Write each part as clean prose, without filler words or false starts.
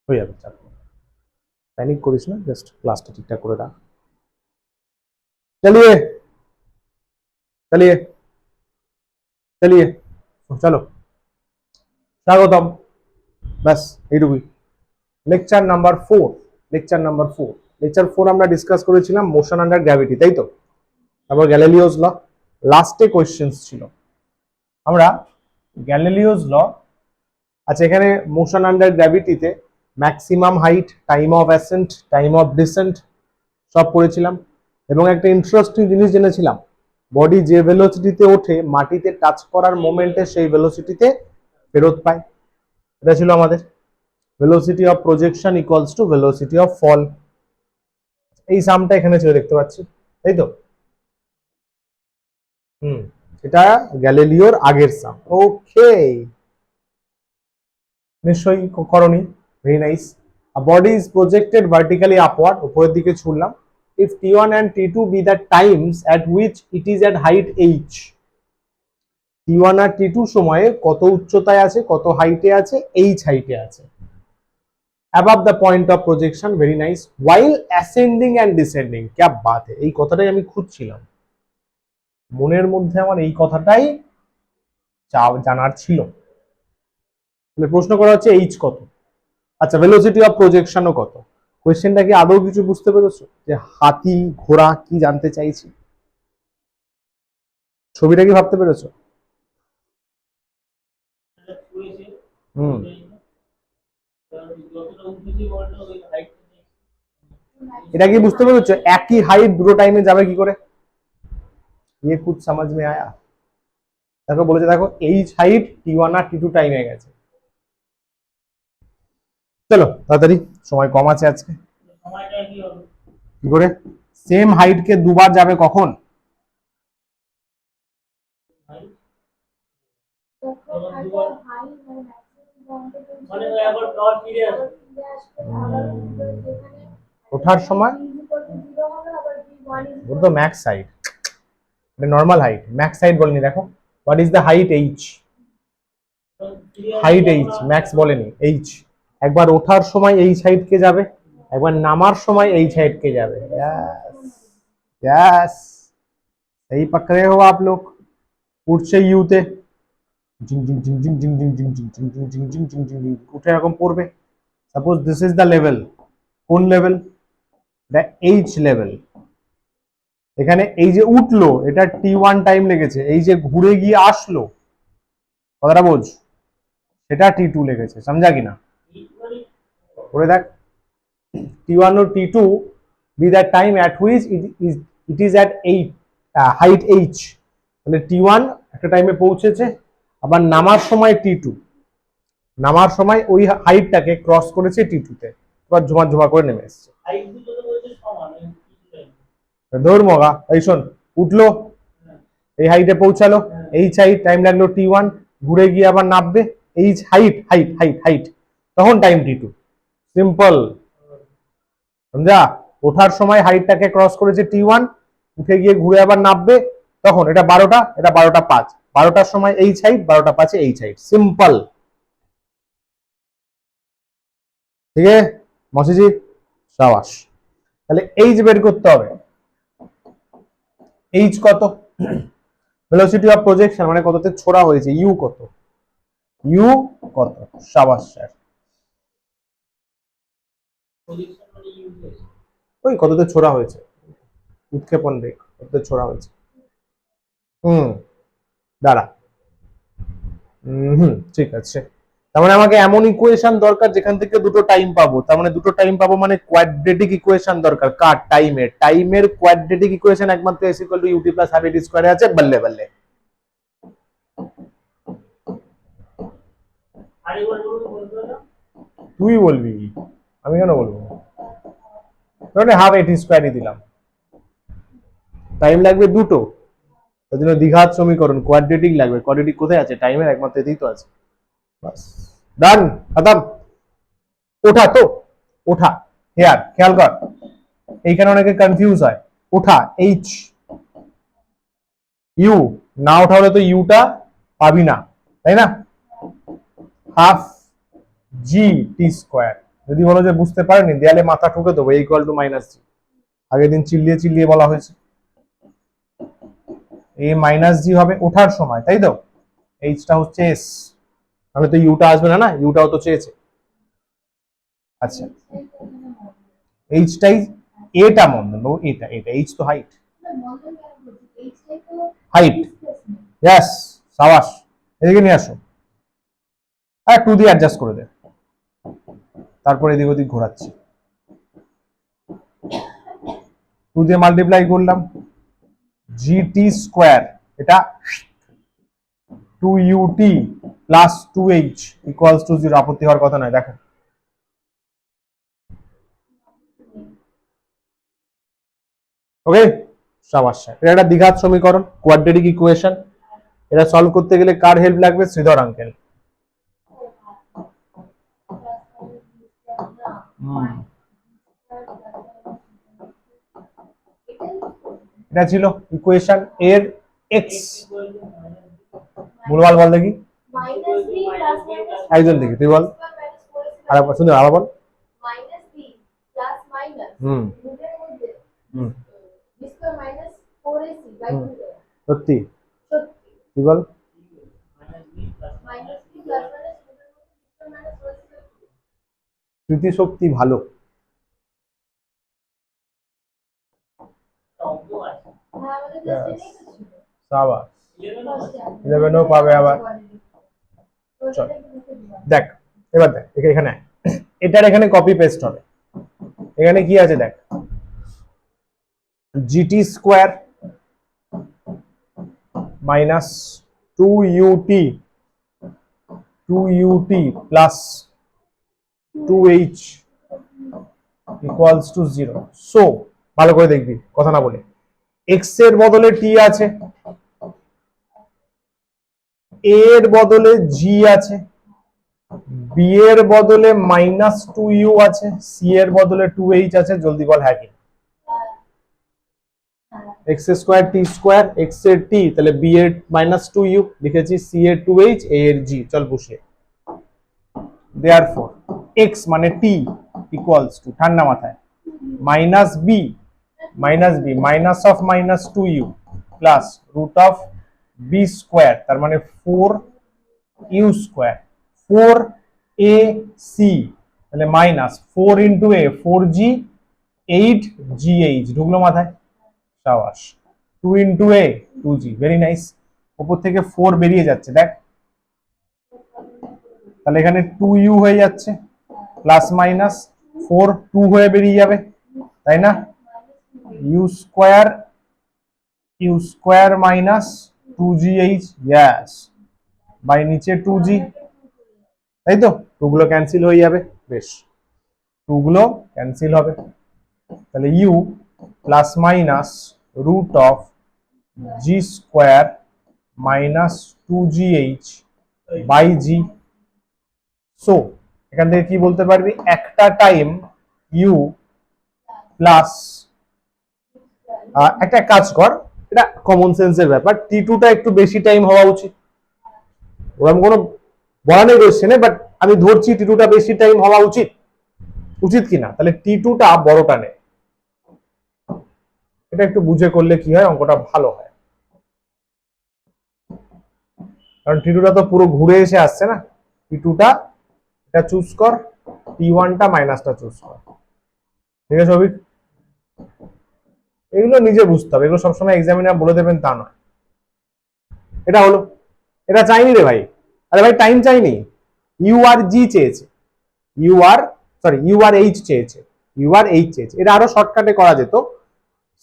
হয়ে যাবে, চাপ প্যানিক করিস না, জাস্ট ক্লাসটা ঠিকঠাক করে রাখ। চলিয়ে চলিয়ে চলিয়ে চলো, স্বাগতম, ব্যাস এইটুকুই। লেকচার নাম্বার 4, লেকচার 4 আমরা ডিসকাস করেছিলাম মোশন আন্ডার গ্র্যাভিটি, তাই তো? তারপর গ্যালিলিওস ল, লাস্টে কোয়েশ্চেন্স ছিল আমরা গ্যালিলিওস ল। আচ্ছা, এখানে মোশন আন্ডার গ্র্যাভিটিতে maximum height, time of ascent, time of descent সব পড়েছিলাম, এবং একটা ইন্টারেস্টিং জিনিস জেনেছিলাম, বডি যে ভেলোসিটিতে ওঠে মাটিতে টাচ করার মোমেন্টে সেই ভেলোসিটিতে ফেরত পায়। এটা ছিল আমাদের velocity of projection equals to velocity of fall. এই সামটা এখানে ছিল, দেখতে পাচ্ছি, তাই তো? এটা গ্যালিলিওর আগের সাম। ওকে, নিশ্চয়ই করনি, very nice. Body is projected vertically upward, উপরের দিকে ছুড়লাম। If T1 and T2 be the times at which it is at height h, T1 আর T2 সময়ে কত উচ্চতায় আছে, কত হাইটে আছে, h হাইটে আছে, above the point of projection, very nice, while ascending and descending, क्या बात है, এই কথাটাই আমি খুঁজছিলাম, মনের মধ্যে আমার এই কথাটাই জানার ছিল। প্রশ্ন করা হচ্ছে h কত, আচ্ছা ভেলোসিটি অফ প্রজেকশনও কত। কোয়েশ্চেনটা কি আদৌ কিছু বুঝতে পেরেছো, যে হাতি ঘোড়া কি জানতে চাইছি? ছবিটা কি ভাবতে পেরেছো? এটা কি বুঝতে পেরেছো একই হাইট দুটো টাইমে যাবে কি করে? ये कुछ समझ में आया? দেখো বলেছে, দেখো এইচ হাইট T1 আর T2 টাইমে গেছে। চলো তাড়াতাড়ি, সময় কম আছে আজকে। কি করে সেম হাইট কে দুবার যাবে কখন? ওঠার সময় তো max height, normal height, max height বলেনি। দেখো what is the height H, height H, max বলেনি, এইচ। একবার ওঠার সময় এইচ হাইট কে যাবে, একবার নামার সময় এইচ হাইট কে যাবে। यस, सही पकड़े हो आप लोग। উঠছে ইউতে উঠে এরকম পড়বে। Suppose this is the level, কোন লেভেল? The H level. এখানে এই যে উঠলো এটা T1 টাইম লেগেছে, এই যে ঘুরে গিয়ে আসলো, কথাটা বোঝ, সেটা T2 লেগেছে, সমঝা কিনা? করে দেখ, T1 or T2 be the time at which it is at 8 height h, তাহলে T1 একটা টাইমে পৌঁছেছে, আবার নামার সময় T2, নামার সময় ওই হাইটটাকে ক্রস করেছে T2 তে, এবার ঝুমা ঝুমা করে নেমে এসছে। ধর মগা, এই শোন, উঠলো এই হাইটে পৌঁছালো, এইচ হাইট, টাইম লাগলো T1, ঘুরে গিয়ে আবার নামবে, H height height height height, তখন টাইম T2, সিম্পল, সমঝা? ওঠার সময় হাইটটাকে ক্রস করেছে T1, উঠে গিয়ে ঘুরে আবার নামবে, তখন এটা 12টা, এটা 12টা 5, 12টার সময় এইচ হাইট, 12টা 5-এ এইচ হাইট, সিম্পল। ঠিক আছে মসিজি, সাবাস। তাহলে এইচ বের করতে হবে, এইচ কত, ভেলোসিটি অফ প্রজেকশন মানে কততে ছোড়া হয়েছে, ইউ কত, ইউ কত, সাবাস স্যার। ওই কততে ছোড়া হয়েছে, উৎক্ষেপণ বেগ কততে ছোড়া হয়েছে। দাঁড়া, ঠিক আছে। তার মানে আমাকে এমন ইকুয়েশন দরকার যেখান থেকে দুটো টাইম পাবো, তার মানে দুটো টাইম পাবো মানে কোয়াড্রেটিক ইকুয়েশন দরকার। কার? টাইমের। টাইমের কোয়াড্রেটিক ইকুয়েশন একমাত্র s = ut + half স্কয়ারে আছে, বললে বললে। তুই বলবি, আমি কেন বলবো? তাহলে হাফ এটি স্কয়ারই দিলাম, টাইম লাগবে দুটো, তার জন্য দ্বিঘাত সমীকরণ কোয়াড্রেটিক লাগবে। কোয়াড্রেটিক কোথায় আছে? টাইমের একমাত্র এতেই তো আছে, বাস ডান, খতম। ওঠা তো, ওঠা, হেয়ার খেয়াল কর, এইখানে অনেকে কনফিউজ হয়। ওঠা এইচ, ইউ, না ওঠা হলে তো ইউটা পাবি না, তাই না? হাফ জি টি স্কোয়ার, যদি বলো যে বুঝতে পারেনি, দেয়ালে মাথা ঠুকে দেবো, ইকুয়াল টু মাইনাস জি। আগের দিন চিল্লিয়ে চিল্লিয়ে বলা হয়েছে, এ মাইনাস জি হবে ওঠার সময়, তাই তো? এইচটা হচ্ছে এস, তাহলে তো ইউটা আসবে না, না ইউটাও তো চেয়েছে। আচ্ছা, এইচটাই, এটা মন দেবো, এটা এটা এইচ তো হাইট, হাইট, ইয়েস, সাবাস। এদিকে নিয়ে আসো, আর 2 দিয়ে অ্যাডজাস্ট করে দে, তারপর এদিক ওদিক ঘোরাচ্ছি। 2 দিয়ে মাল্টিপ্লাই করলাম, জিটি স্কোয়ার, এটা 2ut plus 2h equals to 0। আপত্তি হওয়ার কথা নয়, দেখো। ওকে, সাবাস। এটা একটা দ্বিঘাত সমীকরণ, কোয়াড্রেটিক ইকুয়েশন। এটা সলভ করতে গেলে কার হেল্প লাগবে? শ্রীধর আঙ্কেল। এটা ছিল ইকুয়েশন এর এক্স। ভুলভাল বল দেখি, একজন দেখি, তুই বল। আর শুনে আবার বল। সত্যি তুই বল। স্মৃতিশক্তি ভালো। সাবাস, 11ও পাবে আবার। চল দেখ, এবার দেখ এখানে, এটার এখানে কপি পেস্ট হবে। এখানে কি আছে দেখ, GT square minus 2ut plus 2h equals to 0। So ভালো করে দেখবি, কথা না বলে, এক্স এর বদলে টি আছে, এ এর বদলে জি আছে, বি এর বদলে মাইনাস 2u আছে, সি এর বদলে 2h আছে। জলদি বল হ্যাঁ কি? এক্স স্কোয়ার টি স্কোয়ার, এক্স এর টি, তাহলে বি এর মাইনাস 2u লিখেছি, সি এর 2h, এ এর জি। চল বসিয়ে, দেয়ারফর এক্স মানে টি ইকুয়ালস টু, ঠান্ডা মাথায়, minus b minus of minus 2u plus root of b square, তার মানে 4u স্কোয়ার, 4ac, তাহলে মাইনাস 4 ইন্টু এ 4g 8gh। ঢুকলো মাথায়? সাবাস। 2 ইন্টু এ 2g, ভেরি নাইস। উপর থেকে 4 বেরিয়ে যাচ্ছে দেখ, তাহলে এখানে 2u হয়ে যাচ্ছে, প্লাস মাইনাস 4 2 হয়ে বেরিয়ে যাবে, তাই না? U square minus 2gh, yes, by নিচে 2g, তাই তো? 2 গুলো ক্যান্সেল হয়ে যাবে, বেশ, 2 গুলো ক্যান্সেল হবে, তাহলে u plus minus root of g square minus 2gh by g. So এখান থেকে কি বলতে পারবি, একটা টাইম ইউ প্লাস, একটা কাজ কর, এটা কমন সেন্সের ব্যাপার, টি2টা একটু বেশি টাইম হওয়া উচিত, ওরকম কোনো বলা নেই কোশ্চেনে, বাট আমি ধরছি টি2টা বেশি টাইম হওয়া উচিত, উচিত কিনা? তাহলে টি2টা বড়টা নেই, এটা একটু বুঝে করলে কি হয়, অঙ্কটা ভালো হয়, কারণ টি2টা তো পুরো ঘুরে এসে আসছে না। টি2টা এটা চুজ কর, টি1টা মাইনাসটা চুজ কর, ঠিক আছে অভিক? এগুলো নিজে বুঝতে হবে, এগুলো সবসময় এক্সামিনার বলে দেবেন তা নয়। এটা হলো, এটা চাইনি রে ভাই, আরে ভাই টাইম চাইনি, ইউ আর জি চেয়েছে, ইউ আর এইচ চেয়েছে, এটা আরো শর্টকাটে করা যেত,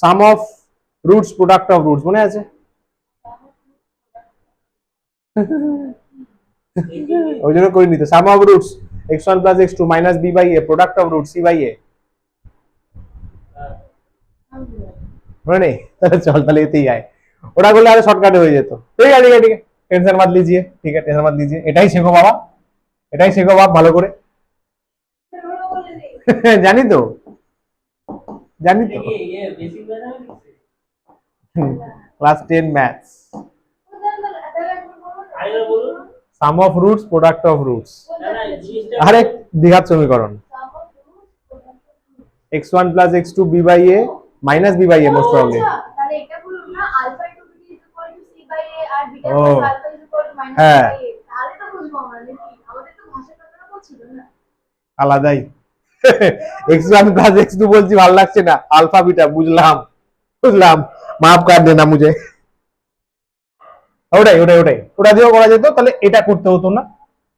sum of roots product of roots, মনে আছে? ওই জন্য করে নিতে, sum of roots x1 plus x2 minus b by a product of root c by a, মনে নেই? চল তাহলে এতেই আয়, ওটা করলে আরো শর্টকাটে হয়ে যেত। ঠিক আছে, ঠিক আছে, টেনশন মত লিজিয়ে, ঠিক আছে, টেনশন মত লিজিয়ে, এটাই শেখো বাবা, এটাই শেখো বাবা ভালো করে। জানি তো, জানি তো, class 10 maths, sum of roots product of roots, আরে দ্বিঘাত সমীকরণ, x1 plus x2 b by a minus b by a most probably. তাহলে এটা বলুন না alpha into beta is equal to c by a আর বিটা ও plus alpha is equal to minus হ্যাঁ বাই a, তাহলে তো বুঝবো আমরা নাকি আমাদের তো ভাষা কথা বলছিল না আলাদাই। x1 প্লাস x2 বলছি ভালো লাগছে না, আলফা বিটা বুঝলাম বুঝলাম, মাফ কর দেনা মুঝে। ওটাই ওটাই ওটাই, ওটা দিয়েও করা যেত, তাহলে এটা করতে হতো না,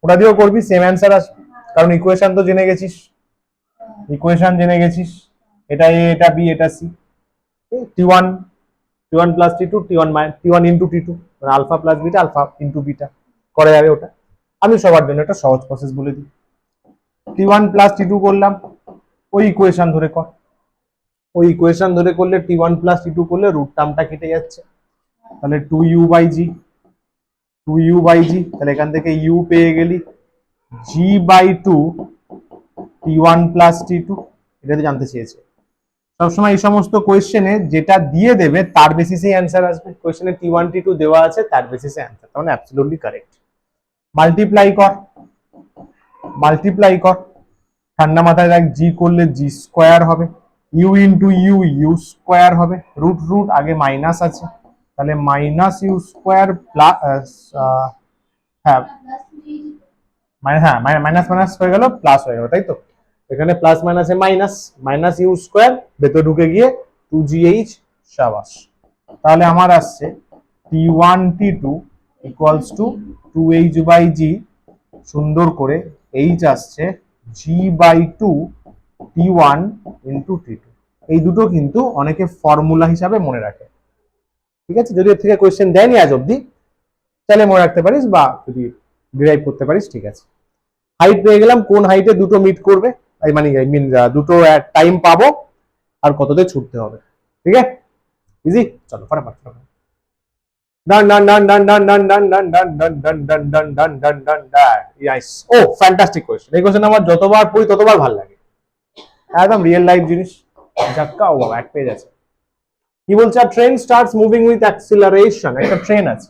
ওটা দিয়েও করবি সেম অ্যান্সার আসবে, কারণ ইকুয়েশন তো জেনে গেছিস, ইকুয়েশন জেনে গেছিস, এটা এ এটা বি এটা সি, টি1 টি1 প্লাস টি2 টি1 ইন্টু টি2, মানে alpha plus beta alpha into beta করা যাবে ওটা। আমি সবার জন্য একটা সহজ প্রসেস বলে দিই, টি1 প্লাস টি2 করলাম, ওই ইকুয়েশন ধরে কর, ওই ইকুয়েশন ধরে করলে টি1 প্লাস টি2 করলে রুট টার্মটা কেটে যাচ্ছে, তাহলে 2u by G, 2u by জি, তাহলে এখান থেকে u পেয়ে গেলি g by 2 t1 plus t2, এটা তো জানতে চেয়েছে। সবসময় এই সমস্ত কোয়েশ্চেনে যেটা দিয়ে দেবে তার বেসিসে অ্যান্সার আসবে, কোয়েশ্চেনে t1 t2 দেওয়া আছে তার বেসিসে অ্যান্সার, তার মানে অ্যাবসলিউটলি কারেক্ট। মাল্টিপ্লাই কর, মাল্টিপ্লাই কর, ঠান্ডা মাথায় রাখ, জি করলে জি স্কোয়ার হবে, u into u u square হবে, রুট রুট আগে মাইনাস আছে, তাহলে মাইনাস ইউ স্কোয়ার প্লাস, হ্যাঁ হ্যাঁ মাইনাস মাইনাস হয়ে গেল প্লাস হয়ে গেল, তাই তো, এখানে প্লাস মাইনাসে মাইনাস, মাইনাস ইউ স্কোয়ার ভেতরে ঢুকে গিয়ে 2gh, সাবাস। তাহলে আমার আসছে t1 t2 equals to 2h by জি, সুন্দর করে h আসছে g by 2 t1 into t2। এই দুটো কিন্তু অনেকে ফর্মুলা হিসাবে মনে রাখে, ঠিক আছে, যদি এর থেকে কোয়েশ্চেন দেয়নি আজ অব্দি তাহলে মনে রাখতে পারিস, বা যদি ডিরাইভ করতে পারিস, ঠিক আছে। হাইট পেয়ে গেলাম, কোন হাইটে দুটো মিট করবে, মানে দুটো টাইম পাবো, আর কততে ছুটতে হবে, ঠিক আছে, ইজি, চলো ফটাফট ফটাফট, ডান ডান ডান ডান ডান ডান ডান ডান ডান ডান ডান ডান ডান ডান ডান ডান ডান, ইয়াস, ও ফ্যান্টাস্টিক কোয়েশ্চেন, এই কোয়েশ্চেন আমার যতবার পড়ি ততবার ভালো লাগে, একদম রিয়েল লাইফ জিনিস, ঝাক্কা, ও বাবা এক পেজ আছে। কি বলছে, train starts moving with acceleration, একটা ট্রেন আছে,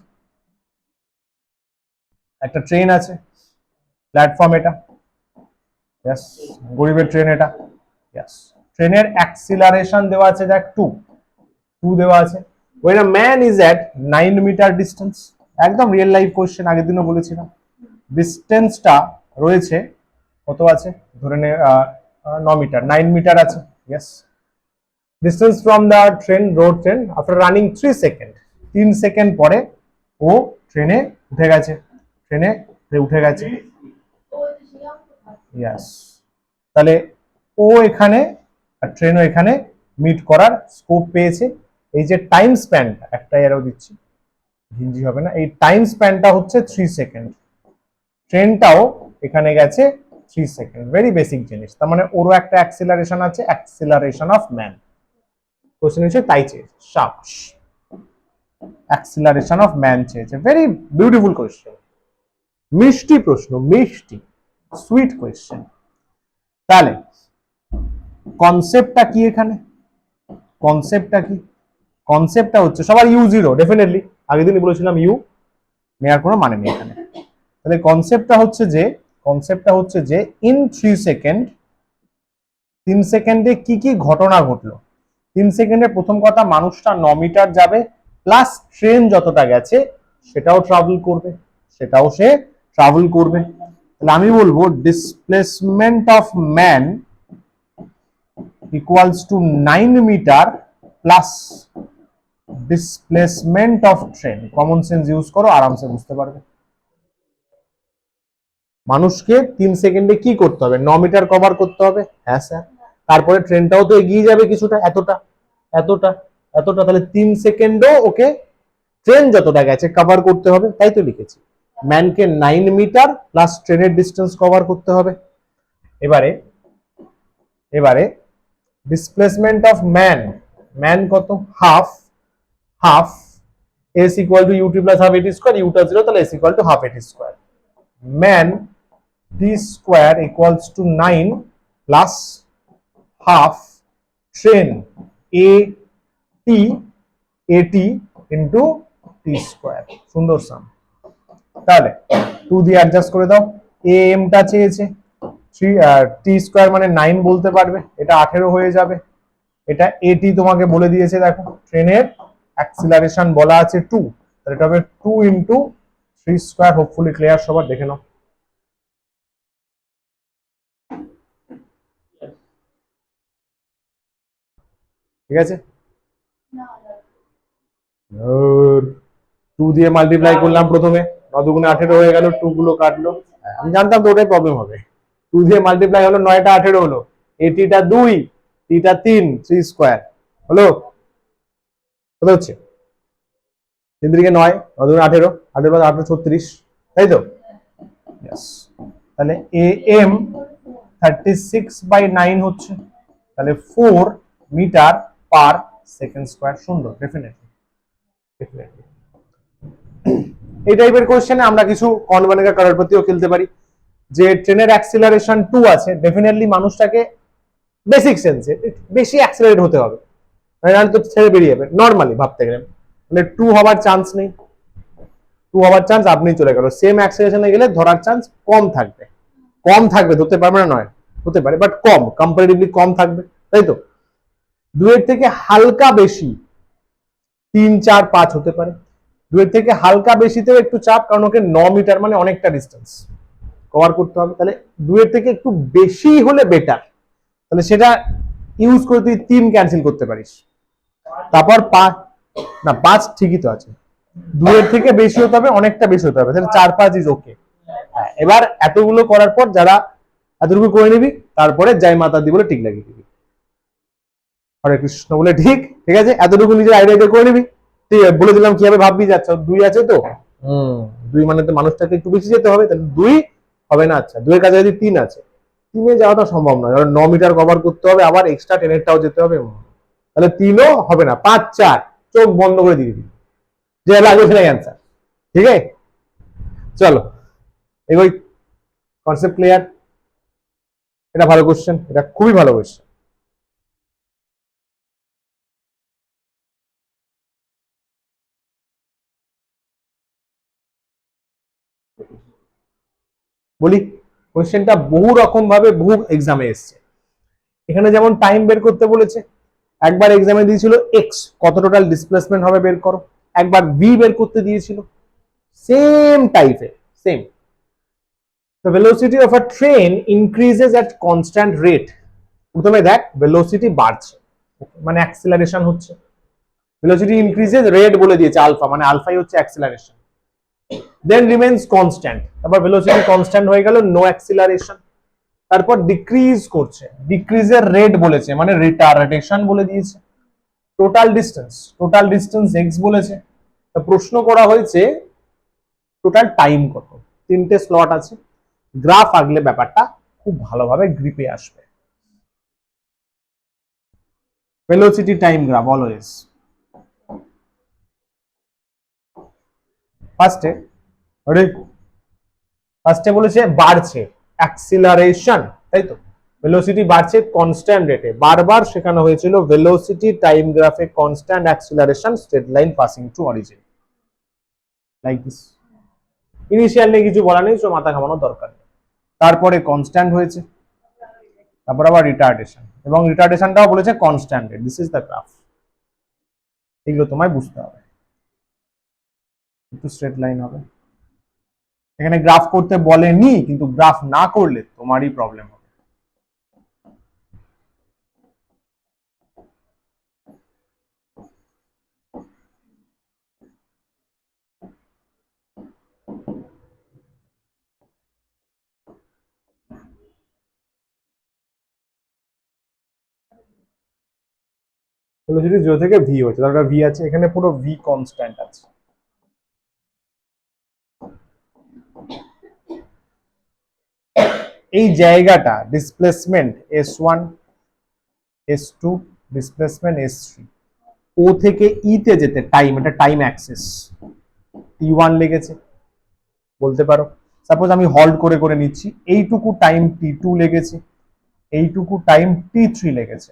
একটা ট্রেন আছে, প্ল্যাটফর্ম এটা, ইয়েস, গরিবের ট্রেন এটা, ইয়েস, ট্রেনের অ্যাক্সিলারেশন দেওয়া আছে, দেখ 2 দেওয়া আছে, when a man is at 9 metre distance, একদম রিয়েল লাইফ কোশ্চেন, আগের দিনও বলেছিলাম, ডিস্টেন্সটা রয়েছে কত আছে, ধরে নে 9 মিটার, 9 মিটার আছে, yes, distance from the train, road train, after running 3 second, 3 second পরে ও ট্রেনে উঠে গেছে, ট্রেনে উঠে গেছে, ইয়াস, তাহলে ও এখানে আর ট্রেনও এখানে মিট করার স্কোপ পেয়েছে, এই যে টাইম স্প্যানটা, একটা এরও দিচ্ছি, ঘিঞ্জি হবে না, এই টাইম স্প্যানটা হচ্ছে 3 সেকেন্ড, ট্রেনটাও এখানে গেছে 3 সেকেন্ড, ভেরি বেসিক জিনিস, তার মানে ওরও একটা অ্যাক্সিলারেশন আছে, অ্যাক্সিলারেশন অফ ম্যান, কোশ্চেন হচ্ছে তাই চেয়েছে, শাবাশ, অ্যাক্সিলারেশন অফ ম্যান চেয়েছে, ভেরি বিউটিফুল কোশ্চেন, মিষ্টি প্রশ্ন, মিষ্টি সুইট কোয়েশ্চেন। তাহলে কনসেপ্টটা কি এখানে, কনসেপ্টটা কি, কনসেপ্টটা হচ্ছে সবার ইউ জিরো, ডেফিনেটলি আগের দিনই বলেছিলাম ইউ নেওয়ার কোনো মানে নেই এখানে, তাহলে কনসেপ্টটা হচ্ছে যে ইন 3 সেকেন্ড, 3 সেকেন্ডে কি কি ঘটনা ঘটলো, 3 সেকেন্ডে প্রথম কথা মানুষটা 9 মিটার যাবে, প্লাস ট্রেন যতটা গেছে সেটাও ট্রাভেল করবে, সেটাও সে ট্রাভেল করবে, তাহলে আমি বলবো displacement of man equals to 9 metre plus displacement of train, common sense use করো, আরামসে বুঝতে পারবে। মানুষকে 3 সেকেন্ডে কি করতে হবে, 9 মিটার কভার করতে হবে, হ্যাঁ স্যার, তারপরে ট্রেনটাও তো এগিয়ে যাবে কিছুটা, এতটা এতটা এতটা, তাহলে 3 সেকেন্ডও ওকে ট্রেন যতটা গেছে কভার করতে হবে, তাই তো লিখেছি, ম্যানকে 9 মিটার প্লাস ট্রেনের ডিস্টেন্স কভার করতে হবে। এবারে এবারে ডিসপ্লেসমেন্ট অফ ম্যান, ম্যান কত, half, half s equal to ut plus half at square, u টা 0, তাহলে s equal to half at square, man t square equals to 9 plus half train a t into t square, সুন্দর সাম, তাহলে 2 দিয়ে adjust করে দাও, am টা চেয়েছে, টি square মানে 9 বলতে পারবে, এটা 18 হয়ে যাবে। এটা এটি তোমাকে বলে দিয়েছে, দেখো ট্রেনের অ্যাক্সিলারেশন বলা আছে 2, তাহলে এটা হবে 2 ইন্টু 3 স্কোয়ার। হোপফুলি ক্লিয়ার সবার, দেখে নাও। ঠিক আছে, No. 2 দিয়ে মাল্টিপ্লাই করলাম প্রথমে, 9 দুগুণে 18 হয়ে গেল, 2 গুলো কাটলো। আমি জানতাম তো ওটাই প্রবলেম হবে। 2 দিয়ে মাল্টিপ্লাই হলো, 9টা 18 হলো, এটিটা 2, টিটা 3, 3 স্কোয়ার হলো। কত হচ্ছে? 3 দিকে 9, 9 দুগুণে 18, 18 8 36, তাই তো? Yes. তাহলে am 36/9 হচ্ছে, তাহলে 4 মিটার পার সেকেন্ড স্কোয়ার। সুন্দর, ডেফিনেটলি। এই টাইপের কোশ্চেনে আমরা কিছু কনভানেগা করার প্রতিও খেলতে পারি, যে ট্রেনের অ্যাক্সিলারেশন 2 আছে, ডেফিনেটলি মানুষটাকে বেসিক সেন্সে বেশি অ্যাক্সিলারেট হতে হবে, নাহলে তো ছেড়ে বেরিয়ে যাবে নর্মালি ভাবতে গেলে। তাহলে 2 হওয়ার চান্স নেই, 2 হওয়ার চান্স আপনি চলে গেল। সেম অ্যাক্সিলারেশনে গেলে ধরার চান্স কম থাকবে, কম থাকবে, ধরতে পারবে না নয়, হতে পারে, বাট কম, কম্পারেটিভলি কম থাকবে, তাই তো? 2 এর থেকে হালকা বেশি 3 4 5 হতে পারে। 2 এর থেকে হালকা বেশিতেও একটু চাপ, কারণ ওকে 9 মিটার মানে অনেকটা ডিস্টেন্স কভার করতে হবে। তাহলে 2 এর থেকে একটু বেশি হলে বেটার, তাহলে সেটা ইউজ করে তুই 3 ক্যান্সেল করতে পারিস। তারপর 5, না 5 ঠিকই তো আছে, 2 এর থেকে বেশি হতে হবে, অনেকটা বেশি হতে হবে, তাহলে 4 5 ইজ ওকে। এবার এতগুলো করার পর যারা এতটুকু করে নিবি, তারপরে জয় মাতা দি বলে টিক লাগিয়ে দিবি, হরে কৃষ্ণ বলে ঠিক। ঠিক আছে, এতটুকু নিজের আইডিয়া করে নিবি। ঠিক আছে, বলে দিলাম কিভাবে ভাববি, যাচ্ছ 2 আছে তো, 2 মানে তো মানুষটাকে একটু বেশি যেতে হবে, তাহলে 2 হবে না। আচ্ছা, 2 এর কাছে যদি 3 আছে, 3 এ যাওয়াটা সম্ভব নয়, কারণ 9 মিটার কভার করতে হবে, আবার এক্সট্রা 10 এরটাও যেতে হবে, তাহলে 3ও হবে না, 5 4 চোখ বন্ধ করে দিয়ে দিবি, যে লাগবে সেটাই অ্যান্সার। ঠিক আছে, চলো এগোই। Concept clear? এটা ভালো কোশ্চেন, এটা খুবই ভালো কোশ্চেন। বলি, কোশ্চেনটা বহু রকম ভাবে বহু এক্সামে এসছে। এখানে যেমন টাইম বের করতে বলেছে, একবার এক্সামে দিয়েছিল এক্স, কত টোটাল ডিসপ্লেসমেন্ট হবে বের করো, একবার ভি বের করতে দিয়েছিল, সেম টাইপের, same. The velocity of a train increases at constant rate. প্রথমে দেখ ভেলোসিটি বাড়ছে, মানে অ্যাক্সিলারেশন হচ্ছে, ভেলোসিটি ইনক্রিজেস, রেট বলে দিয়েছে আলফা, মানে আলফাই হচ্ছে অ্যাক্সিলারেশন। দেন রিমেইনস কনস্ট্যান্ট, তারপর ভেলোসিটি কনস্ট্যান্ট হয়ে গেল, নো অ্যাক্সিলারেশন। তারপর ডিক্রিজ করছে, ডিক্রিজের রেট বলেছে, মানে রিটার্ডেশন বলে দিয়েছে। টোটাল ডিস্টেন্স এক্স বলেছে। তো প্রশ্ন করা হয়েছে টোটাল টাইম কত। 3টে স্লট আছে, গ্রাফ আঁকলে ব্যাপারটা খুব ভালোভাবে গ্রিপে আসবে। Velocity time graph always. ফার্স্টে বলেছে বাড়ছে, অ্যাক্সিলারেশন, তাই তো? ভেলোসিটি বাড়ছে কনস্ট্যান্ট রেটে, বারবার শেখানো হয়েছিল ভেলোসিটি টাইম গ্রাফে constant acceleration, straight line passing to origin, like this. Initial নিয়ে কিছু বলা নেই, সো মাথা ঘামানোর দরকার নেই। তারপরে কনস্ট্যান্ট হয়েছে, তারপর আবার রিটার্ডেশন, এবং রিটার্ডেশনটাও বলেছে constant rate, this is the graph. এগুলো তোমায় বুঝতে হবে, একটু স্ট্রেট লাইন হবে। এখানে গ্রাফ করতে বলেনি, কিন্তু গ্রাফ না করলে তোমারই প্রবলেম হবে। ভেলোসিটি 0 থেকে ভি হচ্ছে, তার ভি আছে এখানে, পুরো ভি কনস্ট্যান্ট আছে। এই জায়গাটা displacement s1 s2, displacement s3, ও থেকে ই তে যেতে টাইম, এটা টাইম অ্যাক্সিস, t1 লেগেছে বলতে পারো। সাপোজ আমি হল্ড করে করে নিচ্ছি, এইটুকু টাইম t2 লেগেছে, এইটুকু টাইম t3 লেগেছে।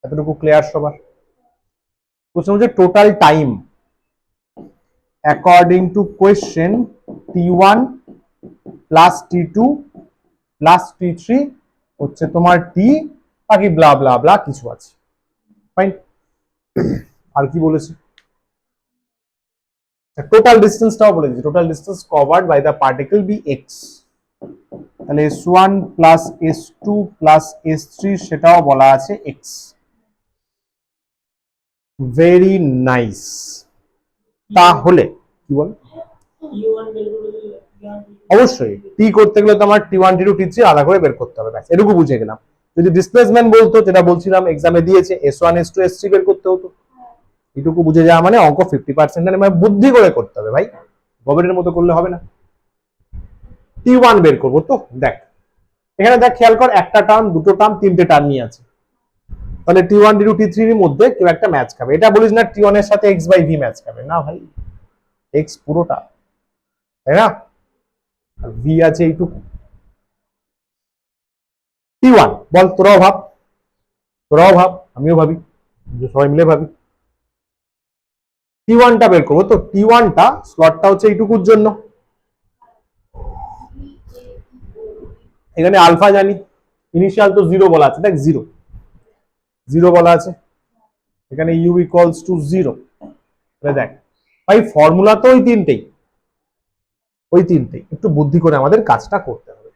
এতটুকু ক্লিয়ার সবার? প্রশ্ন হচ্ছে total time according to question t1 plus t2 plus T3 হচ্ছে তোমার টি, বাকি ব্লা ব্লা ব্লা কিছু আছে, ফাইন। আর কি বলেছে, টোটাল ডিস্টেন্সটাও বলে দিয়েছে, total distance covered by the particle b x, তাহলে S1 plus S2 plus S3 সেটাও বলা আছে এক্স। Very nice. তাহলে কি বল, অবশ্যই টি করতে গেলে তো আমার T1 T2 T3 আলাদা করে বের করতে হবে, ব্যাস এটুকু বুঝে গেলাম। যদি ডিসপ্লেসমেন্ট বলতো, যেটা বলছিলাম এক্সামে দিয়েছে, S1 S2 S3 বের করতে হতো। এটুকু বুঝে যাওয়া মানে অঙ্ক 50% মানে বুদ্ধি করে করতে হবে ভাই, গবেটের মতো করলে হবে না। T1 বের করবো তো, দেখ এখানে দেখ খেয়াল কর, একটা টার্ম, দুটো টার্ম, তিনটে টার্ম নিয়ে আছে, তাহলে T1 T2 T3 এর মধ্যে কেউ একটা ম্যাচ খাবে। এটা বলিস না T1 এর সাথে x/v ম্যাচ খাবে, না ভাই, x পুরোটা, তাই না, আর v আছে এইটুকু। T1 বল, তোরাও ভাব, তোরাও ভাব, আমিও ভাবি, সবাই মিলে ভাবি। T1 টা বের করবো তো, T1 টা স্লটটা হচ্ছে এইটুকুর জন্য, এখানে আলফা জানি, ইনিশিয়াল তো 0 বলা আছে, দেখ 0 0 বলা আছে, এখানে u ইকুয়ালস টু 0, তাহলে দেখ ভাই ফর্মুলা তো ওই তিনটেই, ওই তিনটেই, একটু বুদ্ধি করে আমাদের কাজটা করতে হবে।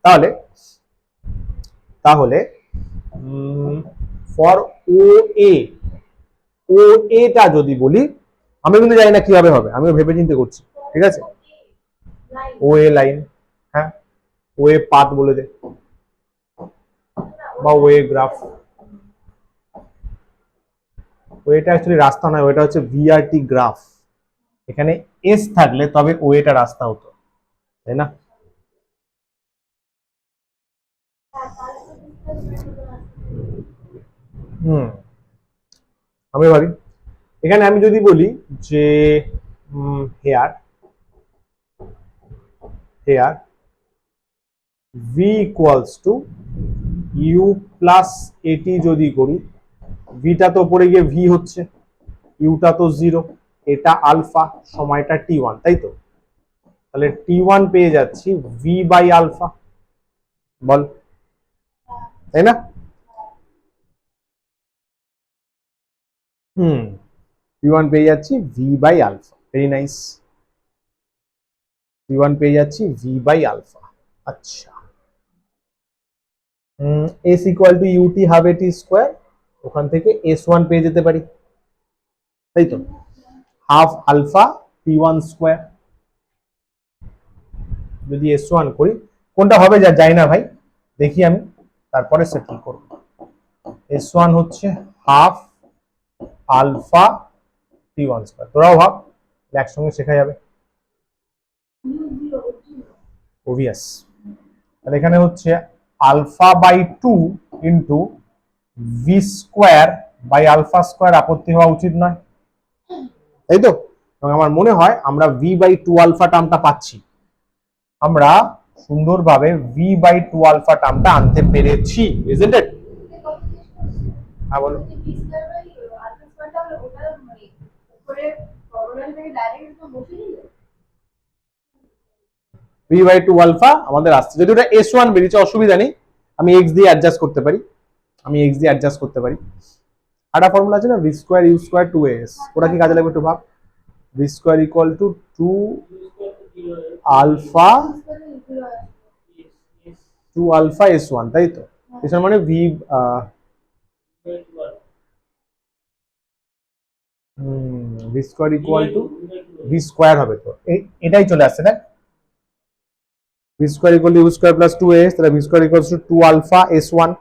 তাহলে তাহলে ফর ও এ টা যদি বলি, আমি কিন্তু জানি না কিভাবে হবে, আমিও ভেবে চিন্তে করছি, ঠিক আছে, ও এ লাইন, হ্যাঁ ও এ পাথ বলে দে, বা ও এ গ্রাফ, ওয়েটা অ্যাকচুয়ালি রাস্তা নয়, ওটা হচ্ছে ভিআরটি গ্রাফ, এখানে এস থাকলে তবে ওয়েটা রাস্তা হতো, তাই না? হুম, আমি ভাবি এখানে আমি যদি বলি যে here here v equals to u plus at যদি করি, ভিটা তো পড়ে গিয়ে ভি হচ্ছে, ইউটা তো 0, এটা আলফা, সময়টা T1, তাই তো, তাহলে T1 পেয়ে যাচ্ছি ভি বাই আলফা, বল, তাই না? T1 পেয়ে যাচ্ছি v by alpha, very nice, T1 পেয়ে যাচ্ছি ভি বাই আলফা। আচ্ছা, এস ইকুয়াল টু ইউটি হবে টি স্কোয়ার, ওখান থেকে S1 পেয়ে যেতে পারি, তাই তো, হাফ আলফা T1 স্কোয়ার, যদি S1 করি, কোনটা হবে যা যাই না ভাই, দেখি আমি, তারপরে সেটেল করব। S1 হচ্ছে হাফ আলফা T1 স্কোয়ার, তোরাও ভাব, একসঙ্গে শেখা যাবে, ওভিয়াস। তাহলে এখানে হচ্ছে alpha by 2 into v square by alpha square, আপত্তি হওয়া উচিত নয়, তাই তো, এবং আমার মনে হয় আমরা ভি বাই 2 আলফা টার্মটা পাচ্ছি, আমরা সুন্দরভাবে ভি বাই 2 আলফা টার্মটা আনতে পেরেছি, ইজন্ট ইট? হ্যাঁ বলো। ভি বাই 2 আলফা আমাদের আসছে, যদি ওটা S1 বেরিয়েছে অসুবিধা নেই, আমি এক্স দিয়ে অ্যাডজাস্ট করতে পারি, একটা ফর্মুলা আছে না, v square u square 2as, ওটা কি কাজে লাগবে একটু ভাব, v square equal to 2 alpha S1, তাই তো, S1 মানে v v square equal to v square হবে, তো এটাই চলে আসছে না, v square equal to u square plus 2as, তাহলে V square equal to 2 alpha S1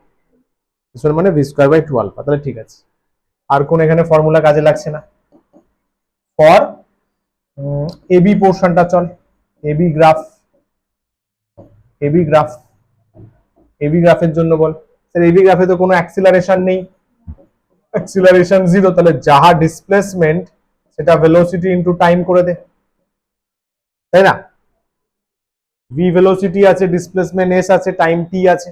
মানে ভি স্কোয়ার বাই 2 আলফা, তাহলে ঠিক আছে, আর কোন এখানে ফর্মুলা কাজে লাগছে না। ফর এবি পোর্শনটা চল, এবি গ্রাফ, এবি গ্রাফের জন্য বল, স্যার এবি গ্রাফে তো কোনো অ্যাক্সিলারেশন নেই, অ্যাক্সিলারেশন 0, তাহলে যাহা ডিসপ্লেসমেন্ট সেটা ভেলোসিটি ইনটু টাইম করে দে, তাই না, ভি ভেলোসিটি আছে, ডিসপ্লেসমেন্ট এস আছে, টাইম টি আছে,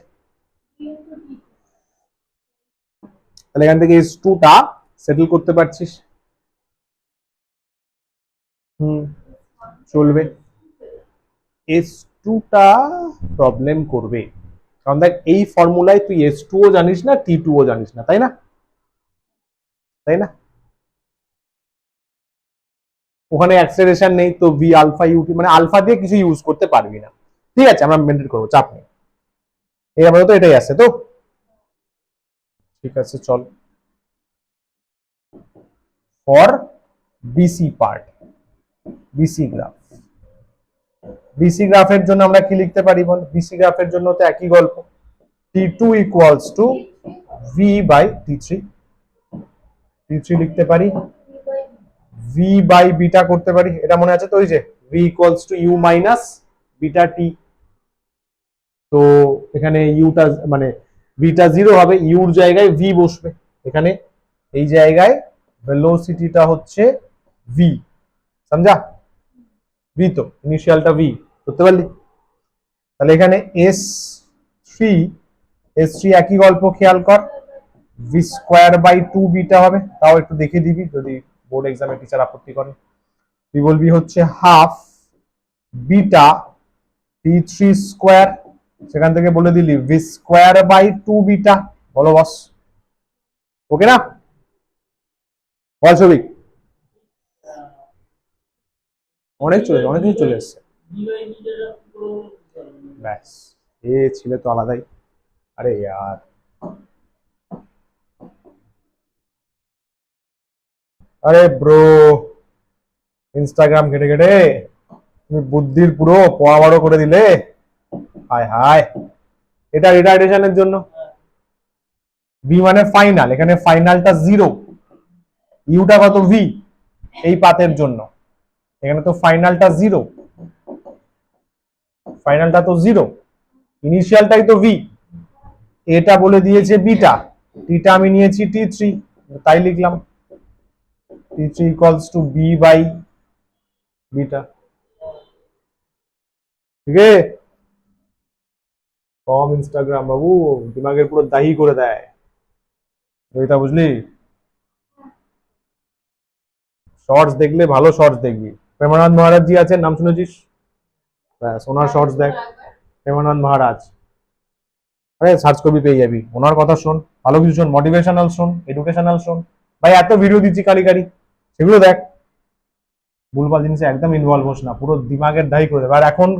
তাহলে এখান থেকে S2 টা সেটেল করতে পারছিস, চলবে, S2 H2টা প্রবলেম করবে, কারণ দেখ এই ফর্মুলায় তুই H2 ও জানিস না T2 ও জানিস না, তাই না? তাই না? ওখানে অ্যাক্সেলারেশন নেই, তো ভি আলফা ইউটি মানে আলফা দিয়ে কিছু ইউজ করতে পারবি না। ঠিক আছে, আমরা মেনটেন করবো, চাপ নেই। এই আপাতত এটাই আছে তো, ঠিক আছে চল। For BC part, BC graph, BC গ্রাফের জন্য আমরা কি লিখতে পারি বল? বিসি গ্রাফের জন্য তো একই গল্প, T2 equals to V by T3, T3 লিখতে পারি, ভি বাই বিটা করতে পারি, এটা মনে আছে তো? ওই যে v equals to u minus beta t. তো এখানে ইউটা মানে ভিটা 0 হবে, ইউর জায়গায় ভি বসবে এখানে, এই জায়গায় ভেলোসিটিটা হচ্ছে ভি, সমঝা? ভি তো ইনিশিয়ালটা ভি, বুঝতে পারলি? তাহলে এখানে এস থ্রি একই গল্প, খেয়াল কর, ভি স্কোয়ার বাই 2 বিটা হবে, তাও একটু দেখে দিবি যদি বোর্ড এক্সামে টিচার আপত্তি করে। তুই বলবি হচ্ছে হাফ বিটা T3 স্কোয়ার, সেখান থেকে বলে দিলি ভি স্কোয়ার বাই 2 বিটা, বলো বস, ওকে না? বল সবিক, অনেক কিছু চলে এসছে, ব্যাস, এ ছিলে তো আলাদাই। আরে यार, আরে ব্রো, ইনস্টাগ্রাম ঘেটে ঘেটে তুমি বুদ্ধির পুরো পোয়া বড় করে দিলে, হায় হায়। এটা রিটার্ডেশনের জন্য, ভি মানে ফাইনাল, এখানে ফাইনালটা 0, ইউটা কত ভি, এই পাতের জন্য এখানে তো ফাইনালটা 0, ফাইনালটা তো 0, ইনিশিয়ালটাই তো ভি, এটা বলে দিয়েছে বিটা, টিটা আমি নিয়েছি T3, তাই লিখলাম T3 equals to b by beta, ঠিক আছে? কম ইনস্টাগ্রাম বাবু, দিমাগের পুরো দাহি করে দেয়, এটা বুঝলি? শর্টস দেখলে ভালো শর্টস দেখবি, প্রেমানন্দ মহারাজ জি আছেন, নাম শুনেছিস? ব্যাস, ওনার শর্টস দেখ, প্রেমানন্দ মহারাজ, আরে সার্চ করবি পেয়ে যাবি, ওনার কথা শোন, ভালো কিছু শোন, মোটিভেশনাল শোন, এডুকেশনাল শোন, ভাই এত ভিডিও দিচ্ছি কালি কালি, সেগুলো দেখ, ভুলভাল জিনিসে একদম ইনভলভ হোস না, পুরো দিমাগের দায়ী করে দেবে। আর এখন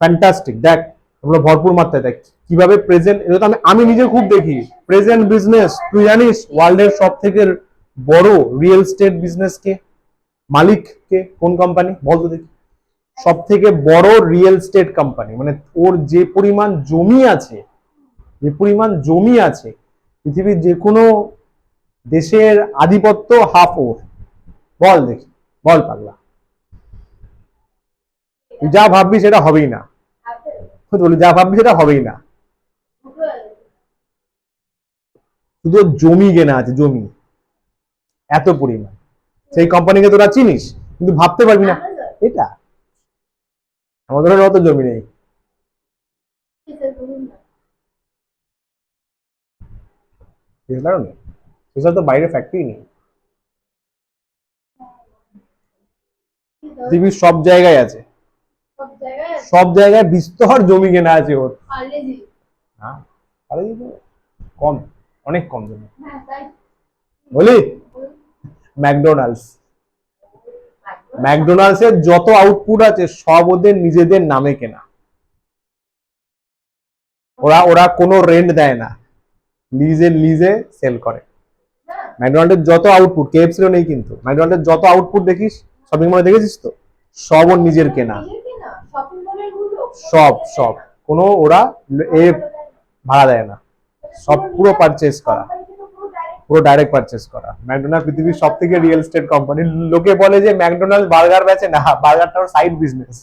ফ্যান্টাস্টিক, দেখ ওগুলো ভরপুর মাত্রায় দেখ কিভাবে প্রেজেন্ট, এটা তো আমি নিজে খুব দেখি, প্রেজেন্ট বিজনেস। তুই জানিস ওয়ার্ল্ডের সব থেকে বড় রিয়েল এস্টেট বিজনেস কে, মালিক কে, কোন কোম্পানি বলতো দেখি? সব থেকে বড় রিয়েল এস্টেট কোম্পানি, মানে ওর যে পরিমাণ জমি আছে, যে পরিমাণ জমি আছে, পৃথিবীর যে কোনো দেশের আধিপত্য হাফ ওর, বল দেখি, বল পাগলা, তুই যা ভাববি সেটা হবেই না, বলি যা ভাববি সেটা হবেই না, শুধু জমি কেনা আছে, জমি এত পরিমাণ, সেই কোম্পানিকে তোরা চিনিস কিন্তু ভাবতে পারবি না এটা, আমাদের অত জমি নেই। সেসব তো বাইরে ফ্যাক্টরি নেই, পৃথিবীর সব জায়গায় আছে, সব জায়গায় বিস্তর জমি কেনা আছে ওর। হ্যাঁ, আরে কম, অনেক কম জমি, বলি ম্যাকডোনাল্ডস, ম্যাকডোনাল্ডস এর যত আউটপুট আছে সব ওদের নিজেদের নামে কেনা, ওরা ওরা কোনো রেন্ট দেয় না, লিজে লিজে সেল করে। ম্যাকডোনাল্ডের যত আউটপুট, কেএফসিও নেই কিন্তু, ম্যাকডোনাল্ডের যত আউটপুট দেখিস শপিং মলে দেখেছিস তো, সব ওর নিজের কেনা, সব সব, কোনো ওরা এ ভাড়া দেয় না, সব পুরো পারচেজ করা, পুরো ডাইরেক্ট পারচেজ করা। ম্যাকডোনাল্ড পৃথিবীর সব থেকে রিয়েল এস্টেট কোম্পানি। লোকে বলে যে ম্যাকডোনাল্ড বার্গার বেচে, না, বার্গারটা ওর সাইড বিজনেস।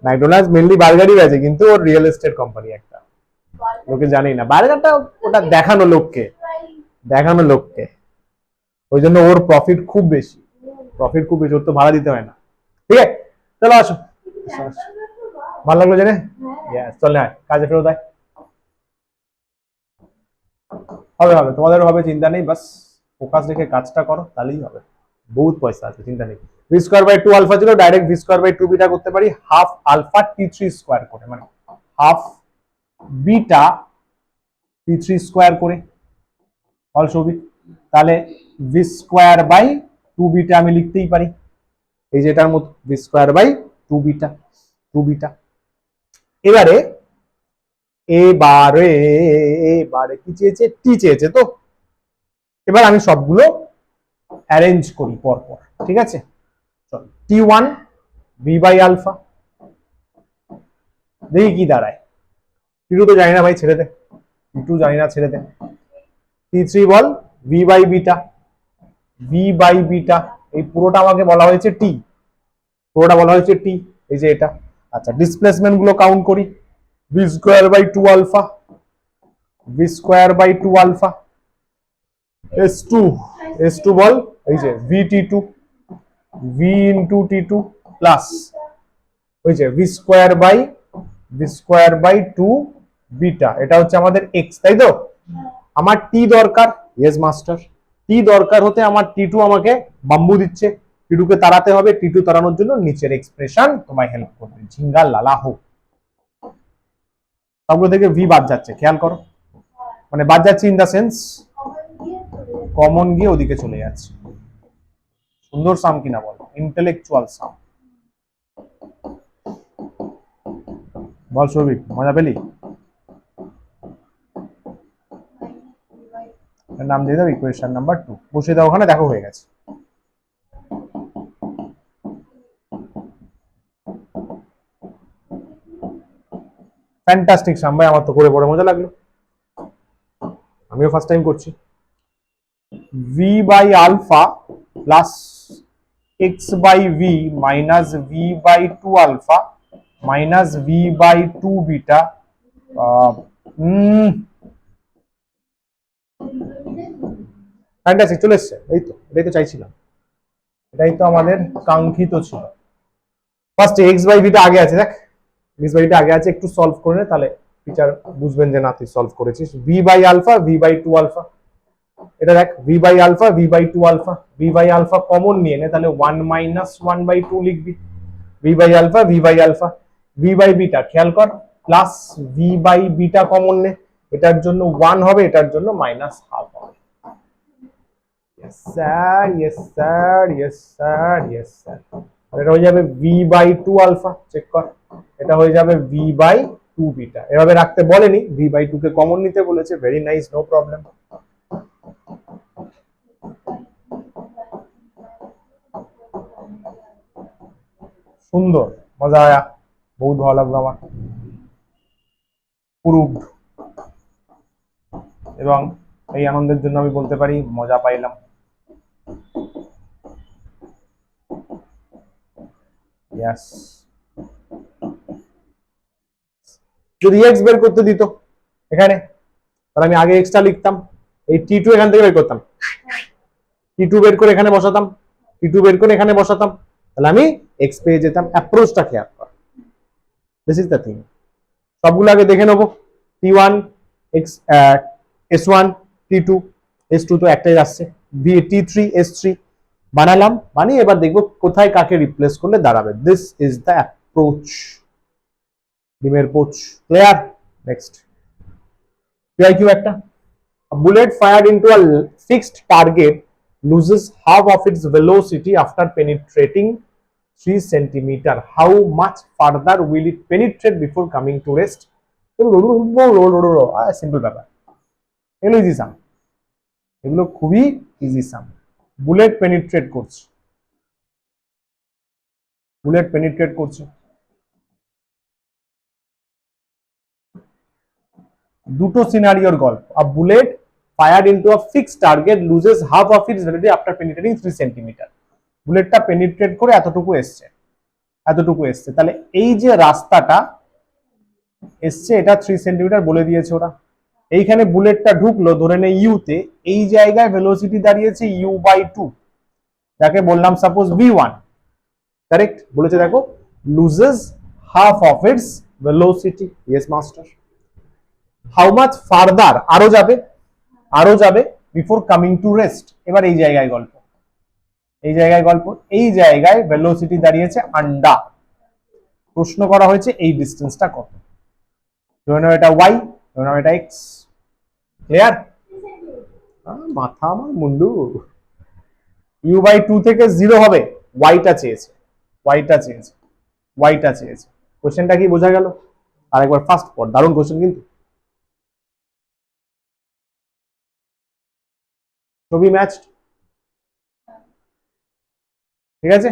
ম্যাকডোনাল্ড মেনলি বার্গারই বেচে, কিন্তু ওর রিয়েল এস্টেট কোম্পানি একটা, লোকে জানেই না বার্গারটা, ওটা দেখানো লোককে, দেখানো লোককে, ওই জন্য ওর প্রফিট খুব বেশি, প্রফিট খুব বেশি, ওর তো ভাড়া দিতে হয় না। ঠিক আছে, চলো আসো, ভালো লাগলো জেনে, চল না কাজে ফেরত আয়, হবে হবে, তোমাদের হবে, চিন্তা নেই, বাস ফোকাস রেখে কাজটা করো, তাহলেই হবে। বহুত পয়সা আছে, চিন্তা নেই। V square by two alpha ছিল, direct V square by two beta করতে পারি half alpha T three square করে, মানে half beta T three square করে ফলস্বরূপ তাহলে V square by two beta আমি লিখতেই পারি এই যে এটার মতো V square by two beta, two beta. এবারে এবারে এবারে কি চেয়েছে, টি চেয়েছে, তো এবার আমি সবগুলো অ্যারেঞ্জ করি পরপর, ঠিক আছে। চল t one v by alpha, দেখি কি দাঁড়ায়। টি টু তো জানি না ভাই, ছেড়ে দে, টি টু জানি না, ছেড়ে দে। টি থ্রি বল V by beta, V by beta, এই পুরোটা আমাকে বলা হয়েছে টি, পুরোটা বলা হয়েছে টি, এই যে এটা। আচ্ছা ডিসপ্লেসমেন্ট গুলো কাউন্ট করি, V square by two alpha, V square by two alpha, S two, S two বল এই যে V T two, V into T two plus ওই যে V square by two beta, এটা হচ্ছে আমাদের এক্স, তাই তো। আমার টি দরকার, ইয়েস মাস্টার, টি দরকার হতে আমার টি টু আমাকে বাম্বু দিচ্ছে, টি টু কে তাড়াতে হবে, টি টু তাড়ানোর জন্য নিচের এক্সপ্রেশন তোমায় হেল্প করবে, ঝিঙ্গা লালা হোক। সবগুলো থেকে ভি বাদ যাচ্ছে, খেয়াল করো, মানে বাদ যাচ্ছে ইন দা সেন্স কমন গিয়ে ওদিকে চলে যাচ্ছে। সুন্দর সাম কিনা বল, ইন্টেলেকচুয়াল সাম বল সৌভিক, মজা পেলি? নাম দিয়ে দাও ইকুয়েশন নাম্বার টু, বসিয়ে দাও ওখানে, দেখো হয়ে গেছে। ফ্যান্টাস্টিক সাম ভাই, আমার তো করে বড় মজা লাগলো, আমিও ফার্স্ট টাইম করছি। V by alpha plus x by v minus v by two alpha minus v by two beta, fantastic চলে এসছে, এই তো, এটাই তো চাইছিলাম, এটাই তো আমাদের কাঙ্ক্ষিত ছিল। ফার্স্ট এক্স বাই ভিটা আগে আছে, দেখ এক্স বাই ভিটা আগে আছে, একটু সলভ করে নে, তাহলে টিচার বুঝবেন যে না তুই সলভ করেছিস। V by alpha, V by two alpha, এটা দেখ V by alpha, V by two alpha, V by alpha common নিয়ে নে, তাহলে one minus one by two লিখবি, V by alpha, V by alpha, V by beta খেয়াল কর plus V by beta common নে, এটার জন্য ওয়ান হবে, এটার জন্য মাইনাস হাফ হবে। Yes sir, yes sir, yes sir, yes sir. এটা হয়ে যাবে V by two alpha, check কর, এটা হয়ে যাবে ভি বাই টু বিটা। এভাবে রাখতে বলেনি, ভি বাই টু কে কমন নিতে বলেছে, ভেরি নাইস, নো প্রবলেম। সুন্দর, মজা আয়া, বহুত ভালো লাগলো আমার, প্রুভড। এবং এই আনন্দের জন্য আমি বলতে পারি মজা পাইলাম। ইয়েস, যদি এক্স বের করতে দিত এখানে, তাহলে আমি আগে এক্সটা লিখতাম, এই টি টু এখান থেকে বের করতাম, টি টু বের করে এখানে বসাতাম, টি টু বের করে এখানে বসাতাম, তাহলে আমি এক্স পেয়ে যেতাম। অ্যাপ্রোচটা খেয়াল কর, দিস ইজ দ্য থিং। সবগুলো আগে দেখে নেবো, T one X, S one, T two, S two তো একটাই আসছে, টি থ্রি, এস থ্রি বানালাম, বানিয়ে এবার দেখবো কোথায় কাকে রিপ্লেস করলে দাঁড়াবে। দিস ইজ দ্য অ্যাপ্রোচ, ডিমের পোচ, ক্লিয়ার। নেক্সট কিউ একটা, a bullet fired into a fixed target loses half of its velocity after penetrating 3 centimeter. How much further will it penetrate before coming to rest? Simple ব্যাপার, এগুলো easy সাম, এগুলো খুবই easy সাম। Bullet penetrate করছে, bullet penetrate করছে, দুটো সিনারিওর গল্প। আ bullet fired into a fixed target loses half of its velocity after penetrating 3 centimeter. বুলেটটা penetrate করে এতটুকু এসছে, এতটুকু এসছে, তাহলে এই যে রাস্তাটা এসছে এটা 3 সেন্টিমিটার বলে দিয়েছে ওরা। এইখানে বুলেটটা ঢুকলো ধরে নে ইউতে, এই জায়গায় ভেলোসিটি দাঁড়িয়েছে ইউ বাই টু, যাকে বললাম সাপোজ ভি ওয়ান, কারেক্ট বলেছে, দেখো loses half of its velocity, yes master. How much further, আরো যাবে, আরো যাবে, বিফোর কামিং টু রেস্ট। এবার এই জায়গায় গল্প, এই জায়গায় গল্প, এই জায়গায় ভেলোসিটি দাঁড়িয়েছে আন্ডার, প্রশ্ন করা হয়েছে এই ডিস্টেন্সটা কত, ধরে নাও এটা ওয়াই, ধরে নাও এটা এক্স। ক্লিয়ার? মাথা আমার মুন্ডু। ইউ বাই 2 থেকে 0 হবে, ওয়াইটা চেয়েছে, ওয়াইটা চেয়েছে, ওয়াইটা চেয়েছে। কোশ্চেনটা কি বোঝা গেল? আরেকবার ফার্স্ট পর, দারুণ কোশ্চেন কিন্তু। ছবি ম্যাচড, ঠিক আছে।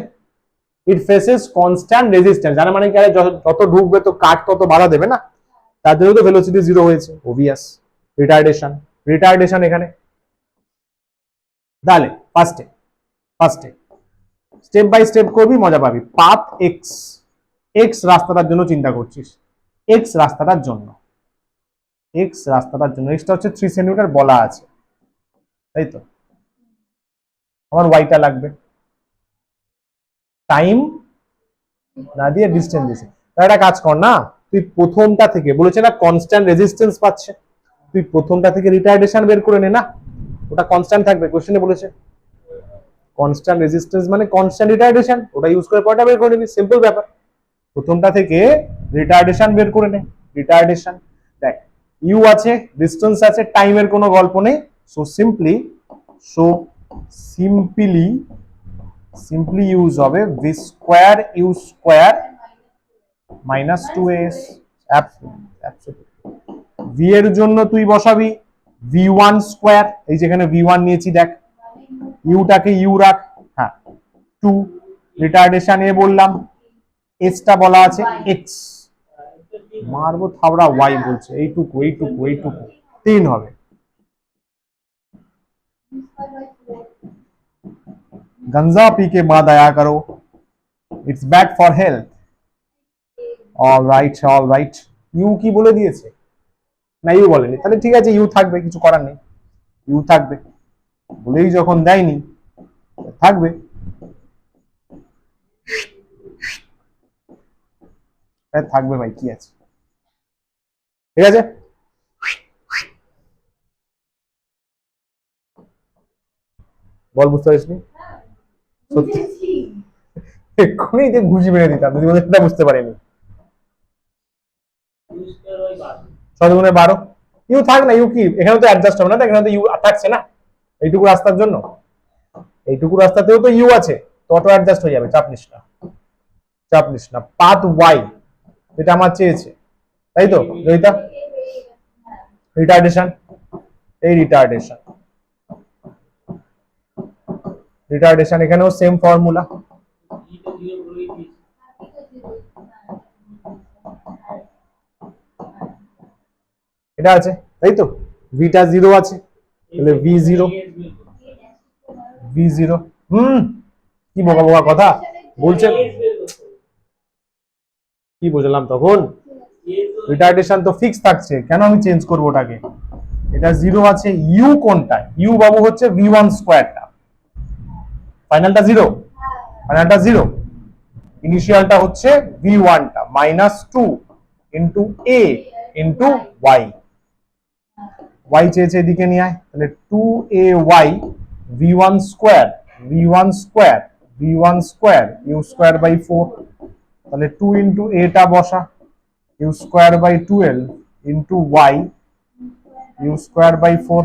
ইট ফেসেস কনস্ট্যান্ট রেজিস্ট্যান্স, জানা মানে কি যত ঢুকবে তো কাট তত বাধা দেবে না, তার জন্য তো ভেলোসিটি 0 হয়েছে, ওবিয়াস। রিটার্ডেশন, রিটার্ডেশন এখানে। তাহলে ফার্স্টে স্টেপ বাই স্টেপ করবি, মজা পাবি। পাথ এক্স, এক্স রাস্তাটার জন্য চিন্তা করছিস, এক্স রাস্তাটার জন্য, এক্স রাস্তাটার জন্য, এক্সটা হচ্ছে 3 সেন্টিমিটার বলা আছে, তাই তো। আমার ওয়াইটা লাগবে, টাইম না দিয়ে ডিস্টেন্স দিয়েছে। তাহলে একটা কাজ কর না, তুই প্রথমটা থেকে, বলেছে না কনস্ট্যান্ট রেজিস্ট্যান্স পাচ্ছে, তুই প্রথমটা থেকে রিটার্ডেশন বের করে নে না, ওটা কনস্ট্যান্ট থাকবে, কোশ্চেনে বলেছে কনস্ট্যান্ট রেজিস্ট্যান্স মানে কনস্ট্যান্ট রিটার্ডেশন, ওটা ইউজ করে পড়াটা বের করে নিবি, সিম্পল ব্যাপার। প্রথমটা থেকে রিটার্ডেশন বের করে নে, রিটার্ডেশন। দেখ ইউ আছে, ডিস্টেন্স আছে, টাইমের কোনো গল্প নেই, সো সিম্পলি ইউজ হবে v square u square minus 2as। V এর জন্য তুই বসাবি v1 স্কোয়ার, এই যেখানে v1 নিয়েছি দেখ, ইউটাকে ইউ রাখ, হ্যাঁ 2, রিটার্ডেশন এ বললাম, এসটা বলা আছে এক্স, মারবো থাবড়া ওয়াই বলছে, এইটুকু এইটুকু এইটুকু 3 হবে। गंजा पी के बाद आया करो, it's bad for health. All right, u কি বলে দিয়েছে না, ইউ বলেনি, তাহলে ঠিক আছে ইউ থাকবে, কিছু করার নেই, ইউ থাকবে, বলেই যখন দেয়নি থাকবে। থাকবে ভাই, কি আছে, ঠিক আছে। বল, বুঝতে পারিসনি? সত্যি এক্ষুনি যে ঘুষি মেরে দিতাম যদি বলে সেটা বুঝতে পারিনি। 6×12, ইউ থাক না, ইউ কি এখানে তো অ্যাডজাস্ট হবে না, এখানে তো ইউ থাকছে না, এইটুকু রাস্তার জন্য, এইটুকু রাস্তাতেও তো ইউ আছে, তো অটো অ্যাডজাস্ট হয়ে যাবে, চাপ নিস না। পাথ ওয়াই যেটা আমার চেয়েছে, তাই তো জয়িতা, রিটার্ডেশন, এই রিটার্ডেশন এখানেও সেম ফর্মুলা, এটা আছে, তাই তো। ভিটা 0 আছে, তাহলে v0, কি বোকা বোকা কথা বলছে, কি বুঝলাম তখন, রিটার্ডেশন তো ফিক্স থাকছে, কেন আমি চেঞ্জ করবো ওটাকে, এটা 0 আছে, ইউ কোনটা, ইউ বাবু হচ্ছে v1 স্কোয়ারটা, ফাইনালটা 0, ইনিশিয়ালটা হচ্ছে v1 টা -2 ইনটু a ইনটু y চেয়েছে, এদিকে নিয়ে আয়, তাহলে 2ay v1 square u square by 4, তাহলে 2 ইনটু a টা বসা, u square by 12 into y u square by 4,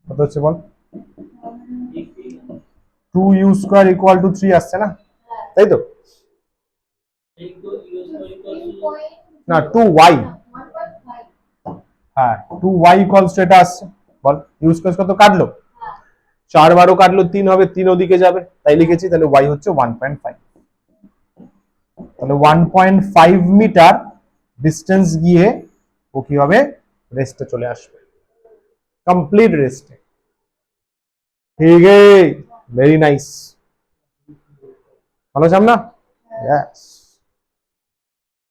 কত হচ্ছে বল, 2u স্কোয়ার ইকুয়াল টু 3 আসছে না, তাই তো, না 2y, হ্যাঁ 2y ইকুয়ালস টু এটা আসছে, বল ইউ স্কোয়ার কত কাটলো, 4 কাটলো 3 হবে, 3 ওদিকে যাবে, তাই লিখেছি, তাহলে y হচ্ছে 1.5, তাহলে 1.5 মিটার ডিস্টেন্স গিয়ে ও কি হবে, রেস্টে চলে আসবে, কমপ্লিট রেস্টে, ঠিক আছে, ভেরি নাইস, ভালো চাম না, यस,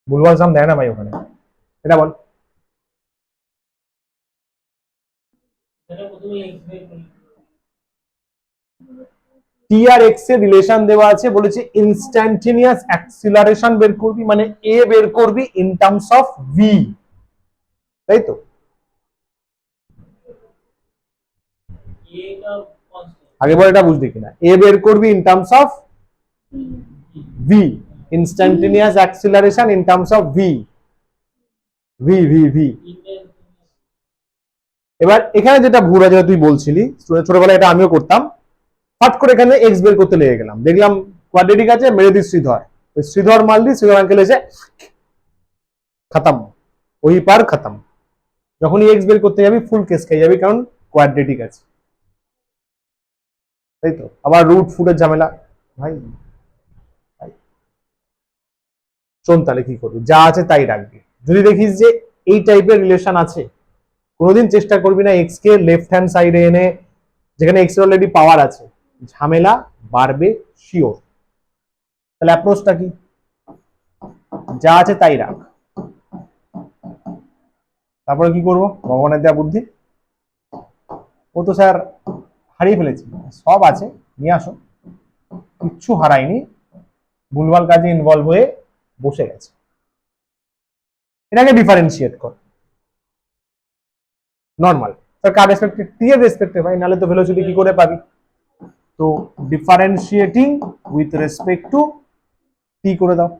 ভুলভাল চাম দেয় না ভাই ওখানে, এটা বল, টি আর এক্স এর রিলেশন দেওয়া আছে, বলেছে ইনস্ট্যান্টেনিয়াস অ্যাক্সিলারেশন বের করবি, মানে এ বের করবি ইন টার্মস অফ ভি, তাই তো, আগে বল এটা বুঝলি কিনা। এ বের করবি in terms of V, instantaneous acceleration in terms of V, V V V. এবার এখানে যেটা ভুল আছে তুই বলছিলি ছোটবেলায়, এটা আমিও করতাম, হট করে এখানে এক্স বের করতে লেগে গেলাম, দেখলাম কোয়াড্রেটিক আছে, মেরে দিই শ্রীধর, শ্রীধর মারলি, শ্রীধর আঙ্কেল এসে খতম, ওই পার খতম। যখনই এক্স বের করতে যাবি ফুল কেস খেয়ে যাবি, কারণ কোয়াড্রেটিক আছে, তাই তো। আবার রুট ফুটের ঝামেলা, ভাই শোন তাহলে কি করবি, যা আছে তাই রাখবি। যদি দেখিস যে এই টাইপের রিলেশন আছে, কোনোদিন চেষ্টা করবি না এক্স কে লেফট হ্যান্ড সাইডে এনে, যেখানে এক্স এর অলরেডি পাওয়ার আছে, ঝামেলা বাড়বে শিওর। তাহলে অ্যাপ্রোচটা কি, যা আছে তাই রাখ। তারপরে কি করব, ভগবানের দেওয়া বুদ্ধি, ও তো স্যার হারিয়ে ফেলেছি, সব আছে নিয়ে আসো, কিচ্ছু হারায়নি, ভুলভাল কাজে ইনভলভ হয়ে বসে গেছে, এটাকে ডিফারেন্সিয়েট কর। নর্মাল স্যার কার রেসপেক্টে, টি এর রেসপেক্টে ভাই, নাহলে তো ভেলোসিটি কি করে পাবি। তো ডিফারেন্সিয়েটিং উইথ রেসপেক্ট টু টি করে দাও,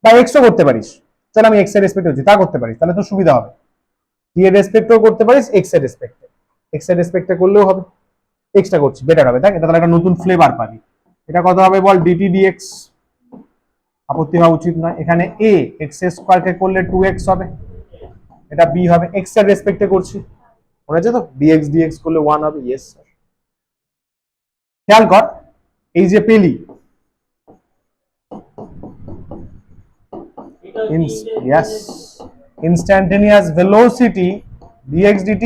বা এক্সও করতে পারিস, চল আমি এক্স এর রেসপেক্টে হচ্ছি তা করতে পারিস, তাহলে তো সুবিধা হবে। টি এর রেসপেক্টও করতে পারিস, এক্স এর রেসপেক্টে, এক্স এর রেসপেক্টে করলেও হবে, এক্সটা করছি বেটার হবে, দেখ এটা তাহলে একটা নতুন ফ্লেভার পাবি। এটা কত হবে বল, ডিটি ডিএক্স, আপত্তি হওয়া উচিত নয়। এখানে এ এক্স স্কোয়ার কে করলে 2x হবে, এটা বি হবে, এক্স এর রেসপেক্টে করছি, মনে আছে তো, ডিএক্স ডিএক্স করলে 1 হবে, ইয়েস স্যার। খেয়াল কর, এই যে পেলি, yes, instantaneous velocity dx dt,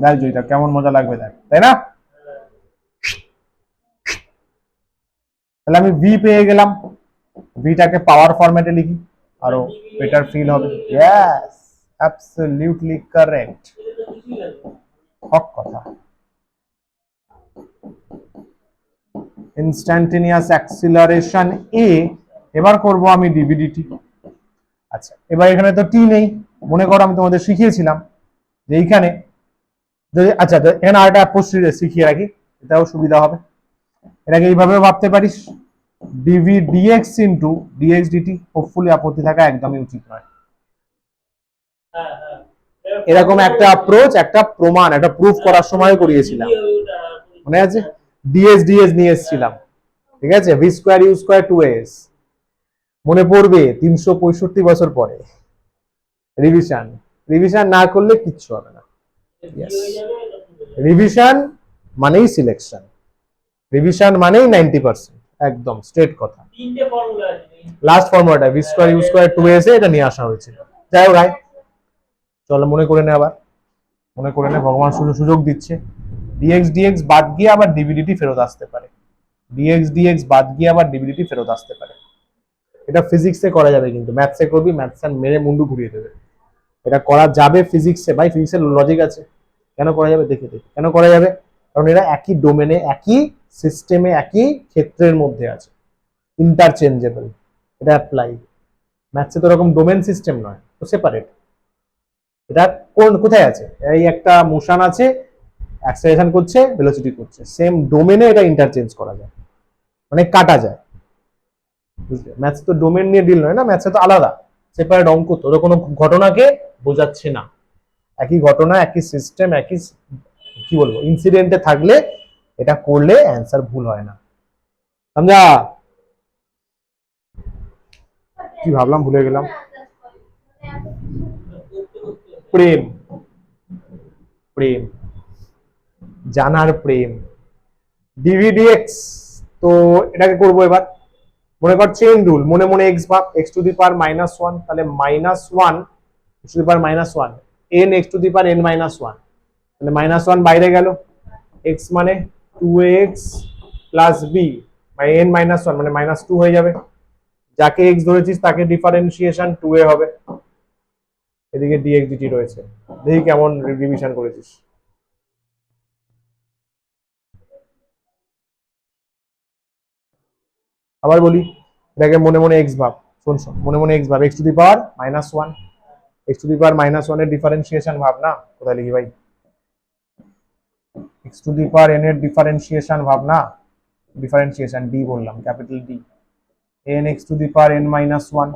দেখ এটা কেমন মজা লাগবে দেখ, তাই না। তাহলে আমি ভি পেয়ে গেলাম, ভিটাকে পাওয়ার ফরম্যাটে লিখি, আরো বেটার ফিল হবে। ইয়েস, অ্যাবসলিউটলি কারেক্ট, হক কথা। ইনস্ট্যান্টেনিয়াস অ্যাক্সিলারেশন এ, এবার করব আমি ডিভিডিটি। আচ্ছা এবার এখানে তো টি নেই, মনে করো আমি তোমাদের শিখিয়েছিলাম যে এইখানে যদি, আচ্ছা এখানে আরেকটা অ্যাপ্রোচ শিখিয়ে রাখি, এটাও সুবিধা হবে। এটাকে এইভাবে ভাবতে পারিস, dv dx into dx dt, hopefully আপত্তি থাকা একদমই উচিত নয়। এরকম একটা অ্যাপ্রোচ, একটা প্রমাণ, একটা প্রুফ করার সময় করিয়েছিলাম, মনে আছে, ডিএস ডিএস নিয়ে এসেছিলাম, ঠিক আছে, V square u square 2s, মনে পড়বে 365 বছর পরে। রিভিশন, রিভিশন না করলে কিচ্ছু হবে না। রিভিশন মানেই সিলেকশন, রিভিশন মানেই 90%, একদম স্ট্রেট কথা। লাস্ট ফর্মুলাটা V square u square 2s এটা নিয়ে আসা হয়েছিল। যাই হোক ভাই, চলো মনে করে নে, আবার মনে করে নে, ভগবান সুযোগ দিচ্ছে। ডিএক্স ডিএক্স বাদ গিয়ে আবার ডিভিডিটি ফেরত আসতে পারে, ডিএক্স ডিএক্স বাদ গিয়ে আবার ডিভিডিটি ফেরত আসতে পারে। এটা ফিজিক্সে করা যাবে, কিন্তু ম্যাথসে করবি ম্যাথস মেরে মুন্ডু ঘুরিয়ে দেবে। এটা করা যাবে ফিজিক্সে, ভাই ফিজিক্সের লজিক আছে, কেন করা যাবে দেখে দেখে, কেন করা যাবে, কারণ এরা একই ডোমেনে, একই সিস্টেমে, একই ক্ষেত্রের মধ্যে আছে, ইন্টারচেঞ্জেবল। এটা অ্যাপ্লাই, ম্যাথসে তো এরকম ডোমেন সিস্টেম নয়, তো সেপারেট। এটা কোথায় আছে, এই একটা মোশন আছে, অ্যাক্সেলারেশন করছে, ভেলোসিটি করছে, সেম ডোমেনে এটা ইন্টারচেঞ্জ করা যায়, মানে কাটা যায়, বুঝলে। ম্যাথস তো ডোমেন নিয়ে ডিল নয় না, ম্যাথসে তো আলাদা সেপারেট অঙ্ক, তো ওরা কোনো ঘটনাকে বোঝাচ্ছে না, একই ঘটনা, একই সিস্টেম, একই কি বলবো ইনসিডেন্টে থাকলে এটা করলে অ্যান্সার ভুল হয় না, সমঝা। কি ভাবলাম ভুলে গেলাম, প্রেম, প্রেম, জানার প্রেম, ডিভিডিএক্স। তো এটাকে করবো এবার, মনে কর চেইন রুল, মনে মনে এক্স ভাব, এক্স টু দি পাওয়ার -1, তাহলে -1 x to the power -1, N x to the power n-1, তাহলে -1 বাইরে গেল, এক্স মানে 2x plus B by n-1 মানে -2 হয়ে যাবে, যাকে এক্স ধরেছিস তাকে ডিফারেন্সিয়েশন 2a হবে, এদিকে ডিএক্স ডিটি রয়েছে, দেখি কেমন রিভিশন করেছিস। আবার বলি, এটাকে মনে মনে এক্স ভাব, শোন শোন, মনে মনে এক্স ভাব, X to the power -1, x to the power -1 এর ডিফারেন্সিয়েশন ভাব না, কোথায় লিখি ভাই, x to the power n এর ডিফারেন্সিয়েশন ভাব না, ডিফারেন্সিয়েশন ডি বললাম, capital D, n x to the power n -1,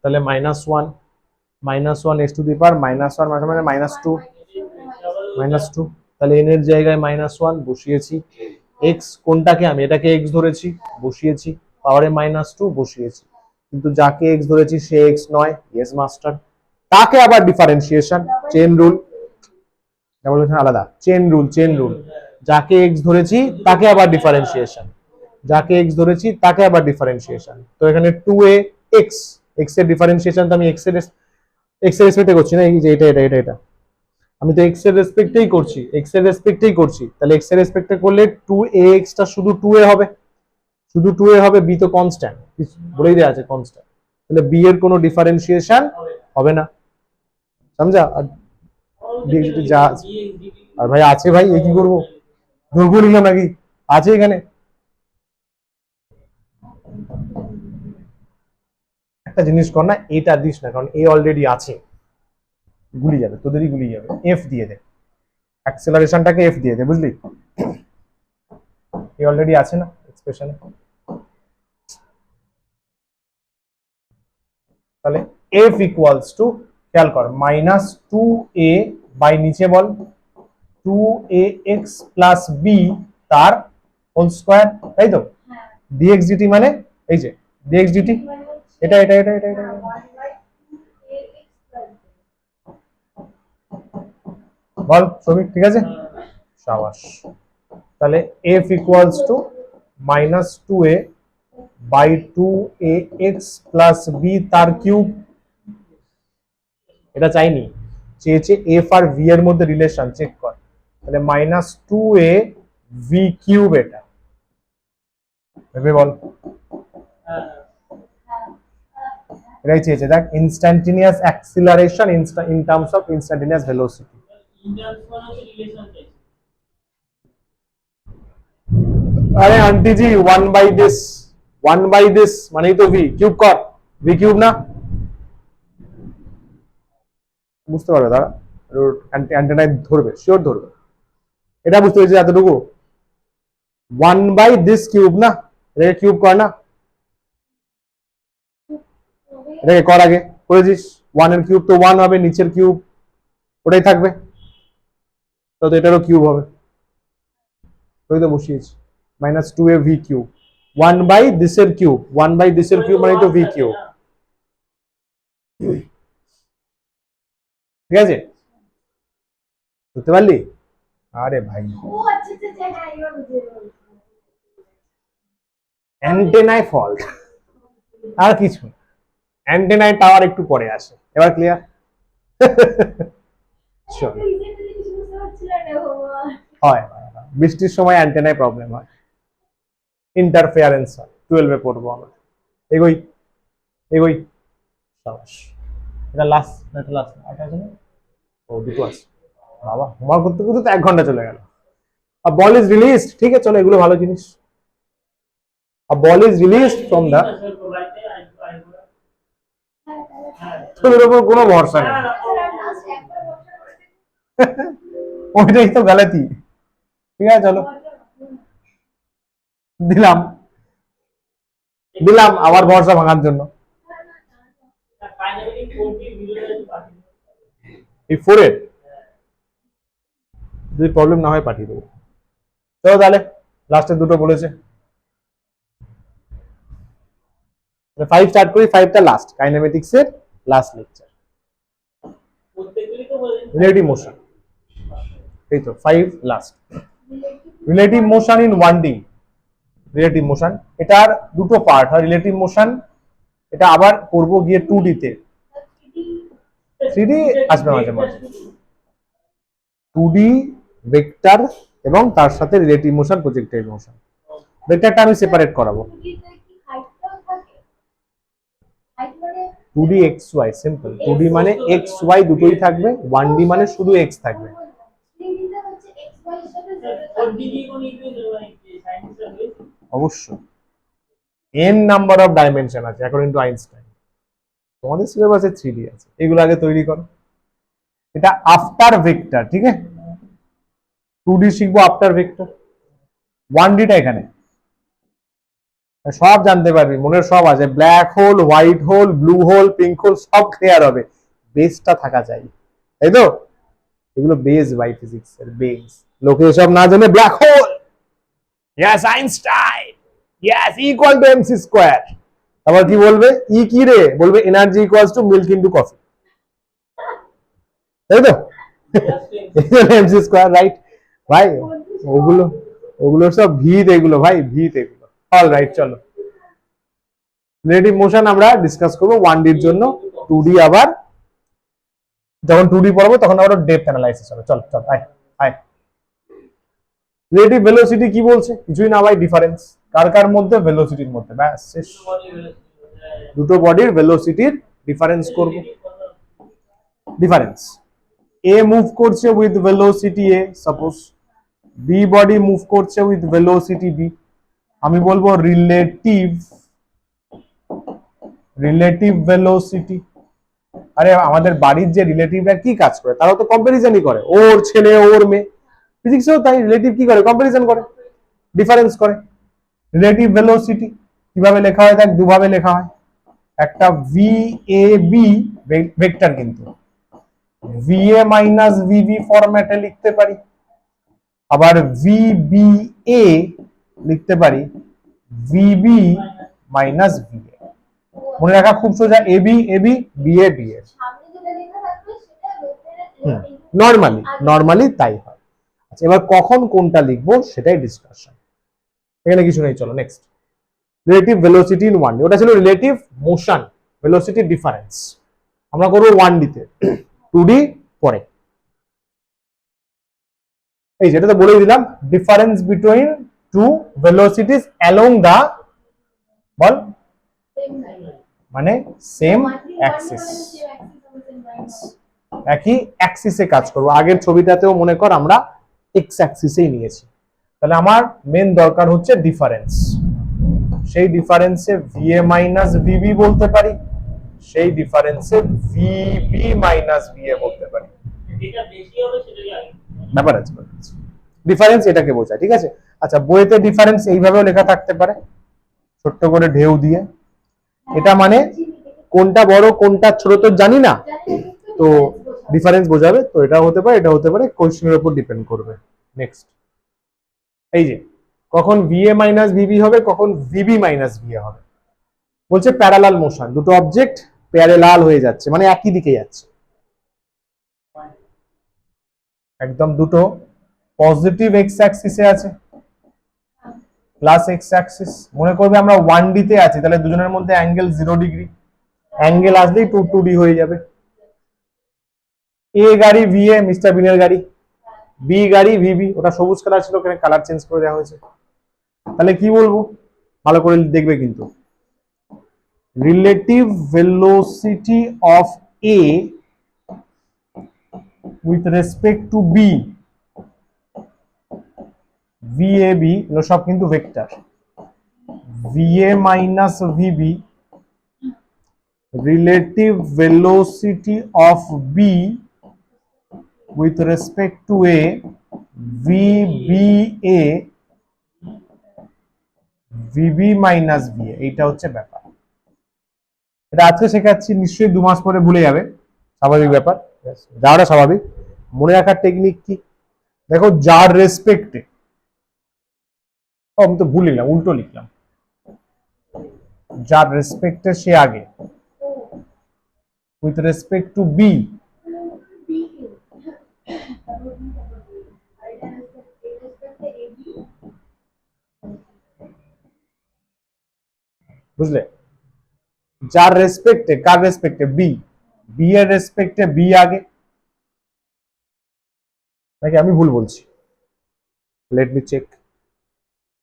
তাহলে -1 x টু দি পাওয়ার -1 মানে -2, তাহলে n এর জায়গায় -1 বসিয়েছি, x কোনটাকে, আমি এটাকে x ধরেছি, বসিয়েছি, পাওয়ারে -2 বসিয়েছি, কিন্তু যাকে x ধরেছি সে x নয়, ইয়েস মাস্টার, তাকে আবার ডিফারেন্সিয়েশন, চেন রুল, আলাদা, চেন রুল, যাকে x ধরেছি তাকে আবার ডিফারেন্সিয়েশন, যাকে x ধরেছি তাকে আবার ডিফারেন্সিয়েশন, তো এখানে 2a x, x এর ডিফারেন্সিয়েশন তো আমি x এর রেসপেক্টে করছি না, এই যে এটা আমি তো x এর রেসপেক্টেই করছি, তাহলে x এর রেসপেক্টে করলে 2ax টা শুধু 2a হবে, b তো কনস্ট্যান্ট, বলেই দেওয়া আছে কনস্ট্যান্ট, তাহলে b এর কোনো ডিফারেন্সিয়েশন হবে না, সমঝা? যা আর ভাই আছে ভাই, এ কি করবো, ধরবো নিলাম নাকি, আছে এখানে একটা জিনিস কর না, এটা দিস না, কারণ এ অলরেডি আছে, গুলি যাবে, তোদেরই গুলি যাবে, এফ দিয়ে দে, অ্যাক্সেলারেশনটাকে এফ দিয়ে দে, বুঝলি, এ অলরেডি আছে না এক্সপ্রেশনে, তাহলে এফ ইকুয়ালস টু, খেয়াল কর, -2a বাই নিচে বল 2ax প্লাস বি তার হোল স্কয়ার, তাই তো, dx dt মানে এই যে dx dt, এটা বল শ্রমিক, ঠিক আছে, সাবাস, তাহলে f equals to -2a by 2ax plus b তার কিউব, এটা চাইনি, চেয়েছে f আর v এর মধ্যে রিলেশন চেক কর, তাহলে -2a v কিউব, এটা ভেবে বল, এটাই চেয়েছে, দেখ, instantaneous acceleration in terms of instantaneous velocity, আরে আন্টি জি 1 বাই দিস মানেই তো v কিউব কর, v কিউব না, বুঝতে পারবে দাঁড়া, অ্যান্টেনায় ধরবে, শিওর ধরবে, এটা বুঝতে পেরেছি এতটুকু, 1 বাই দিস কিউব না, এটাকে কিউব কর না, এটাকে কর, আগে করেছিস, 1 এর কিউব তো 1 হবে, নিচের কিউব ওটাই থাকবে, তো এটারও কিউব হবে, ওই তো বসিয়েছি, -2a v কিউব, 1 বাই দিসের কিউব, মানে তো v কিউব, ঠিক আছে, বুঝতে পারলি, আরে ভাই ও আচ্ছা হ্যাঁ এবার বুঝে গেলাম। অ্যান্টেনায় ফল্ট, আর কিছু, অ্যান্টেনায় টাওয়ার একটু পরে আসে, এবার ক্লিয়ার, চল, রিসেন্টলি কিছু বুঝতে পারছিলাম না বাবা। হয়, বৃষ্টির সময় অ্যান্টেনায় প্রবলেম হয়, ইন্টারফেয়ারেন্স হয়, 12 এ পড়বো আমরা, এগোই, সাবাস, এটা লাস্ট আছে না, ও দুটো আছে, বাবা হোমওয়ার্ক করতে করতে তো 1 ঘন্টা চলে গেল, আর বল ইজ রিলিজড, ঠিক আছে চলো, এগুলো ভালো জিনিস, আর বল ইজ রিলিজড ফ্রম দা, তোদের উপর কোনো ভরসা নেই, ওইটাই তো গালাতি, ঠিক আছে চলো, দিলাম আবার ভরসা ভাঙার জন্য, এই 4 এর যদি প্রবলেম না হয় পাঠিয়ে দেবো, চলো তাহলে লাস্টে দুটো বলেছে, 5 স্টার্ট করি, 5টা লাস্ট, কাইনেমেটিক্স এর লাস্ট লেকচার, রিলেটিভ মোশন, এই তো 5 last, relative motion in 1D, relative motion, এটার দুটো পার্ট হয়, রিলেটিভ মোশন, এটা আবার করব গিয়ে 2D তে, 3D আসবে মাঝে মাঝে, 2D ভেক্টর এবং তার সাথে রিলেটিভ মোশন, প্রজেক্টাইল মোশন, ভেক্টরটা আমি সেপারেট করাবো, 2D xy সিম্পল, 2D মানে xy দুটোই থাকবে, 1D মানে শুধু x থাকবে, অবশ্যই n নাম্বার অফ ডাইমেনশন আছে অ্যাকর্ডিং টু আইনস্টাইন, তোমাদের সিলেবাসে 3D আছে, এগুলো আগে তৈরি করো। এটা আফটার ভেক্টর, ঠিক আছে। 2D শিখবো আফটার ভেক্টর, 1Dটা এখানে সব জানতে পারবি, মনের সব আছে, black hole, white hole, blue hole, pink hole সব ক্লিয়ার হবে, বেসটা থাকা চাই, তাই তো। এগুলো বেস বাই ফিজিক্স এর বেস। লোকে এসব না জানে black hole, yes Einstein, yes equal to mc square, আবার কি বলবে, ই কি রে, বলবে energy equals to milk into coffee, তাই তো। এমসি স্কোয়ার, রাইট ভাই। ওগুলো ওগুলো সব ভিত, এগুলো ভাই ভিত এগুলো। অল রাইট, চলো রিলেটিভ মোশন আমরা ডিসকাস করবো 1D এর জন্য, 2D আবার যখন 2D পড়াবো তখন আবার ডেপথ অ্যানালাইসিস হবে। চল চল আয় আয়। রিলেটিভ ভেলোসিটি কি বলছে, কিছুই না ভাই, ডিফারেন্স কার কার মধ্যে, ভেলোসিটির মধ্যে, ব্যাস শেষ। দুটো বডির ভেলোসিটির ডিফারেন্স করব, ডিফারেন্স। এ মুভ করছে with velocity A, suppose B body move করছে উইথ ভেলোসিটি বি, আমি বলবো রিলেটিভ ভেলোসিটি। আরে আমাদের বাড়ির যে রিলেটিভরা কি কাজ করে, তারা তো কম্পারিজনই করে, ওর ছেলে ওর মেয়ে, ফিজিক্সেও তাই, রিলেটিভ কি করে, কম্পারিজন করে, ডিফারেন্স করে। রিলেটিভ ভেলোসিটি কিভাবে লেখা হয়, দেখ দুভাবে লেখা হয়, একটা ভি এ বি ভেক্টর, কিন্তু ভি এ মাইনাস ভিবি ফরম্যাটে লিখতে পারি, আবার ভি বি এ লিখতে পারি ভিবি মাইনাস ভি এ। মনে রাখা খুব সোজা, A B B A B এ, সামনে যেটা লেখা থাকবে সেটা ভেক্টরের নর্মালি তাই হয়। আচ্ছা, এবার কখন কোনটা লিখবো সেটাই ডিসকাশন, এখানে কিছু নেই। চলো next, relative velocity in 1D, ওটা ছিল রিলেটিভ মোশন ভেলোসিটি ডিফারেন্স, আমরা করবো 1D তে, 2D পরে। এই যেটা তো বলেই দিলাম, ডিফারেন্স বিটুইন টু ভেলোসিটিজ অ্যালং দা, বল, মানে সেম অ্যাক্সিস, একই অ্যাক্সিসে কাজ করবো। আগের ছবিটাতেও মনে কর আমরা এক্স অ্যাক্সিসেই নিয়েছি, তাহলে আমার মেন দরকার হচ্ছে ডিফারেন্স। সেই ডিফারেন্সে ভিএ মাইনাস ভিবি বলতে পারি, সেই ডিফারেন্সে ভিবি মাইনাস ভিএ বলতে পারি, ব্যাপার আছে। ডিফারেন্স এটাকে বোঝায়, ঠিক আছে। আচ্ছা, বইতে ডিফারেন্স এইভাবেও লেখা থাকতে পারে, ছোট্ট করে ঢেউ দিয়ে, এটা মানে কোনটা বড় কোনটা ছোট তো জানি না, তো ডিফারেন্স বোঝাবে, তো এটা হতে পারে, এটা হতে পারে, কোশ্চেনের উপর ডিপেন্ড করবে। নেক্সট, এই যে কখন ভিএ মাইনাস ভিবি হবে, কখন ভিবি মাইনাস ভিএ হবে, বলছে প্যারালাল মোশন, দুটো অবজেক্ট প্যারালাল হয়ে যাচ্ছে, মানে একই দিকে যাচ্ছে, একদম দুটো পজিটিভ এক্স অ্যাক্সিসে আছে, প্লাস এক্স অ্যাক্সিস, মনে করবে আমরা 1D তে আছি, তাহলে দুজনের মধ্যে অ্যাঙ্গেল 0 ডিগ্রি, অ্যাঙ্গেল আসলেই 2D হয়ে যাবে। এ গাড়ি ভিএ, মিস্টার বিনের গাড়ি, বি গাড়ি ভিবি, ওটা সবুজ কালার ছিল, ওখানে কালার চেঞ্জ করে দেওয়া হয়েছে। তাহলে কি বলবো, ভালো করে দেখবে কিন্তু, relative velocity of A with respect to B, v A B, এগুলো সব কিন্তু vector, v A minus v B, relative velocity of B with respect to A, v B A, v B minus v A, এইটা হচ্ছে ব্যাপার। এটা আজকে শেখাচ্ছি, নিশ্চয়ই 2 মাস পরে ভুলে যাবে, স্বাভাবিক ব্যাপার, যাওয়াটা স্বাভাবিক। মনে রাখার টেকনিক কি, দেখো যার রেসপেক্টে, আমি তো ভুল লিখলাম, উল্টো লিখলাম, যার রেসপেক্টে সে আগে, উইথ রেসপেক্ট টু বি, বুঝলে, যার রেসপেক্টে, কার রেসপেক্টে, বি, বি এর রেসপেক্টে বি আগে, নাকি আমি ভুল বলছি, লেট মি চেক,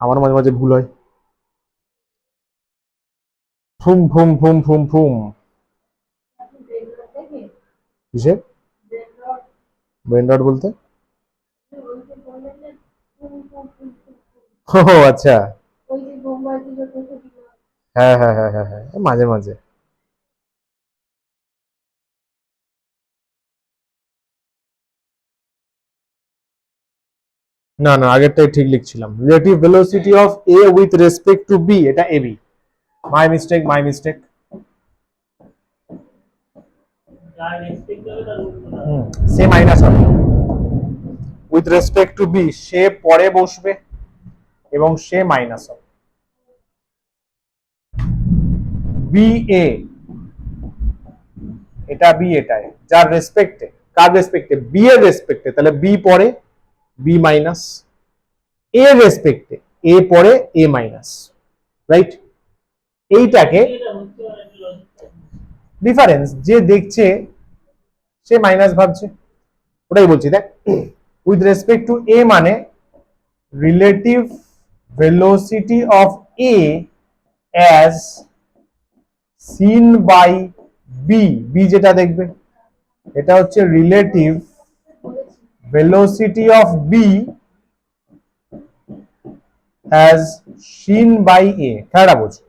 আমার মাঝে মাঝে ভুল হয়। Foam foam foam foam foam, কিসের ব্রেন রট বলতে, ও আচ্ছা, হ্যাঁ হ্যাঁ হ্যাঁ হ্যাঁ হ্যাঁ, মাঝে মাঝে না না, আগেরটাই ঠিক লিখছিলাম। Relative velocity of A with respect to B, এটা AB. My mistake, my mistake. সে মাইনাস হবে উইথ রেসপেক্ট টু বি, সে পরে বসবে এবং সে মাইনাস হবে। বি এ, এটা বি, এটাই যার রেসপেক্টে, কার রেসপেক্টে, বি এর রেসপেক্টে, তাহলে বি পরে বি মাইনাস, এ রেসপেক্টে এ পরে এ মাইনাস, রাইট? এইটাকে ডিফারেন্স, যে দেখছে সে মাইনাস ভাবছে, ওটাই বলছি। দেখ, উইথ রেসপেক্ট টু এ মানে relative velocity of A as seen by B, B যেটা দেখবে এটা হচ্ছে relative velocity of b as seen by a। খেলাটা বোঝো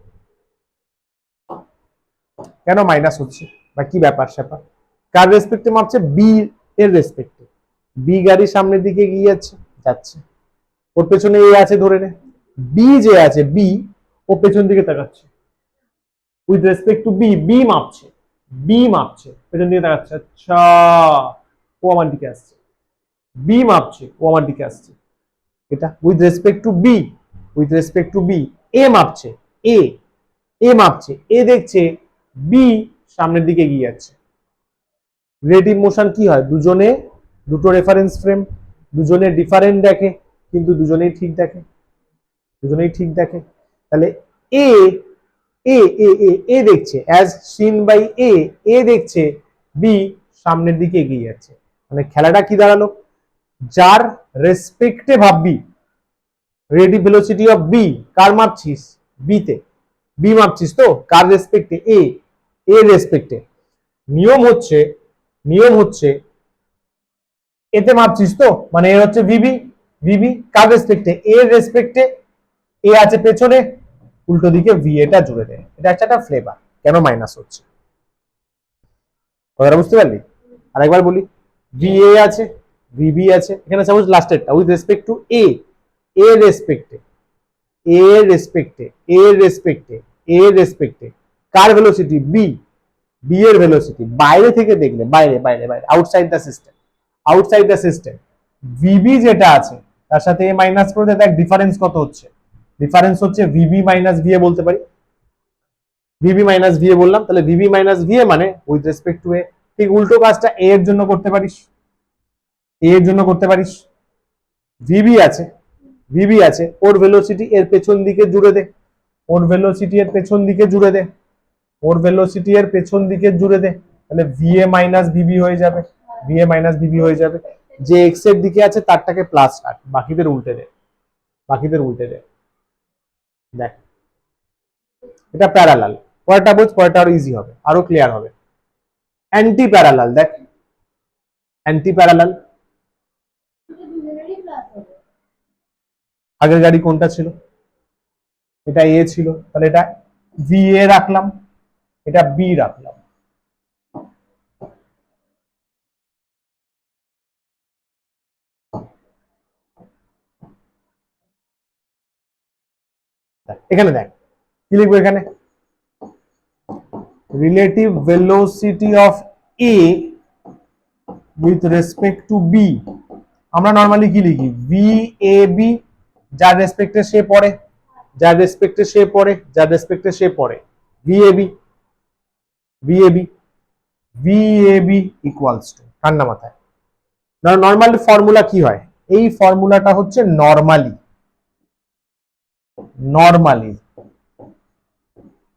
কেন মাইনাস হচ্ছে বা কি ব্যাপার স্যাপার। কার রেসপেক্টে মাপছে? বি এর রেসপেক্টে। বি গাড়ি সামনের দিকে এগিয়ে যাচ্ছে, ওর পেছনে এ আছে ধরে নে। বি যে আছে বি, ও পেছন দিকে তাকাচ্ছে with respect to B, B মাপছে, বি মাপছে, পেছন দিকে তাকাচ্ছে। আচ্ছা, ও আমার দিকে আসছে। বি মাপছে, ও আমার দিকে আসছে। এটা with respect to B, with respect to B. A মাপছে, এ এ মাপছে, এ দেখছে বি সামনের দিকে এগিয়ে যাচ্ছে। রিলেটিভ মোশন কি হয়? দুজনে, দুটো রেফারেন্স ফ্রেম, দুজনে ডিফারেন্ট দেখে কিন্তু দুজনেই ঠিক দেখে, দুজনেই ঠিক দেখে। তাহলে এ এ এ এ এ দেখছে অ্যাজ সিন বাই এ, এ দেখছে বি সামনের দিকে এগিয়ে যাচ্ছে। মানে খেলাটা কি দাঁড়ালো? যার রেসপেক্টে ভাববি, রিলেটিভ ভেলোসিটি অফ বি, কার মাপছিস? বি তে, বি মাপছিস তো কার রেসপেক্টে? এ, এ রেসপেক্টে। নিয়ম হচ্ছে, নিয়ম হচ্ছে এতে মাপছিস তো, মানে এ হচ্ছে ভিবি, ভিবি কার রেসপেক্টে? এর রেসপেক্টে। এ আছে পেছনে, উল্টো দিকে ভি এটা জুড়ে দেয়। এটা একটা ফ্লেভার কেন মাইনাস হচ্ছে, কথাটা বুঝতে পারলি? আরেকবার বলি, ভি এ আছে, ভিবি আছে, এখানে সাপোজ লাস্টেরটা with respect to A, A রেসপেক্টে, এ রেসপেক্টে, এ রেসপেক্টে, এ রেসপেক্টে কার ভেলোসিটি? বি, বি এর ভেলোসিটি। বাইরে থেকে দেখলে, বাইরে বাইরে বাইরে, outside the system, outside the system, VB যেটা আছে তার সাথে এ মাইনাস করে দেখ ডিফারেন্স কত হচ্ছে। ডিফারেন্স হচ্ছে ভিবি মাইনাস ভিএ বলতে পারি, ভিবি মাইনাস ভিএ বললাম। তাহলে ভিবি মাইনাস ভিএ মানে উইথ রেসপেক্ট টু এ। ঠিক উল্টো কাজটা এ এর জন্য করতে পারিস, এ এর জন্য করতে পারিস। ভিবি আছে, ভিবি আছে, ওর ভেলোসিটি এর পেছন দিকে জুড়ে দে, ওর ভেলোসিটি এর পেছন দিকে জুড়ে দে, ওর ভেলোসিটি এর পেছন দিকে জুড়ে দে। তাহলে ভিএ মাইনাস ভিবি হয়ে যাবে, ভিএ মাইনাস ভিবি হয়ে যাবে। যে এক্স এর দিকে আছে তারটাকে প্লাস রাখ, বাকিদের উল্টে দে, বাকিদের উল্টে দে। দেখ, এটা প্যারালাল। পরেরটা বোঝ, পরেরটা আরো ইজি হবে, আরো ক্লিয়ার হবে। অ্যান্টি প্যারালাল, দেখ অ্যান্টি প্যারালাল। আগের গাড়ি কোনটা ছিল? এটা এ ছিল, তাহলে এটা ভি এ রাখলাম, এটা বি রাখলাম। এখানে দেখ কি লিখবো, এখানে relative velocity of A with respect to B. আমরা নর্মালি কি লিখি? ভি এ বি, যার রেসপেক্টে সে পড়ে, যার রেসপেক্টে সে পড়ে, যার রেসপেক্টে সে পড়ে, v A B, v A B, v A B equals to, ঠান্ডা মাথায়। নর্মাল ফর্মুলা কি হয়? এই ফর্মুলাটা হচ্ছে নর্মালি, নর্মালি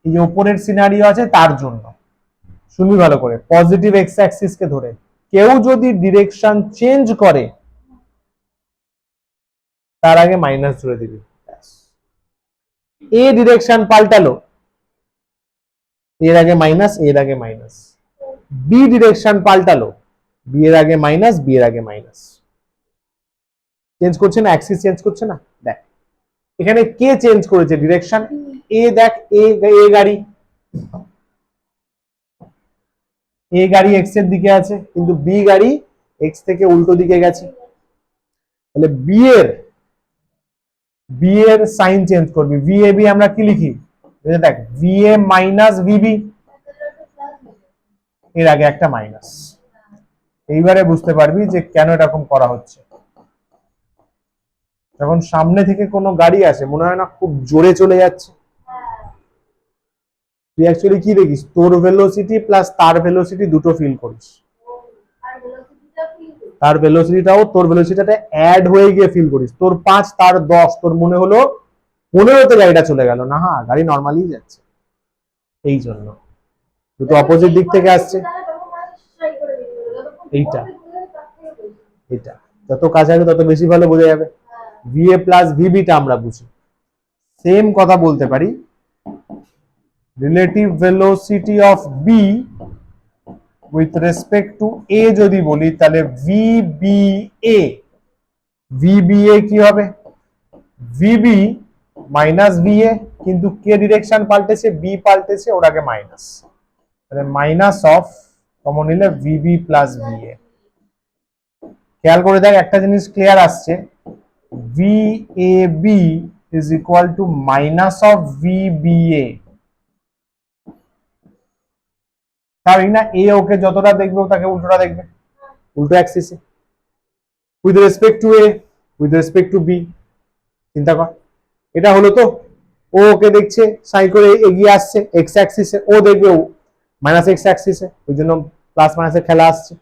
এই ওপরের সিনারিও আছে তার জন্য। শুনবি ভালো করে, পজিটিভ এক্স অ্যাক্সিস কে ধরে কেউ যদি ডিরেকশন চেঞ্জ করে তার আগে মাইনাস ধরে দিবি। এ ডিরেকশন পাল্টালো, এর আগে মাইনাস, এর আগে মাইনাস। বি ডিরেকশন পাল্টালো, বি এর আগে মাইনাস, বি এর আগে মাইনাস। চেঞ্জ করছে না? অ্যাক্সিস চেঞ্জ করছে না? দেখ এখানে কে চেঞ্জ করেছে ডিরেকশন? এ। দেখ এ, এ গাড়ি, এ গাড়ি এক্স এর দিকে আছে কিন্তু বি গাড়ি এক্স থেকে উল্টো দিকে গেছে। তাহলে বি এর সাইন চেঞ্জ করবি, ভিএবি আমরা কি লিখি, দেখ ভিএ মাইনাস ভিবি, এর আগে একটা মাইনাস। এইবারে বুঝতে পারবি যে কেন এরকম করা হচ্ছে। যখন সামনে থেকে কোনো গাড়ি আসে মনে হয় না খুব জোরে চলে যাচ্ছে, তুই অ্যাকচুয়ালি কি দেখিস, তোর ভেলোসিটি প্লাস তার ভেলোসিটি দুটো ফিল করিস, তার ভেলোসিটিটাও তোর ভেলোসিটিটা অ্যাড হয়ে গিয়ে ফিল করিস, তোর 5 তার 10, তোর মনে হলো 15তে গাড়িটা চলে গেল না, হ্যাঁ গাড়ি নর্মালি যাচ্ছে। এই জন্য দুটো অপোজিট দিক থেকে আসছে, এইটা এটা যত কাছে আসবে তত বেশি ভালো বোঝা যাবে। ভিএ প্লাস ভিবিটা আমরা বুঝি, সেম কথা বলতে পারি relative velocity of B with respect to A যদি বলি তাহলে ভিবিএ কি হবে, ভিবি মাইনাস ভিএ, কিন্তু কে ডিরেকশন পাল্টেছে, বি পাল্টেছে, ওর আগে মাইনাস, তাহলে মাইনাস অফ কমন নিলে ভিবি প্লাস ভিএ। খেয়াল করে দেখ একটা জিনিস ক্লিয়ার আসছে, VAB is equal to minus of VBA, তাই না? এ ওকে যতটা দেখবে ও তাকে উল্টোটা দেখবে, উল্টো অ্যাক্সিসে, with respect to A with respect to B. চিন্তা কর, এটা হলো তো, ও ওকে দেখছে সাই করে এগিয়ে আসছে এক্স অ্যাক্সিসে, ও দেখবে ও মাইনাস এক্স অ্যাক্সিসে, ওই জন্য প্লাস মাইনাসের খেলা আসছে।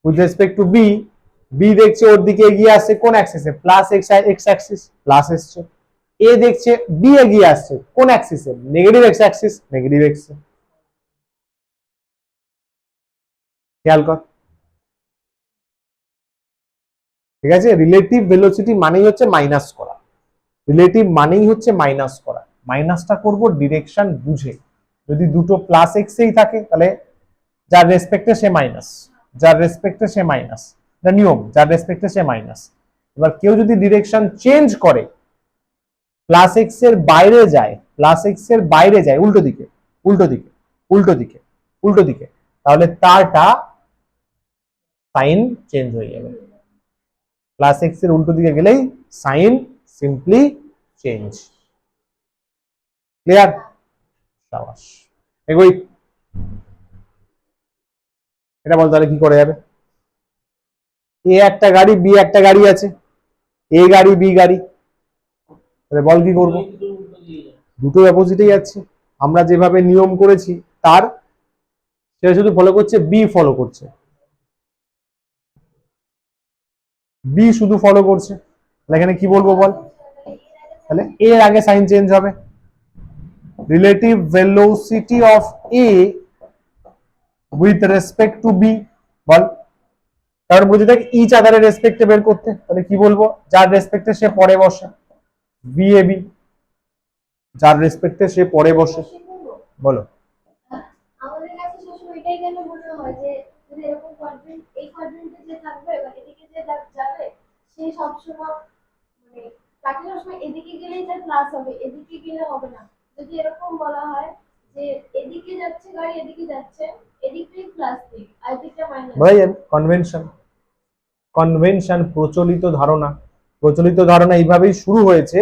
With respect to B, B দেখছে ওর দিকে এগিয়ে আসছে কোন অ্যাক্সিসে, প্লাস এক্স অ্যাক্সিস, প্লাস এসছে। এ দেখছে বি এগিয়ে আসছে কোন অ্যাক্সিসে, negative X axis, negative X. খেয়াল কর, ঠিক আছে? রিলেটিভ ভেলোসিটি মানেই হচ্ছে মাইনাস করা, রিলেটিভ মানেই হচ্ছে মাইনাস করা, মাইনাসটা করব ডিরেকশন বুঝে। যদি দুটো প্লাস এক্সেই থাকে তাহলে যার রেসপেক্টে সে মাইনাস, যার রেসপেক্টে সে মাইনাস, এটা নিয়ম, যার রেসপেক্টে সে মাইনাস। এবার কেউ যদি ডিরেকশন চেঞ্জ করে, প্লাস এক্স এর বাইরে যায়, প্লাস এক্স এর বাইরে যায় উল্টো দিকে, উল্টো দিকে, উল্টো দিকে, উল্টো দিকে, তাহলে তারটা সাইন চেঞ্জ হয়ে যাবে। প্লাস এক্স এর উল্টো দিকে গেলেই সাইন সিম্পলি চেঞ্জ। ক্লিয়ার? সাবাস, এগোই। এটা বল তাহলে কি করে যাবে, এ একটা গাড়ি বি একটা গাড়ি আছে, এ গাড়ি বি গাড়ি, তাহলে বল কি করবো, দুটো অপোজিটে যাচ্ছে, আমরা যেভাবে নিয়ম করেছি তার, সেটা শুধু ফলো করছে, বি ফলো করছে, বি শুধু ফলো করছে, তাহলে এখানে কি বলবো বল, তাহলে এর আগে সাইন চেঞ্জ হবে, relative velocity of A with respect to B, বল। কারণ বুঝে দেখ ইচ আদারের রেসপেক্টে বের করতে, তাহলে কি বলবো, যার রেসপেক্টে সে পরে বসে, ভিএবি, যার রেসপেক্টে সে পরে বসে। বলো। আমাদের কাছে সবসময় এটাই কেন মনে হয় যে যদি এরকম কোয়াড্রেন্ট, এই কোয়াড্রেন্টে যে থাকবে বা এদিকে যে যাবে সে সবসময় মানে তাকে সবসময় এদিকে গেলেই তার প্লাস হবে, এদিকে গেলে হবে না। যদি এরকম বলা হয় যে এদিকে যাচ্ছে গাড়ি, এদিকে যাচ্ছে, এদিকটাই প্লাস দিক আর এদিকটা মাইনাস, ভাই কনভেনশন, কনভেনশন প্রচলিত ধারণা, প্রচলিত ধারণা এইভাবেই শুরু হয়েছে।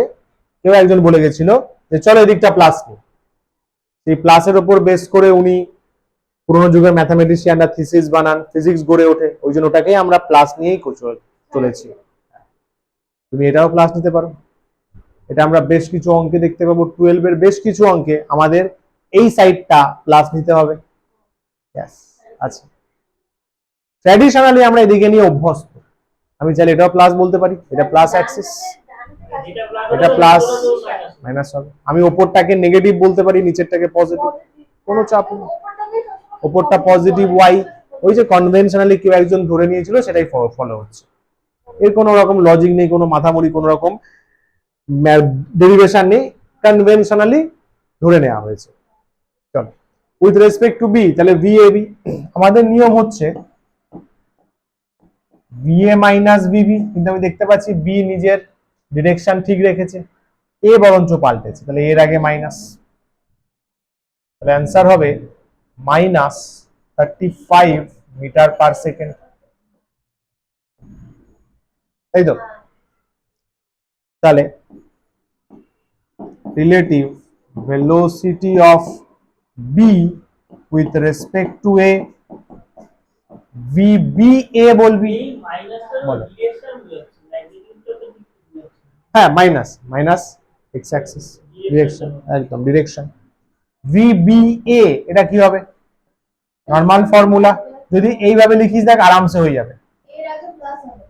কেউ একজন বলে গেছিল যে চলো এদিকটা প্লাস নিই, সেই প্লাসের উপর বেস করে উনি পুরোনো যুগের ম্যাথামেটিশিয়ানরা থিসিস বানান, ফিজিক্স গড়ে ওঠে, ওই জন্য ওটাকেই আমরা প্লাস নিয়েই চলেছি। তুমি এটাও প্লাস নিতে পারো, এটা আমরা বেশ কিছু অঙ্কে দেখতে পাবো, 12 এর বেশ কিছু অঙ্কে আমাদের এই সাইডটা প্লাস নিতে হবে। আচ্ছা, ট্র্যাডিশনালি আমরা এদিকে নিয়ে অভ্যস্ত, আমি চাইলে এটাও প্লাস বলতে পারি, এটা প্লাস অ্যাক্সিস, এটা প্লাস মাইনাস হবে, আমি ওপরটাকে নেগেটিভ বলতে পারি, নিচেরটাকে পজিটিভ, কোনো চাপ নেই, ওপরটা পজিটিভ ওয়াই, ওই যে কনভেনশনালি কেউ একজন ধরে নিয়েছিল সেটাই ফলো হচ্ছে, এর কোনো রকম লজিক নেই, কোনো মাথামুড়ি, কোনো রকম ডেরিভেশন নেই, কনভেনশনালি ধরে নেওয়া হয়েছে। চলো, উইথ রেসপেক্ট টু বি, তাহলে ভিএবি, আমাদের নিয়ম হচ্ছে ভিএ মাইনাস ভিবি, কিন্তু আমি দেখতে পাচ্ছি বি নিজের ডিরেকশন ঠিক রেখেছে, এ বরঞ্চ পাল্টেছে, তাহলে এর আগে মাইনাস, তাহলে অ্যান্সার হবে মাইনাস 35 মিটার পার সেকেন্ড, তাই তো? তাহলে relative velocity of B with respect to A, V B A বলবি, বলো। হ্যাঁ, minus minus X axis direction, একদম ডিরেকশন। ভি বি এ এটা কি হবে? নর্মাল ফর্মুলা, যদি এইভাবে লিখিস দেখ আরামসে হয়ে যাবে। এর আগে প্লাস হবে।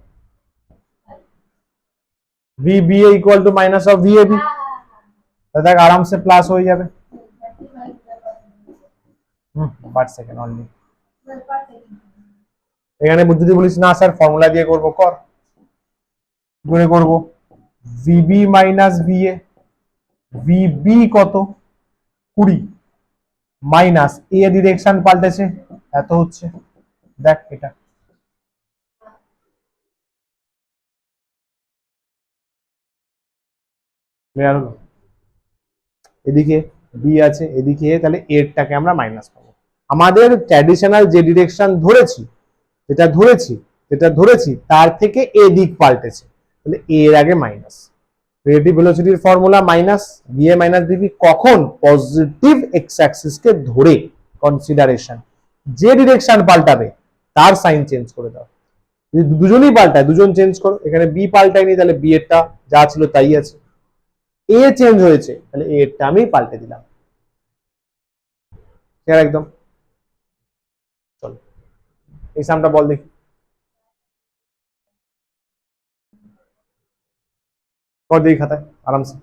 V B A equal to minus of v A B, দেখ আরামসে প্লাস হয়ে যাবে। Per second only. এখানে যদি বলিস না স্যার ফর্মুলা দিয়ে করবো, কর, কি করে করবো? ভিবি মাইনাস ভিএ, ভিবি কত 20 মাইনাস এ ডিরেকশন পাল্টেছে এত হচ্ছে, দেখ এটা ক্লিয়ার হলো? এদিকে বি আছে, এদিকে এ, তাহলে এরটাকে আমরা মাইনাস পাবো। আমাদের ট্র্যাডিশনাল যে ডিরেকশন ধরেছি, যেটা ধরেছি তার থেকে এ দিক পাল্টেছে, তাহলে এর আগে মাইনাস। রিলেটিভ ভেলোসিটির formula minus BA minus BB, কখন? পজিটিভ এক্স অ্যাক্সিস কে ধরে, কনসিডারেশন। যে ডিরেকশন পাল্টাবে তার সাইন চেঞ্জ করে দাও। যদি দুজনই পাল্টায়, দুজন চেঞ্জ করো। এখানে বি পাল্টায়নি, তাহলে বি এরটা যা ছিল তাই আছে। এ চেঞ্জ হয়েছে, তাহলে এ এরটা আমি পাল্টে দিলাম। একদম। চলো এই সামটা বল দেখি, কর দেখি খাতায় আরামসে।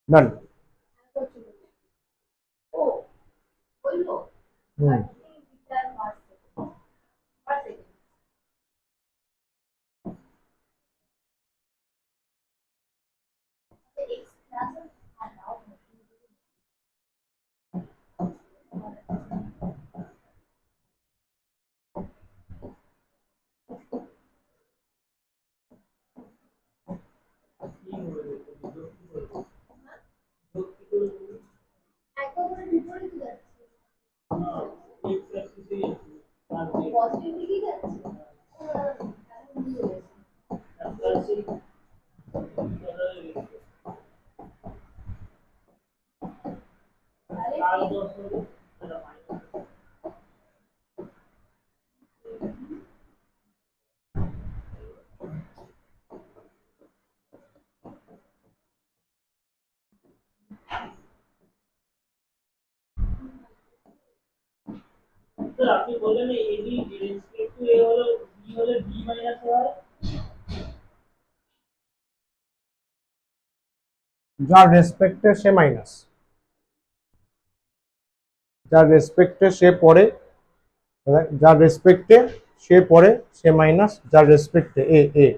ডান। ও বললো হুম, একদম বিপরীত যাচ্ছে, পজিটিভ দিকেই যাচ্ছে। স্যার আপনি বললেন এডি রেসপেক্ট টু এ হলো বি হলে বি মাইনাস হয়, যার রেসপেক্টে সে মাইনাস, যার রেসপেক্টে সে পড়ে, যার রেসপেক্টে সে পড়ে সে মাইনাস, যার রেসপেক্টে এ এ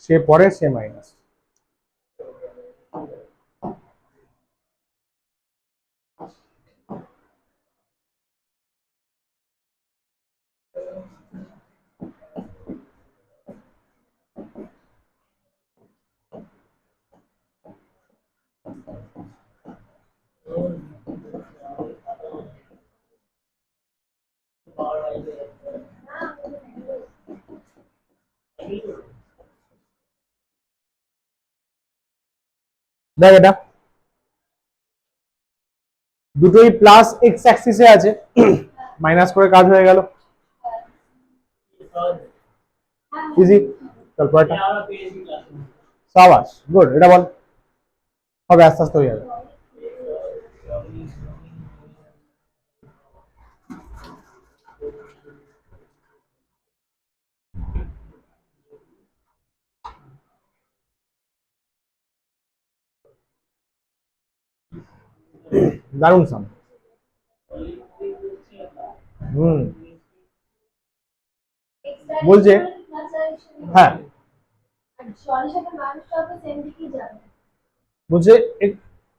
সে পড়ে সে মাইনাস। দেখ এটা দুটোই প্লাস এক্স অ্যাক্সিসে আছে, মাইনাস করে কাজ হয়ে গেল, ইজি। চল পরেরটা। আমরা পেয়েছি ক্লাসে। সাবাস, গুড, এটা বল, হবে আস্তে আস্তে হয়ে যাবে। দারুণ সাম। হুম, বলছে, হ্যাঁ আর ট্রলির সাথে মানুষটাও তো সেম দিকেই যাবে। বলছে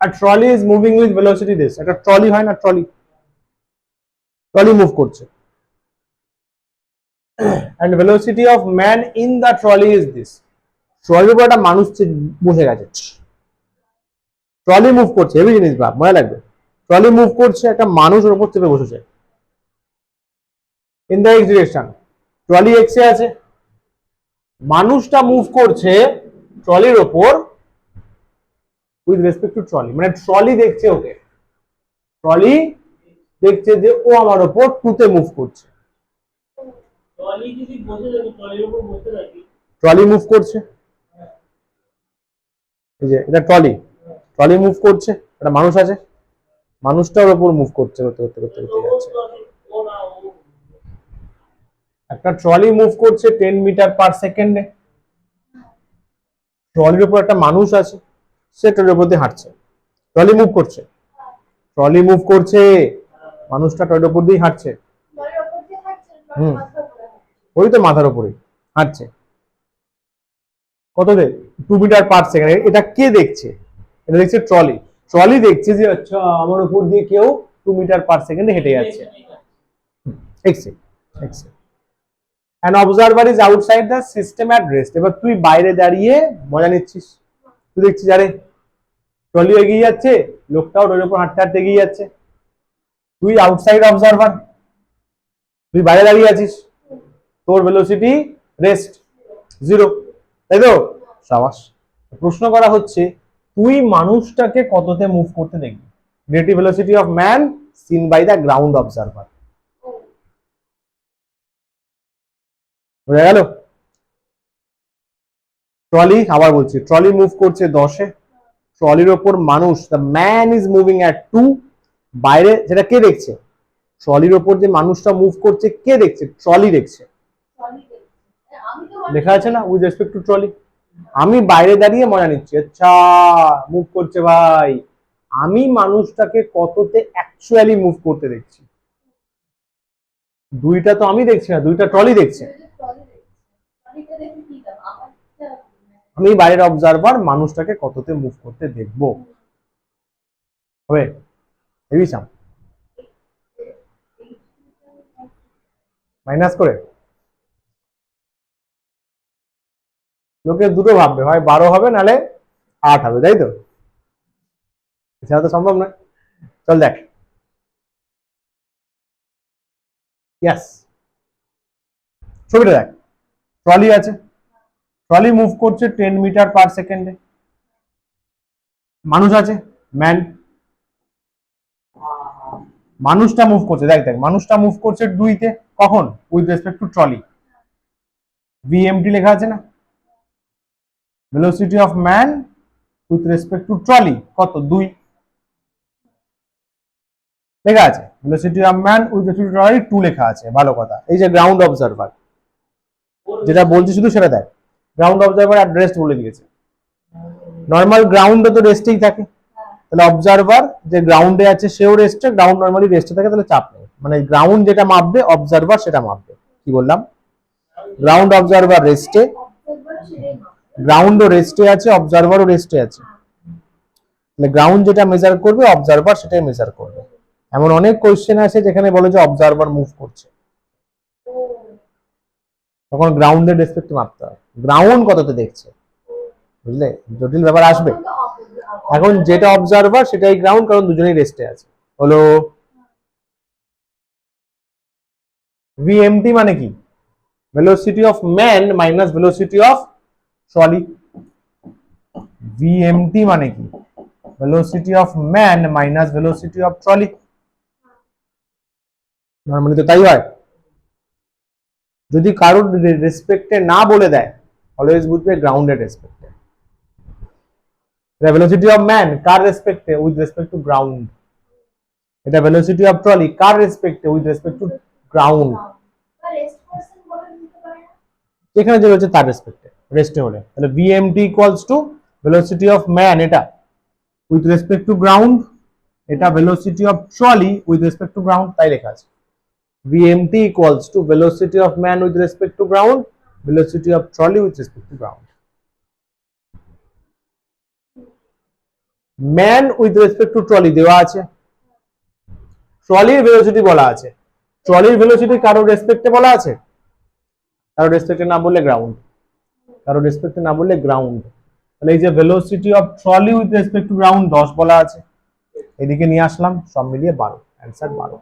a trolley is moving with velocity this, একটা ট্রলি হয় না, ট্রলি, ট্রলি মুভ করছে, and velocity of man in the trolley is this, ট্রলির উপর একটা মানুষ বসে গেছে, ট্রলি মুভ করছে, হেভি জিনিস বাপ, মজা লাগবে। ট্রলি মুভ করছে, একটা মানুষ ওর উপর চেপে বসেছে, in the x direction, trolley এক্সে আছে, মানুষটা মুভ করছে ট্রলির ওপর উইথ রেসপেক্ট টু ট্রলি, মানে ট্রলি দেখছে ওকে, ট্রলি দেখছে যে ও আমার ওপর টুতে মুভ করছে, ট্রলি যদি বসে থাকে, ট্রলির উপর বসে থাকে, ট্রলি মুভ করছে, এই যে এটা ট্রলি, ট্রলি মুভ করছে, একটা মানুষ আছে, মানুষটার ওপর মুভ করছে, করতে করতে করতে করতে যাচ্ছে, ও না ও একটা ট্রলি মুভ করছে 10 মিটার পার সেকেন্ডে, ট্রলির উপর একটা মানুষ আছে, সে ট্রলির উপর দিয়ে হাঁটছে, ট্রলি মুভ করছে, ট্রলি মুভ করছে, মানুষটা ট্রলির উপর দিয়ে হাঁটছে, ট্রলির ওপর দিয়ে থাকছে, হুম। মাথার উপরে হাঁটছে। ওই তো মাথার উপরে হাঁটছে, কত দে 2 মিটার পার সেকেন্ড, এটা কে দেখছে, এটা দেখছে ট্রলি, ট্রলি দেখছে যে আচ্ছা আমার উপর দিয়ে কেউ 2 মিটার পার সেকেন্ডে হেঁটে যাচ্ছে, এক্সে এক্সে, an observer is outside the system at rest, এবার তুই বাইরে দাঁড়িয়ে মজা নিচ্ছিস, তুই দেখছিস আরে ট্রলি এগিয়ে যাচ্ছে, লোকটাও ট্রলির উপর হাঁটতে হাঁটতে এগিয়ে যাচ্ছে, তুই আউটসাইড অবজারভার, তুই বাইরে দাঁড়িয়ে আছিস, তোর ভেলোসিটি রেস্ট 0, তাই তো, সাবাস। প্রশ্ন করা হচ্ছে তুই মানুষটাকে কততে মুভ করতে দেখবি, relative velocity of man seen by the ground observer, বোঝা গেল? ট্রলি, আবার বলছি, ট্রলি মুভ করছে 10-এ, ট্রলির ওপর মানুষ, the man is moving at 2, বাইরে সেটা কে দেখছে, ট্রলির ওপর যে মানুষটা মুভ করছে কে দেখছে, ট্রলি দেখছে, ট্রলি দেখছে। আমি তো লেখা আছে না উইথ রেসপেক্ট টু ট্রলি, আমি বাইরে দাঁড়িয়ে মজা নিচ্ছি, আচ্ছা মুভ করছে ভাই, আমি মানুষটাকে কততে অ্যাকচুয়ালি মুভ করতে দেখছি, দুইটা তো আমি দেখছি না, দুইটা ট্রলি দেখছে, ট্রলি দেখছে। ট্রলিটা দেখে কি দাম? আমারটা আমি বাইরের অবজারভার মানুষটাকে কততে মুভ করতে দেখবো, হবে হেভি সাম, মাইনাস করে লোকে দুটো ভাববে, হয় 12 হবে নালে 8 হবে, তাই তো, এছাড়া তো সম্ভব নয়। চল দেখ, ইয়াস, ছবিটা দেখ, ট্রলি আছে, ট্রলি মুভ করছে 10 মিটার পার সেকেন্ডে, মানুষ আছে, ম্যান, মানুষটা মুভ করছে, দেখ দেখ মানুষটা মুভ করছে 2-তে, কখন, with respect to trolley, VMT লেখা আছে না, velocity of man with respect to trolley কত, 2 লেখা আছে, velocity of man with respect to trolley 2 লেখা আছে, ভালো কথা। এই যে গ্রাউন্ড অবজারভার যেটা বলছি শুধু সেটা দেখ, গ্রাউন্ড অবজারভার অ্যাট রেস্ট বলে দিয়েছে, নর্মাল গ্রাউন্ডে তো রেস্টেই থাকে, তাহলে অবজারভার যে গ্রাউন্ডে আছে সেও রেস্টে, গ্রাউন্ড নর্মালি রেস্টে থাকে, তাহলে চাপ নেই, মানে গ্রাউন্ড যেটা মাপবে অবজারভার সেটা মাপবে, কি বললাম, গ্রাউন্ড অবজারভার রেস্টে, অবজারভার সেটাই মাপবে। গ্রাউন্ডও রেস্টে আছে, অবজারভারও রেস্টে আছে, মানে গ্রাউন্ড যেটা মেজার করবে অবজারভার সেটাই মেজার করবে, এমন অনেক কোশ্চেন আছে যেখানে বলে যে অবজারভার মুভ করছে, ও তখন গ্রাউন্ডের রেসপেক্টে মাপতে হয়, গ্রাউন্ড কততে দেখছে, বুঝলে, জটিল ব্যাপার আসবে। তখন তো এখন যেটা অবজারভার সেটাই গ্রাউন্ড, কারণ দুজনেই রেস্টে আছে, হলো ভিএমটি মানে কি, velocity of man minus velocity of trolley, VMT মানে কি, velocity of man minus velocity of trolley, normally তো তাই হয়, যদি কারোর রেসপেক্টে না বলে দেয় অলওয়েজ বুঝবে গ্রাউন্ডের রেসপেক্টে, এটা ভেলোসিটি অফ ম্যান কার রেসপেক্টে, উইথ রেসপেক্ট টু গ্রাউন্ড, এটা ভেলোসিটি অফ ট্রলি কার রেসপেক্টে, with respect to ground, rest person বলে দিতে পারে না? এখানে যে রয়েছে তার রেসপেক্টে রেস্টে হলে, তাহলে VMT equals to velocity of man এটা উইথ রেসপেক্ট টু গ্রাউন্ড এটা velocity of trolley with respect to ground, তাই লেখা আছে vmt equals to velocity of man with respect to ground, velocity of trolley with respect to ground. man with respect to trolley দেওয়া আছে, ট্রলির velocity বলা আছে, ট্রলির velocity কারোর রেসপেক্টে বলা আছে, কারোর রেসপেক্টে না বললে গ্রাউন্ড, কারোর রেসপেক্টে না বললে গ্রাউন্ড। তাহলে এই যে velocity of trolley with respect to ground 10 বলা আছে, এদিকে নিয়ে আসলাম, সব মিলিয়ে 12, অ্যান্সার 12।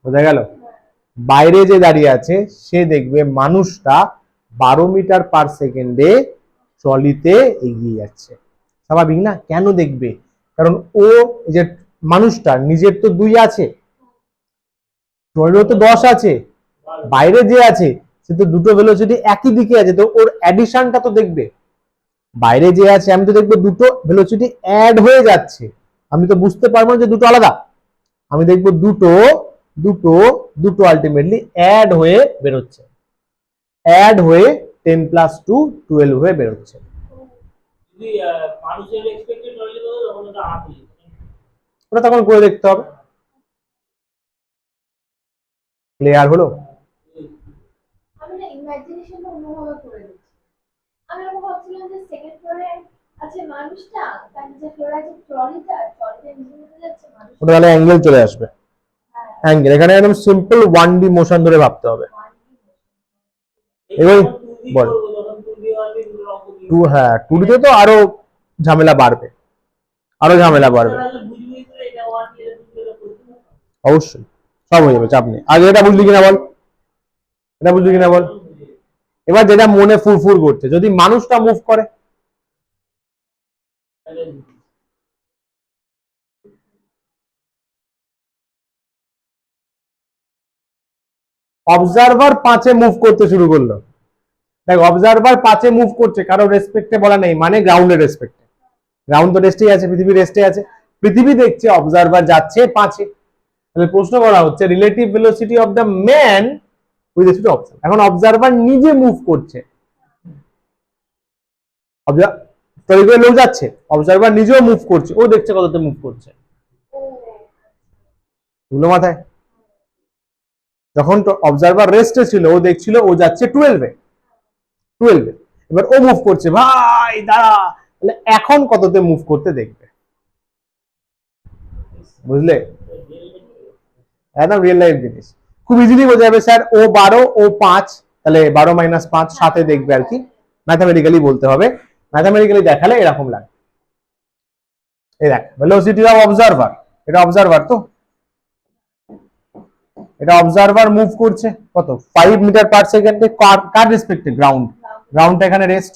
বোঝা গেল? বাইরে যে দাঁড়িয়ে আছে সে দেখবে মানুষটা 12 মিটার পার সেকেন্ডে ট্রলিতে এগিয়ে যাচ্ছে, স্বাভাবিক না? কেন দেখবে? কারণ ও যে মানুষটা নিজের তো 2 আছে, ট্রলিরও তো 10 আছে, বাইরে যে আছে সে তো দুটো ভেলোসিটি একই দিকে আছে, তো ওর অ্যাডিশনটা তো দেখবে। বাইরে যে আছে আমি তো দেখবো দুটো ভেলোসিটি অ্যাড হয়ে যাচ্ছে, আমি তো বুঝতে পারবো না যে দুটো আলাদা, আমি দেখবো দুটো দুটো দুটো আলটিমেটলি অ্যাড হয়ে বেরোচ্ছে, অ্যাড হয়ে 10 + 2 12 হয়ে বেরোচ্ছে। যদি মানুষের এক্সপেক্টেড নলেজ হতো তখন ওটা 8 হয়ে যেত। ওটা তখন করে দেখতে হবে। ক্লিয়ার হলো? আমি না ইমাজিনেশনটা অন্যভাবে করে দিচ্ছি। আমি এরকম ভাবছিলাম যে সেকেন্ড ফ্লোরে আছে মানুষটা, তার নিচে ফ্লোরে আছে ট্রলিটা, ট্রলিটা নিচে নিচে যাচ্ছে মানুষ। ওটা তাহলে অ্যাঙ্গেল চলে আসবে, হ্যাঁ, অ্যাঙ্গেল এখানে একদম সিম্পল 1D মোশন ধরে ভাবতে হবে। এবার বল। টু, হ্যাঁ 2D তে তো আরো ঝামেলা বাড়বে, আরো ঝামেলা বাড়বে, অবশ্যই সব হয়ে যাবে, চাপ নেই। আগে এটা বুঝলি কিনা বল, এটা বুঝলি কিনা বল। এবার যেটা মনে ফুরফুর করছে, যদি মানুষটা মুভ করে, অবজারভার 5-এ মুভ করতে শুরু করলো, দেখ অবজারভার 5-এ মুভ করছে, কারো রেসপেক্টে বলা নেই, মানে গ্রাউন্ডের রেসপেক্টে, গ্রাউন্ড তো রেস্টে আছে, পৃথিবী রেস্টে আছে, পৃথিবী দেখছে অবজারভার যাচ্ছে 5-এ, তাহলে প্রশ্ন করা হচ্ছে relative velocity of the man with respect to observer. এখন অবজারভার নিজে মুভ করছে, তৈরি করে লোক যাচ্ছে, অবজারভার নিজেও মুভ করছে, ও দেখছে কততে মুভ করছে, এগুলো মাথায়। যখন অবজারভার রেস্টে ছিল ও দেখছিল ও যাচ্ছে 12-এ, 12-এ, এবার ও মুভ করছে, ভাই দাঁড়া, তাহলে এখন কততে মুভ করতে দেখবে, বুঝলে? একদম রিয়েল লাইফ জিনিস, খুব ইজিলি বোঝা যাবে। স্যার ও 12 ও 5, তাহলে 12 - 5 7-এ দেখবে আর কি, ম্যাথামেটিক্যালি বলতে হবে, ম্যাথামেটিক্যালি দেখালে এরকম লাগে। এই দেখ ভেলোসিটি অফ অবজারভার, এটা অবজারভার তো, এটা অবজারভার মুভ করছে কত 5 মিটার পার সেকেন্ডে, কার রেসপেক্টে? গ্রাউন্ড, গ্রাউন্ডটা এখানে রেস্ট,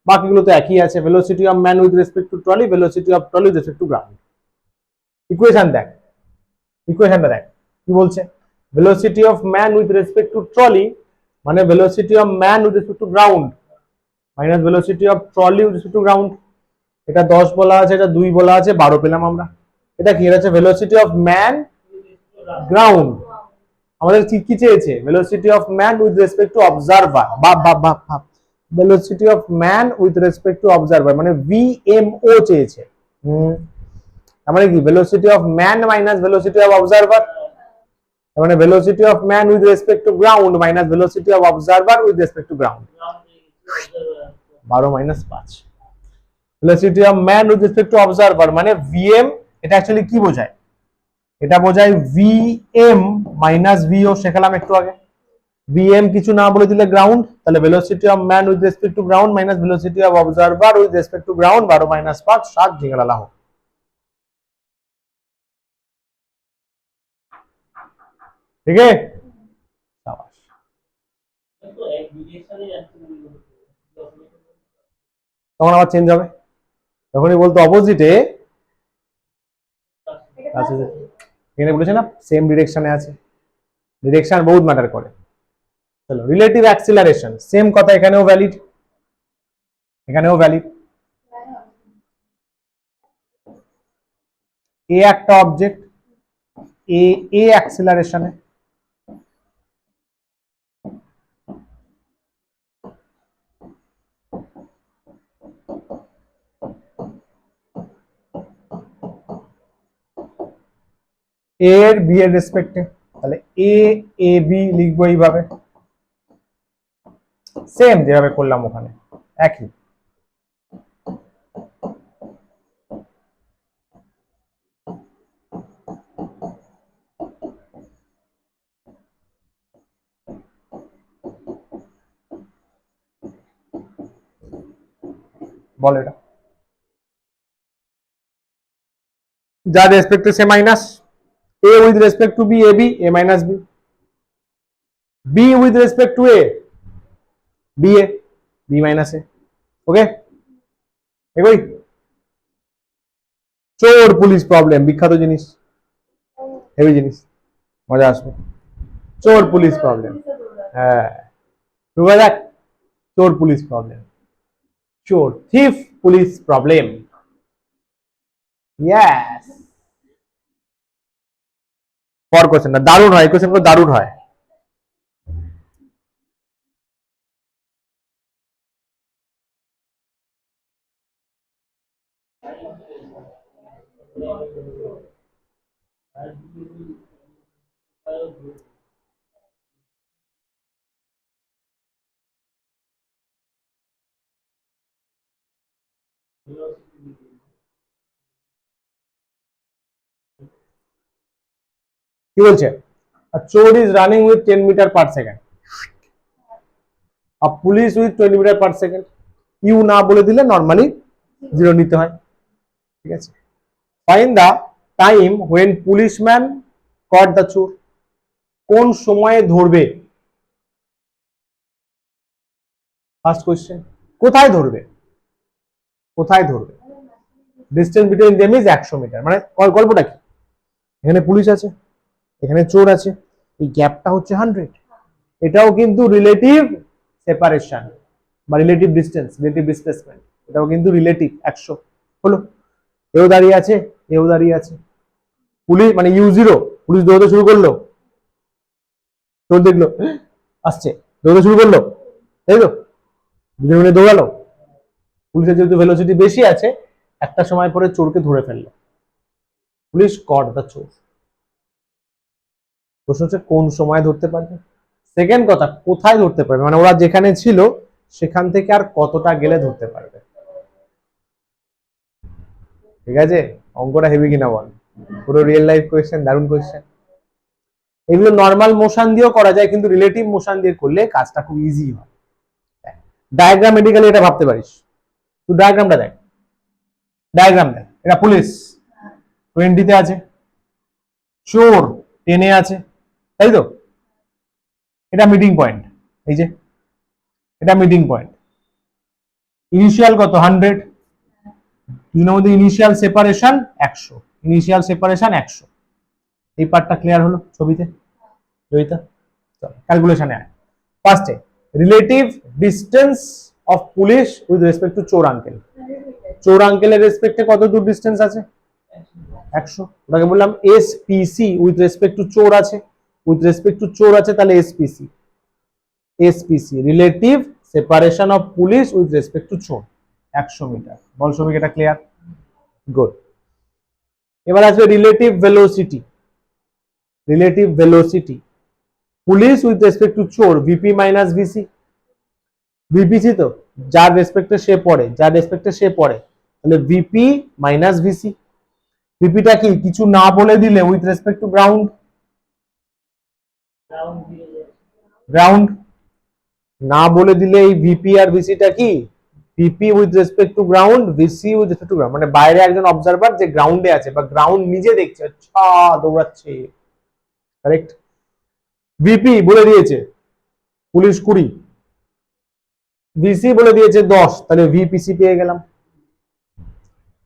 বাকিগুলো তো একই আছে, velocity of man with respect to trolley, velocity of trolley with respect to ground. Equation দেখ, ইকুয়েশনটা দেখ কি বলছে, velocity of man with respect to trolley মানে velocity of man with respect to ground minus velocity of trolley with respect to ground. এটা 10 বলা আছে, এটা 2 বলা আছে, 12 পেলাম আমরা। এটা কি আছে? ভেলোসিটি অফ ম্যান গ্রাউন্ড, আমাদের কি চেয়েছে? Velocity of man with respect to observer, বাপ velocity of man with respect to observer মানে ভিএমও চেয়েছে। মানে কি? Velocity of man minus velocity of observer, মানে velocity of man with respect to ground minus velocity of observer with respect to ground. 12 - 5 velocity of man with respect to observer মানে VM. এটা actually কি বোঝায়? এটা বোঝায় VM minus ভিও, শেখালাম একটু আগে। VM কিছু না বলে দিলে গ্রাউন্ড, তাহলে velocity of man with respect to ground minus velocity of observer with respect to ground. 12 - 5 7 ঝিঙে লালা হোক। ঠিক আছে, শাবাশ। তখন আবার চেঞ্জ হবে, যখনই বলতো অপোজিটে, এখানে বলেছে না সেম ডিরেকশনে আছে, ডিরেকশন বহুত ম্যাটার করে। চলো রিলেটিভ অ্যাক্সিলারেশন, সেম কথা এখানেও ভ্যালিড, এখানেও ভ্যালিড। এ একটা অবজেক্ট, এ অ্যাক্সিলারেশনে, এ এর বি এর রেসপেক্টে, তাহলে এ এ বি লিখবো এইভাবে, সেম যেভাবে করলাম ওখানে একই। বল এটা যার রেসপেক্টে সে minus, A with respect to B A B, A minus B, B with respect to A B A, B minus A. Okay, এগোই। চোর পুলিশ প্রবলেম বিখ্যাত জিনিস, হেভি জিনিস, মজা আসবে। চোর পুলিশ প্রবলেম, হ্যাঁ শুরু করা যাক। চোর পুলিশ প্রবলেম, চোর থিফ পুলিশ প্রবলেম, ইয়েস। পর কোশ্চেনটা দারুণ হয়, কোশ্চেনগুলো দারুণ হয়। কি বলছে? A chore is running with 10 meter per second. A police with 20 meter per second. U না বলে দিলে নরমালি 0 নিতে হয়, ঠিক আছে। Find the time when policeman caught the chore. কোন সময়ে ধরবে? ফার্স্ট কোশ্চেন, কোথায় ধরবে? কোথায় ধরবে? Distance between them is 100 metre. মানে গল্পটা কি? এখানে পুলিশ আছে, এখানে চোর আছে, এই গ্যাপটা হচ্ছে 100। এটাও কিন্তু রিলেটিভ সেপারেশন বা রিলেটিভ ডিসটেন্স, রিলেটিভ ডিসপ্লেসমেন্ট, এটাও কিন্তু রিলেটিভ 100 হলো। এও দাঁড়িয়ে আছে, এও দাঁড়িয়ে আছে, পুলিশ মানে ইউ 0, পুলিশ দৌড়তে শুরু করলো, চোর দেখলো আসছে, দৌড়তে শুরু করলো, তাই তো, দুজন মিলে দৌড়ালো। পুলিশের যেহেতু ভেলোসিটি বেশি আছে, একটা সময় পরে চোরকে ধরে ফেললো, পুলিশ কট দ্য চোর। প্রশ্ন হচ্ছে কোন সময় ধরতে পারবে। সেকেন্ড কথা, কোথায় ধরতে পারবে, মানে ওরা যেখানে ছিল সেখান থেকে আর কতটা গেলে ধরতে পারবে। ঠিক আছে, অঙ্কটা হেভি কিনা বল, পুরো রিয়েল লাইফ কোয়েশ্চেন, দারুণ কোয়েশ্চেন। এগুলো নর্মাল মোশন দিয়েও করা যায়, কিন্তু রিলেটিভ মোশন দিয়ে করলে কাজটা খুব ইজি হয়। ডায়াগ্রামেটিক্যালি এটা ভাবতে পারিস, তুই ডায়াগ্রামটা দেখ, ডায়াগ্রাম দেখ। এটা পুলিশ 20-তে আছে, চোর 10-এ আছে, তাই তো। এটা মিটিং পয়েন্ট, এই যে এটা মিটিং পয়েন্ট। ইনিশিয়াল কত? 100, দুজনের মধ্যে ইনিশিয়াল সেপারেশন 100, ইনিশিয়াল সেপারেশন 100। এই পার্টটা ক্লিয়ার হলো ছবিতে, জয়িতা? চল ক্যালকুলেশনে আয়। ফার্স্টে relative distance of police with respect two চোর আঙ্কেল। চোর আঙ্কেলের রেসপেক্টে কত দূর ডিস্টেন্স আছে? 100। ওটাকে বললাম এসপিসি, উইথ রেসপেক্ট টু চোর আছে, উইথ রেসপেক্ট টু চোর আছে, তাহলে SPC. SPC relative separation of police with respect two চোর 100 মিটার। বল সবিক এটা ক্লিয়ার? গুড। এবার আসবে relative velocity. Relative velocity police with respect two চোর, ভিপি মাইনাস ভিসি। ভিপিসি তো যার রেসপেক্টে সে পড়ে, যার রেসপেক্টে সে পড়ে, তাহলে ভিপি মাইনাস ভিসি। ভিপিটা কি? কিছু না বলে দিলে with respect to ground, ground না বলে দিলে এই ভিপি আর ভিসিটা কি? VP with respect to ground, VC with respect to ground. মানে বাইরে একজন অবজারভার যে গ্রাউন্ডে আছে বা গ্রাউন্ড নিজে দেখছে, আচ্ছা দৌড়াচ্ছে, কারেক্ট। ভিপি বলে দিয়েছে পুলিশ 20, ভিসি বলে দিয়েছে 10, তাহলে ভিপিসি পেয়ে গেলাম।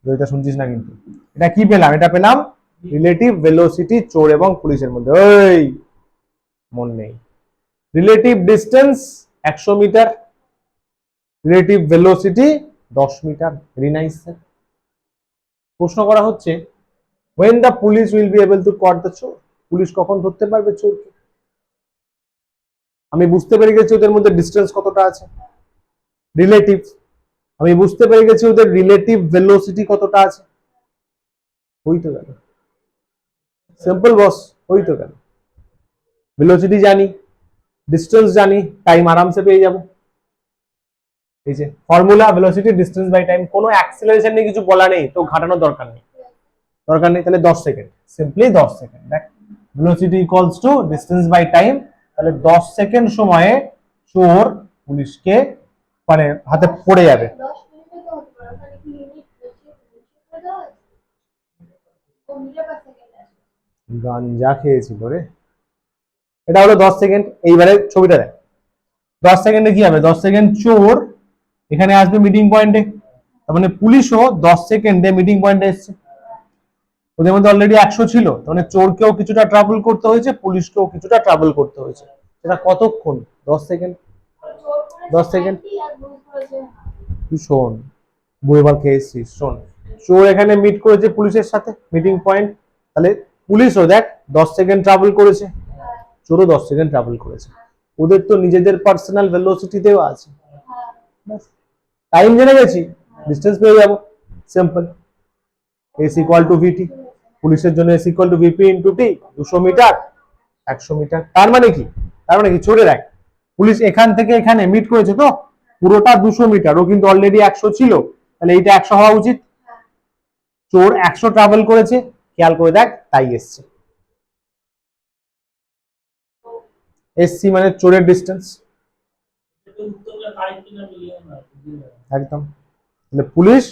এটা শুনছিস না কিন্তু, এটা কি পেলাম? এটা পেলাম রিলেটিভ ভেলোসিটি চোর এবং পুলিশের মধ্যে। ওই মন নেই, relative distance 100 metre, relative velocity 10 metre. Very nice sir. প্রশ্ন করা হচ্ছে when the police will be able to caught the চোর, পুলিশ কখন ধরতে পারবে চোরকে? আমি বুঝতে পেরে গেছি ওদের মধ্যে ডিস্টেন্স কতটা আছে, রিলেটিভ। আমি বুঝতে পেরে গেছি ওদের রিলেটিভ ভেলোসিটি কতটা আছে, ওই তো গেল। সিম্পল বস, ওই তো কেন, ভেলোসিটি জানি, ডিস্টেন্স জানি, টাইম আরামসে পেয়ে যাব। এই যে formula velocity distance by time, কোনো অ্যাক্সিলারেশন নিয়ে কিছু বলা নেই তো, ঘাটানোর দরকার নেই, তাহলে 10 সেকেন্ড, সিম্পলি 10 সেকেন্ড। দেখ velocity equals to distance by time, তাহলে 10 সেকেন্ড সময়ে চোর পুলিশকে মানে হাতে পড়ে যাবে। 10 মিনিটে তো হতে পারে, ওখানে কি ইউনিট করে দেওয়া আছে? ও মিলে পার সেকেন্ড আছে। গাঞ্জা খেয়েছিল রে। এটা হলো 10 সেকেন্ড। এইবারে ছবিটা দেখ, 10 সেকেন্ডে কি হবে, 10 সেকেন্ড চোর এখানে আসবে মিটিং পয়েন্টে, তার মানে পুলিশও 10 সেকেন্ডে মিটিং পয়েন্টে এসছে। ওদের মধ্যে অলরেডি 100 ছিল, মানে চোরকেও কিছুটা ট্রাভেল করতে হয়েছে, পুলিশকেও কিছুটা ট্রাভেল করতে হয়েছে। সেটা কতক্ষণ, 10 সেকেন্ড। চোর করেছে 10 সেকেন্ড। 90 আর ভুল করেছে তুই শোন, বইবার খেয়েছিস, শোন, চোর এখানে মিট করেছে পুলিশের সাথে মিটিং পয়েন্ট, তাহলে পুলিশও দেখ 10 সেকেন্ড ট্রাভেল করেছে, চোরও 10 সেকেন্ড ট্রাভেল করেছে। ওদের তো নিজেদের পার্সোনাল ভেলোসিটিতেও আছে, টাইম জেনে গেছি, ডিস্টেন্স পেয়ে যাবো, simple. S equal to v t, পুলিশের জন্য s equal to v p into t, 200 metre 100 metre. তার মানে কি, চোরে দেখ পুলিশ এখান থেকে এখানে মিট করেছে তো, পুরোটা 200 মিটার, ও কিন্তু অলরেডি 100 ছিল, তাহলে এইটা 100 হওয়া উচিত। চোর 100 ট্রাভেল করেছে, খেয়াল করে দেখ, তাই এসছে। এসসি মানে চোরের ডিস্টেন্স, একদম। তাহলে পুলিশ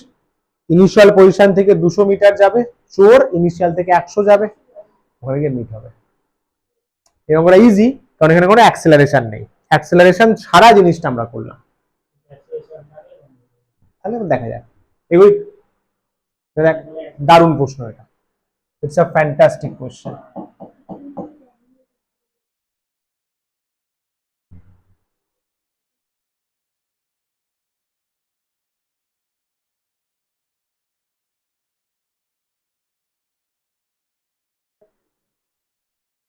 ইনিশিয়াল পজিশন থেকে 200 মিটার যাবে, চোর ইনিশিয়াল থেকে 100 যাবে, ওখানে গিয়ে মিট হবে। এরকম করা ইজি, কারণ এখানে কোনো অ্যাক্সেলারেশন নেই, অ্যাক্সেলারেশন ছাড়া জিনিসটা আমরা করলাম। তাহলে দেখা যাক, এগুলি দেখ, দারুণ প্রশ্ন এটা, it's a fantastic question.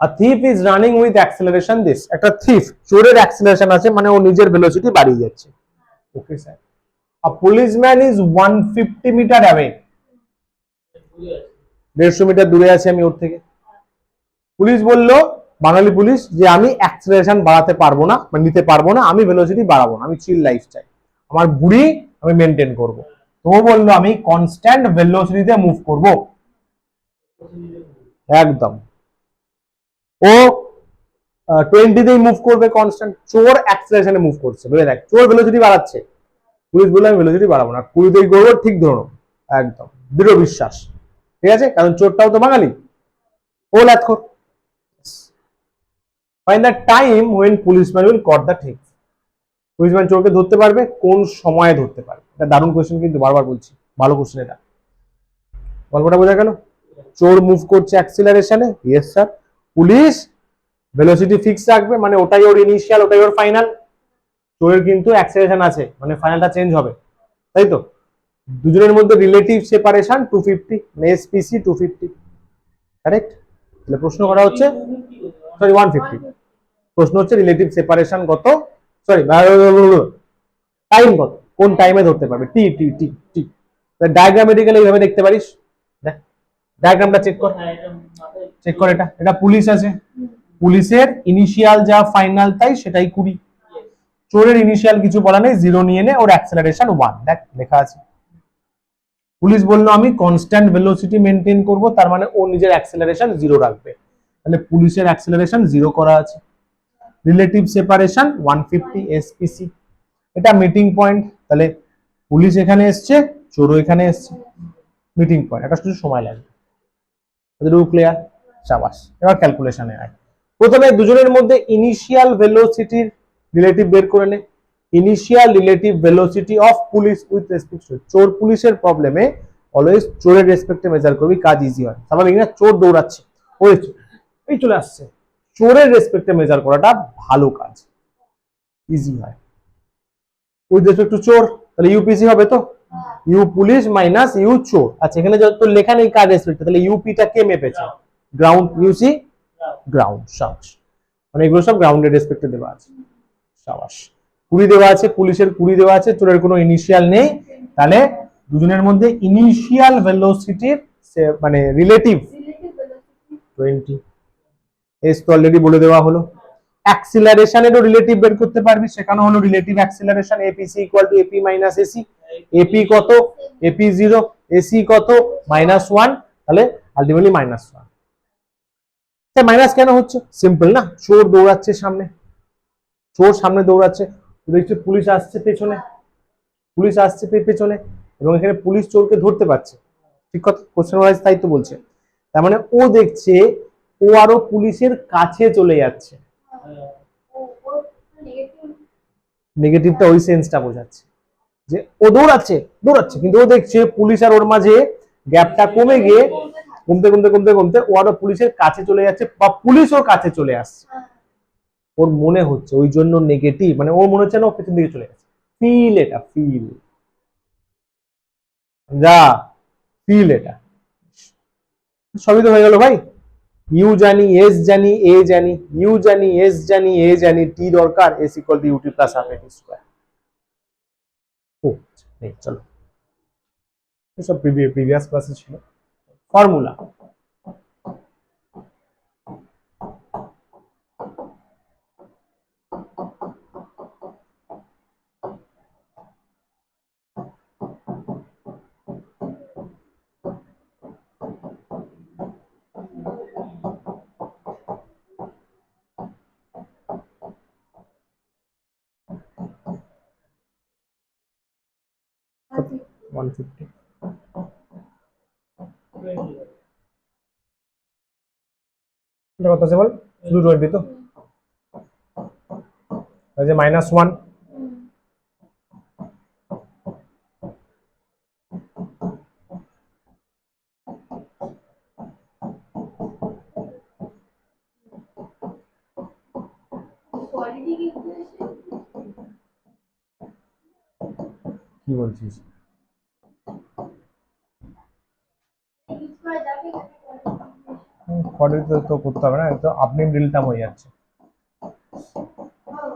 A thief is running with acceleration this, একটা thief চোরের অ্যাক্সিলারেশন আছে, মানে ও নিজের ভেলোসিটি বাড়িয়ে যাচ্ছে। Okay sir. A policeman is 150 metre away, 150 metre দূরে আছে আমি ওর থেকে। পুলিশ বলল, বাঙালি পুলিশ, যে আমি অ্যাক্সিলারেশন বাড়াতে পারবো না, মানে নিতে পারবো না, আমি ভেলোসিটি বাড়াবো না, আমি চিল লাইফ চাই, আমার বুড়ি আমি মেনটেন করব। তো ও বললো আমি কনস্ট্যান্ট ভেলোসিটিতে মুভ করব, একদম। ও 20তেই মুভ করবে কনস্ট্যান্ট, চোর অ্যাক্সিলারেশনে মুভ করছে, বুঝলে দেখ চোর ভেলোসিটি বাড়াচ্ছে, পুলিশ বললো আমি ভেলোসিটি বাড়াবো না, 20তেই করবো, ঠিক ধরো, একদম দৃঢ় বিশ্বাস, ঠিক আছে, কারণ চোরটাও তো বাঙালি, ও ল্যাথখোর। Find the time when policeman will caught the thief, policeman চোরকে ধরতে পারবে, কোন সময়ে ধরতে পারবে। এটা দারুণ কোশ্চেন, কিন্তু বারবার বলছি, ভালো কোশ্চেন এটা। গল্পটা বোঝা গেল? চোর মুভ করছে অ্যাক্সিলারেশনে, yes sir, police velocity fix রাখবে, মানে ওটাই ওর ইনিশিয়াল, ওটাই ওর ফাইনাল। চোরের কিন্তু অ্যাক্সিলারেশন আছে, মানে ফাইনালটা চেঞ্জ হবে, তাই তো। দুজনের মধ্যে রিলেটিভ সেপারেশন 250, মানে এসপিসি 250, কারেক্ট। তাহলে প্রশ্ন করা হচ্ছে, সরি 150, প্রশ্ন হচ্ছে রিলেটিভ সেপারেশন কত, সরি টাইম কত, কোন টাইমে ধরতে পারবে, টি টি টি টি। ডায়াগ্রামেটিক্যালি এইভাবে দেখতে পারিস, দেখ ডায়াগ্রামটা চেক কর, চেক কর, এটা পুলিশ আছে, পুলিশের ইনিশিয়াল যা ফাইনাল তাই সেটাই 20, চোরের ইনিশিয়াল কিছু বলা নেই, 0 নিয়ে নে, ওর অ্যাক্সেলারেশন 1, দেখ লেখা আছে। পুলিশ বললো আমি কনস্ট্যান্ট ভেলোসিটি মেনটেন করব, তার মানে ও নিজের অ্যাক্সেলারেশন 0 রাখবে, তাহলে পুলিশের অ্যাক্সেলারেশন 0 করা আছে। রিলেটিভ সেপারেশন 150 এসপিসি, এটা মিটিং পয়েন্ট, তাহলে পুলিশ এখানে এসছে, চোরও এখানে এসছে, মিটিং পয়েন্ট, এটা শুধু সময় লাগবে। এতটুকু ক্লিয়ার? শাবাশ। এবার ক্যালকুলেশনে আয়। প্রথমে দুজনের মধ্যে ইনিশিয়াল ভেলোসিটির রিলেটিভ বের করে নে। Initial relative velocity of police with respect two চোর। পুলিশের প্রবলেমে অলওয়েজ চোরের রেসপেক্টে মেজার করবি, কাজ ইজি হয়। স্বাভাবিক না, চোর দৌড়াচ্ছে, ওই এই চলে আসছে, চোরের রেসপেক্টে মেজার করাটা ভালো কাজ, ইজি হয়। উইথ রেসপেক্ট টু চোর, তাহলে ইউপিসি হবে তো, ইউ পুলিশ মাইনাস ইউ চোর। আচ্ছা, এখানে যত লেখা নেই কার রেসপেক্টে, তাহলে ইউপিটা কে মেপেছে, গ্রাউন্ড, ইউসি গ্রাউন্ড, সাবাস। মানে এগুলো সব গ্রাউন্ডের রেসপেক্টে দেওয়া আছে, সাবাস। 20 দেওয়া আছে, পুলিশের 20 দেওয়া আছে, চোরের কোনো ইনিশিয়াল নেই, তাহলে দুজনের মধ্যে ইনিশিয়াল ভেলোসিটির মানে রিলেটিভ 20। এস তো অলরেডি বলে দেওয়া হলো। অ্যাক্সিলারেশনেরও রিলেটিভ বের করতে পারবি, সেখানে হলো relative acceleration a p c equal to a p minus a c. A p কত, এপি 0, এসি কত -1, তাহলে আলটিমেটলি -1। তাই মাইনাস কেন হচ্ছে? সিম্পল না, চোর দৌড়াচ্ছে সামনে, চোর সামনে দৌড়াচ্ছে, দেখছি পুলিশ আসছে পেছনে, পুলিশ আসছে পেছনে, এবং এখানে পুলিশ চোরকে ধরতে পারছে, ঠিক কথা, কোশ্চেন ওয়াইজ তাই তো বলছে। তার মানে ও দেখছে ও আরো পুলিশের কাছে চলে যাচ্ছে, নেগেটিভটা ওই সেন্সটা বোঝাচ্ছে যে ও দৌড়াচ্ছে দৌড়াচ্ছে, কিন্তু ও দেখছে পুলিশ আর ওর মাঝে গ্যাপটা কমে গিয়ে কমতে কমতে কমতে কমতে ও আরো পুলিশের কাছে চলে যাচ্ছে, বা পুলিশ ওর কাছে চলে আসছে, ওর মনে হচ্ছে, ওই জন্য নেগেটিভ, মানে ওর মনে হচ্ছে না ও পেছন দিকে চলে গেছে। ফিল, এটা ফিল, যা ফিল, এটা সবই তো হয়ে গেল ভাই। ইউ জানি, এস জানি, এ জানি, ইউ জানি, এস জানি, এ জানি, টি দরকার, s equal to u t plus half a t square. ও নেই, চলো এসব প্রিভিয়াস ক্লাসে ছিল। ফর্মুলা, আচ্ছা 150, এটা কত আছে বল, শুধু 20 তো, এই যে -1, কোয়ালিটি ইকুয়েশন কি বলছিস? ইউজ করা যাবে না কোয়াড্রেটিক তো করতে হবে না, তো আপনি ডিলটাম হয়ে যাচ্ছে।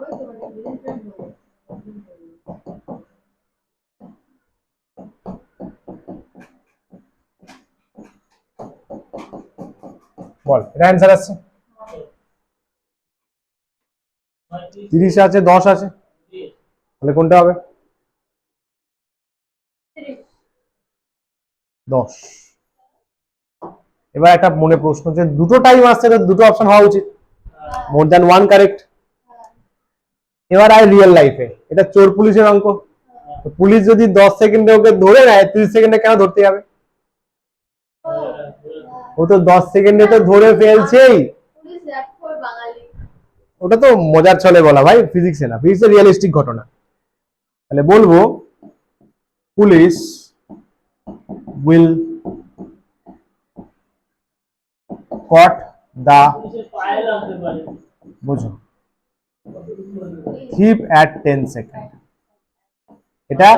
ওই তো মানে রিলেটেড হবে বল, এটা অ্যান্সার আসছে, 30 আছে, 10 আছে, তাহলে কোনটা হবে? 10। এবার একটা মনে প্রশ্ন, যে দুটো টাইম আসছে, তো দুটো অপশন হওয়া উচিত, মোর দ্যান ওয়ান কারেক্ট। এবার আয় রিয়েল লাইফে, এটা চোর পুলিশের অঙ্ক, তো পুলিশ যদি 10 সেকেন্ডে ওকে ধরে নেয়, 30 সেকেন্ডে কেন ধরতে যাবে? ও তো 10 সেকেন্ডে তো ধরে ফেলছেই। পুলিশ র্যাপ ফর বাঙালি ওটা তো মজার ছলে বলা ভাই, ফিজিক্সে না, ফিজিক্সে রিয়েলিস্টিক ঘটনা। তাহলে বলবো পুলিশ উইল কট দা, পায়ে লাগতে পারে। বুঝো, thief at 10 সেকেন্ড। এটা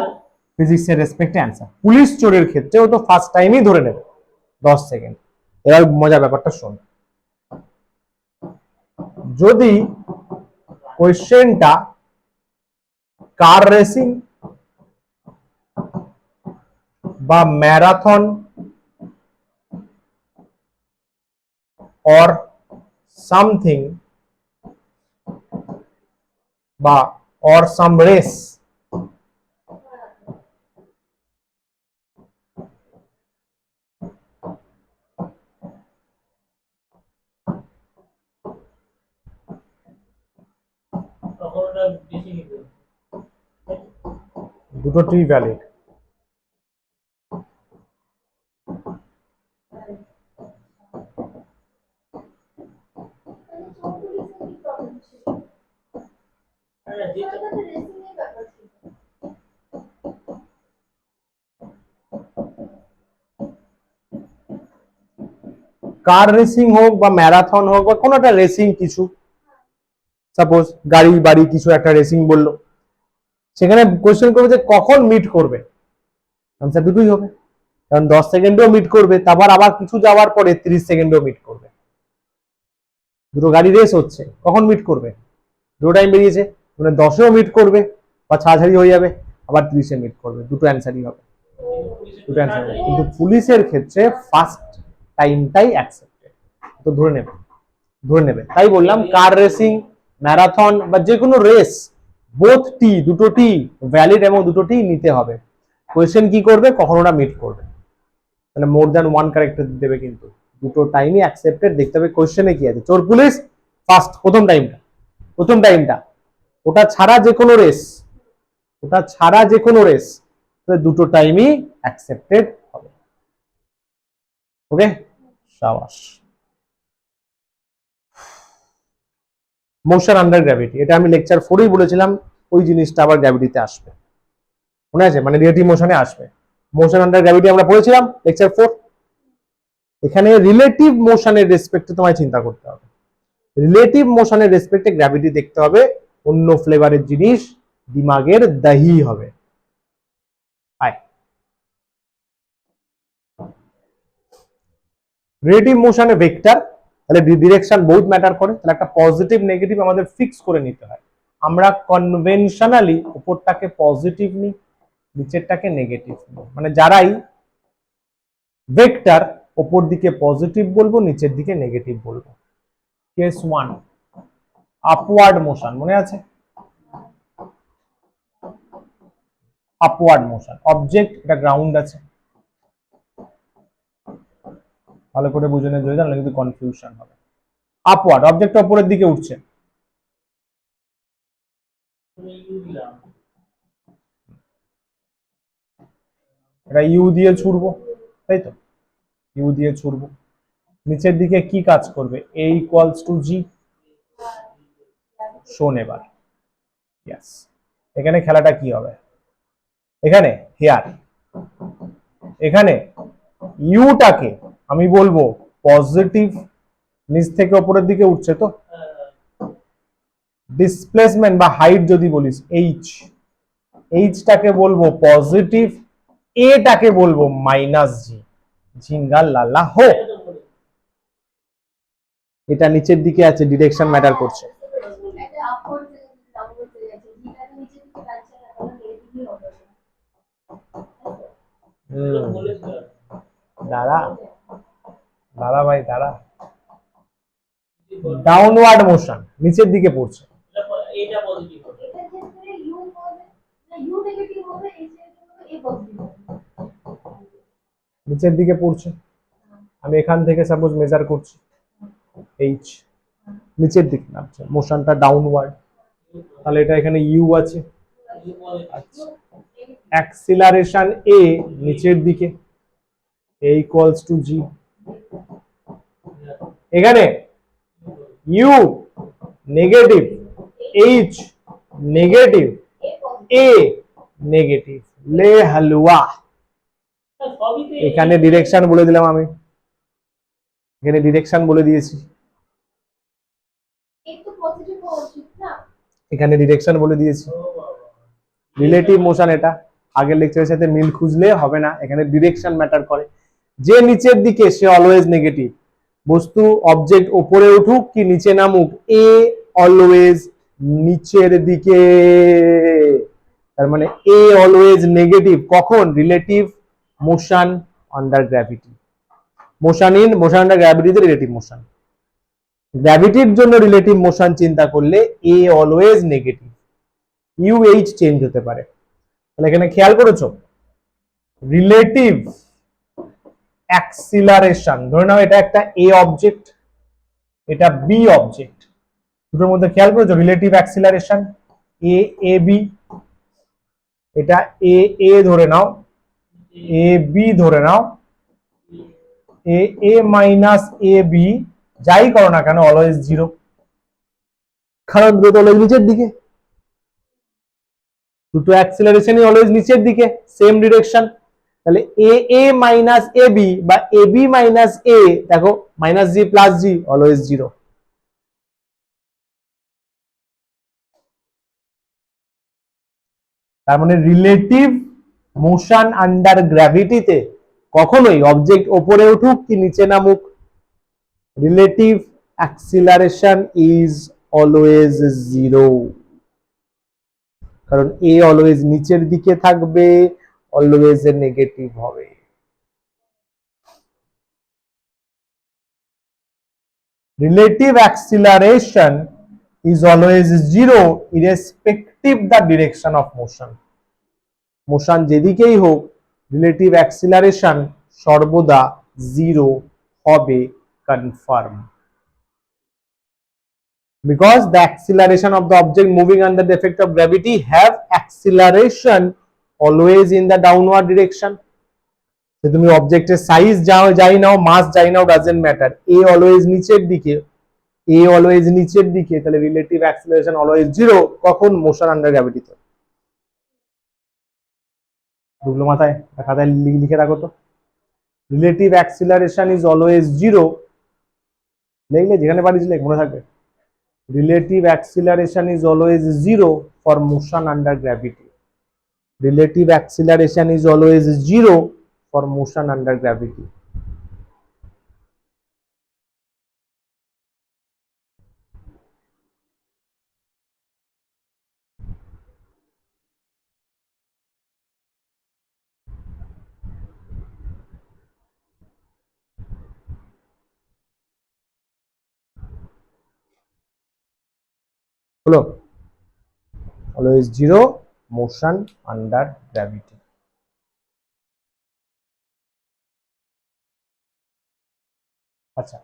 ফিজিক্সের রেসপেক্টে অ্যান্সার। পুলিশ চোরের ক্ষেত্রে ও তো ফার্স্ট টাইমই ধরে নেবে 10 সেকেন্ড। এবার মজার ব্যাপারটা শোন, যদি কোশ্চেনটা কার রেসিং বা ম্যারাথন অর সামথিং বা অর সাম রেস, তখন ওটা বেশি নিতে হবে। দুটোই ভ্যালিড। তাহলে চোর পুলিশের কি প্রবলেম ছিল হ্যাঁ, যেটা তাহলে রেসিং এর ব্যাপার ছিল কার রেসিং হোক বা ম্যারাথন হোক বা কোনো একটা রেসিং কিছু, সাপোজ গাড়ি বাড়ি কিছু একটা রেসিং বললো, সেখানে কোশ্চেন করবে যে কখন মিট করবে, আনসার দুটোই হবে, কারণ 10 সেকেন্ডেও মিট করবে, তারপর আবার কিছু যাওয়ার পরে 30 সেকেন্ডেও মিট করবে। দুটো গাড়ি রেস হচ্ছে, কখন মিট করবে? দুটো টাইম বেরিয়েছে, মানে 10এও মিট করবে বা ছাড়াছাড়ি হয়ে যাবে, আবার 30-এ মিট করবে, দুটো অ্যান্সারই হবে, পুলিশের দুটো অ্যান্সার হবে। কিন্তু পুলিশের ক্ষেত্রে ফার্স্ট টাইমটাই অ্যাকসেপ্টেড। তো ধরে নেবে। তাই বললাম কার রেসিং, ম্যারাথন বা যে কোনো রেস, বোথ টি, দুটো টি ভ্যালিড এবং দুটো টি নিতে হবে। কোয়েশ্চেন কি করবে, কখন ওটা মিট করবে, তাহলে মোর দ্যান ওয়ান ক্যারেক্টার দেবে, কিন্তু দুটো টাইমই অ্যাকসেপ্টেড দেখতে হবে কোয়েশ্চেনে কি আছে। চোর পুলিশ ফার্স্ট, প্রথম টাইমটা ওটা ছাড়া যে কোনো রেস, দুটো টাইমই অ্যাকসেপ্টেড হবে। ওকে, সাবাস। মোশন আন্ডার গ্র্যাভিটি, এটা আমি লেকচার 4এই বলেছিলাম, ওই জিনিসটা আবার গ্র্যাভিটিতে আসবে, মনে আছে, মানে রিলেটিভ মোশনে আসবে। মোশন আন্ডার গ্র্যাভিটি আমরা পড়েছিলাম লেকচার 4। এখানে রিলেটিভ মোশনের রেসপেক্টে তোমায় চিন্তা করতে হবে, রিলেটিভ মোশনের রেসপেক্টে গ্র্যাভিটি দেখতে হবে, অন্য ফ্লেভারের জিনিস দিমাগের দহি হবে। রিলেটিভ মোশনে ভেক্টর, তাহলে ডিরেকশন বহুত ম্যাটার করে, তাহলে একটা পজিটিভ নেগেটিভ আমাদের ফিক্স করে নিতে হয়। আমরা কনভেনশনালি উপরটাকে পজিটিভ নিই, নিচেরটাকে নেগেটিভ নিই, মানে যারাই ভেক্টর উপর দিকে পজিটিভ বলবো, নিচের দিকে নেগেটিভ বলবো। কেস 1 আপওয়ার্ড মোশন, মনে আছে, আপওয়ার্ড মোশন, অবজেক্ট, এটা গ্রাউন্ড আছে, ভালো করে বুঝে নিয়ে যান, কিন্তু কনফিউশন হবে। আপওয়ার্ড, অবজেক্ট উপরের দিকে উঠছে, এটা ইউ দিয়ে ছুড়বো, তাই তো, ইউ দিয়ে ছুড়বো, নিচের দিকে কি কাজ করবে, a ইকুয়ালস টু জি। শোন এবার, ইয়েস, এখানে খেলাটা কি হবে, এখানে হেয়ার, এখানে ইউটাকে আমি বলবো পজিটিভ, নিচ থেকে উপরের দিকে উঠছে, তো ডিসপ্লেসমেন্ট বা হাইট যদি বলিস এইচটাকে বলবো পজিটিভ, এটাকে বলবো মাইনাস জি। ঝিঙ্গা লালা হো, এটা নিচের দিকে আছে, ডিরেকশন ম্যাটার করছে। একটা আপওয়ার্ড ডাউনওয়ার্ড চলে যাচ্ছে, যেটা নিচের দিকে যাচ্ছে না, তাহলে নেগেটিভই হবে। দাঁড়া দাঁড়া ভাই দাঁড়া, ডাউনওয়ার্ড মোশন নিচের দিকে পড়ছে, এটা পজিটিভ হবে, এটার ক্ষেত্রে ইউ হবে না, ইউ নেগেটিভ হবে, এই ক্ষেত্রে হবে এ পজিটিভ হবে। নিচের দিকে পড়ছে, আমি এখান থেকে সাপোজ মেজার করছি, এইচ নিচের দিকে নামছে, মোশনটা ডাউনওয়ার্ড, তাহলে এটা এখানে ইউ আছে। আচ্ছা, অ্যাক্সিলারেশন এ নিচের দিকে, a ইকুয়ালস টু জি, এখানে u negative, h negative, a negative, লে হালুয়া। এখানে ডিরেকশন বলে দিলাম আমি, এখানে ডিরেকশন বলে দিয়েছি, একটু পজিটিভ হওয়া উচিত না, এখানে ডিরেকশন বলে দিয়েছি। রিলেটিভ মোশন, এটা আগের লেকচারের সাথে মিল খুঁজলে হবে না, এখানে ডিরেকশন ম্যাটার করে। যে নিচের দিকে সে অলওয়েজ নেগেটিভ, বস্তু অবজেক্ট উপরে উঠুক কি নিচে নামুক, এ অলওয়েজ নিচের দিকে, তার মানে এ অলওয়েজ নেগেটিভ, কখন, relative motion under gravity. Motion under গ্র্যাভিটিতে রিলেটিভ মোশন, গ্র্যাভিটির জন্য রিলেটিভ মোশন চিন্তা করলে A always negative, U H change হতে পারে। তাহলে এখানে খেয়াল করেছো, রিলেটিভ অ্যাক্সিলারেশন, ধরে নাও এটা একটা এ অবজেক্ট, এটা বি অবজেক্ট, দুটোর মধ্যে খেয়াল করেছো relative acceleration A A B, এটা এ এ ধরে নাও, এ বি ধরে নাও, এ এ মাইনাস এ বি, যাই করো না কেন অলওয়েজ জিরো, কারণ দুটো অলওয়েজ নিচের দিকে, দুটো অ্যাক্সিলারেশনই অলওয়েজ নিচের দিকে, সেম ডিরেকশন। তাহলে এ এ মাইনাস এ বি বা এ বি মাইনাস এ, দেখো মাইনাস জি প্লাস জি অলওয়েজ জিরো। তার মানে রিলেটিভ মোশন আন্ডার গ্র্যাভিটিতে কখনোই অবজেক্ট ওপরে উঠুক কি নিচে নামুক, relative acceleration is always zero, কারণ এ অলওয়েজ নিচের দিকে থাকবে, অলওয়েজ নেগেটিভ হবে। relative acceleration is always zero irrespective the direction of motion. Motion যেদিকেই হোক রিলেটিভ অ্যাক্সিলারেশন সর্বদা জিরো হবে, confirm. Because the acceleration of the object moving under the effect of gravity have acceleration always in the downward direction. তো তুমি অবজেক্টের size যাই নাও, mass যাই নাও, ডাজেন্ট ম্যাটার, এ অলওয়েজ নিচের দিকে, এ অলওয়েজ নিচের দিকে, তাহলে রিলেটিভ অ্যাক্সিলারেশন অলওয়েজ জিরো। কখন? মোশন আন্ডার গ্র্যাভিটিতে। ঢুকলো মাথায়? খাতায় লিখে রাখো তো, relative acceleration is always zero. লিখলে যেখানে পারিস লেখ, মনে থাকবে। Relative acceleration is always zero for motion under gravity. Relative acceleration is always zero for motion under gravity. হলো always zero motion under gravity. আচ্ছা,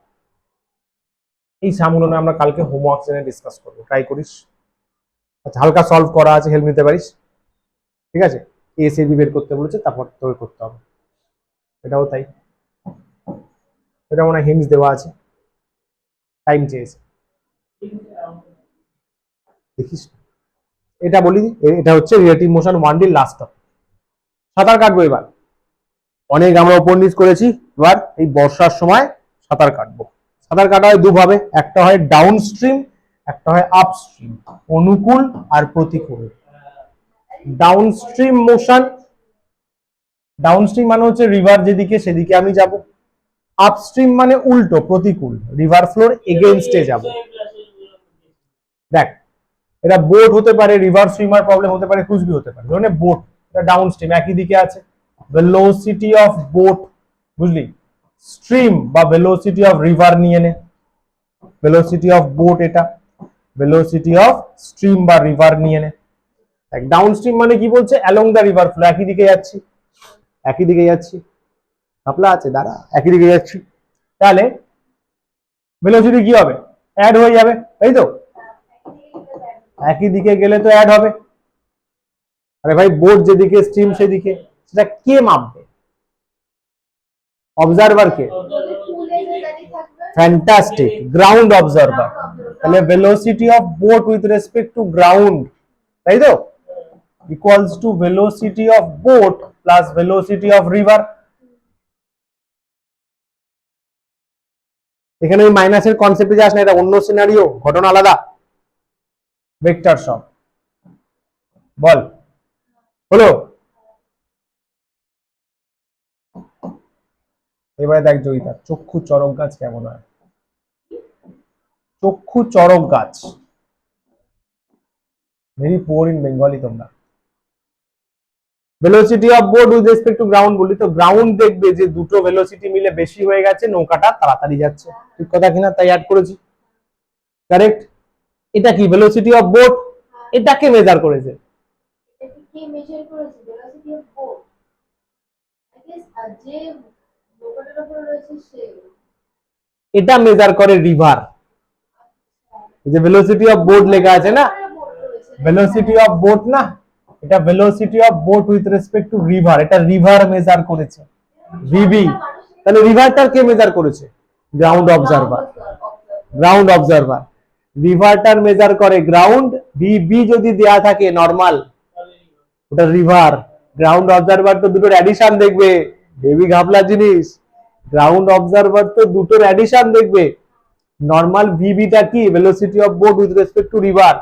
এই সামগুলো আমরা কালকে হোমওয়ার্ক জেনে ডিসকাস করবো, ট্রাই করিস। আচ্ছা, হালকা সলভ করা আছে, হেল্প নিতে পারিস, ঠিক আছে। এ সে বি বের করতে বলেছে, তারপর তোর করতে হবে, এটাও তাই। এটা মনে হয় হিন্টস দেওয়া আছে, টাইম চেয়েছে, দেখিস। এটা বলি, এটা হচ্ছে relative motion 1D last top. সাঁতার কাটবো এবার, অনেক আমরা উপর নিচ করেছি, এবার এই বর্ষার সময় সাঁতার কাটবো। সাঁতার কাটা হয় দুভাবে, একটা হয় ডাউন স্ট্রিম, একটা হয় আপ স্ট্রিম, অনুকূল আর প্রতিকূল। Down stream motion, down stream মানে হচ্ছে রিভার যেদিকে সেদিকে আমি যাব। আপ স্ট্রিম মানে উল্টো, প্রতিকূল, রিভার ফ্লোর এগেইনস্টে যাব। দেখ, এটা বোট হতে পারে, রিভার সুইমার প্রবলেম হতে পারে, কুচবি হতে পারে। ধরুন বোট, এটা ডাউন স্ট্রিম, একই দিকে আছে। ভেলোসিটি অফ বোট, বুঝলি, স্ট্রিম বা ভেলোসিটি অফ রিভার নিয়ে নে। ভেলোসিটি অফ বোট এটা, ভেলোসিটি অফ স্ট্রিম বা রিভার নিয়ে নে। ডাউন স্ট্রিম মানে কি বলছে? অ্যালং দ্য রিভার ফ্লো, একই দিকে যাচ্ছি, একই দিকে যাচ্ছি। ঘাপলা আছে, দাঁড়া, একই দিকে যাচ্ছি, তাহলে ভেলোসিটি কি হবে? অ্যাড হয়ে যাবে, তাই তো? একই দিকে গেলে তো অ্যাড হবে। আরে ভাই, বোট যেদিকে স্ট্রিম সেদিকে, সেটা কে মাপবে? অবজারভার কে? Fantastic, ground observer. তাহলে velocity of boat with respect to ground, তাই তো, equals to velocity of boat plus velocity of river. এখানে ওই মাইনাসের কনসেপ্টে যাস না, এটা অন্য সিনারিও, ঘটনা আলাদা। ভেক্টর সব বল, হলো? এবারে দেখ জয়িতা, চক্ষু চরক গাছ কেমন হয়? চক্ষু চরক গাছ, ভেরি পুয়ার ইন বেঙ্গলি তোমরা। Velocity of boat with respect to ground বলি তো গ্রাউন্ড দেখবে যে দুটো ভেলোসিটি মিলে বেশি হয়ে গেছে, নৌকাটা তাড়াতাড়ি যাচ্ছে, ঠিক কথা কিনা? তাই অ্যাড করেছি, কারেক্ট। এটা কি? ভেলোসিটি অফ বোট, এটাকে মেজার করেছে। এটা কি মেজার করেছে? Velocity of boat, I guess যে নৌকাটার উপর রয়েছে সে। এটা মেজার করে রিভার। এই যে ভেলোসিটি অফ বোট লেখা আছে না, ভেলোসিটি অফ বোট না, এটা velocity of boat with respect to river, এটা রিভার মেজার করেছে, ভিবি। তাহলে রিভারটার কে মেজার করেছে? Ground observer, ground observer. রিভারটার মেজার করে গ্রাউন্ড, ভিবি যদি দেয়া থাকে নরমাল, ওটা রিভার। গ্রাউন্ড অবজারভার তো দুটোর অ্যাডিশন দেখবে, হেভি ঘাপলা জিনিস। গ্রাউন্ড অবজারভার তো দুটোর অ্যাডিশন দেখবে। নরমাল ভিবিটা কি? Velocity of boat with respect to river.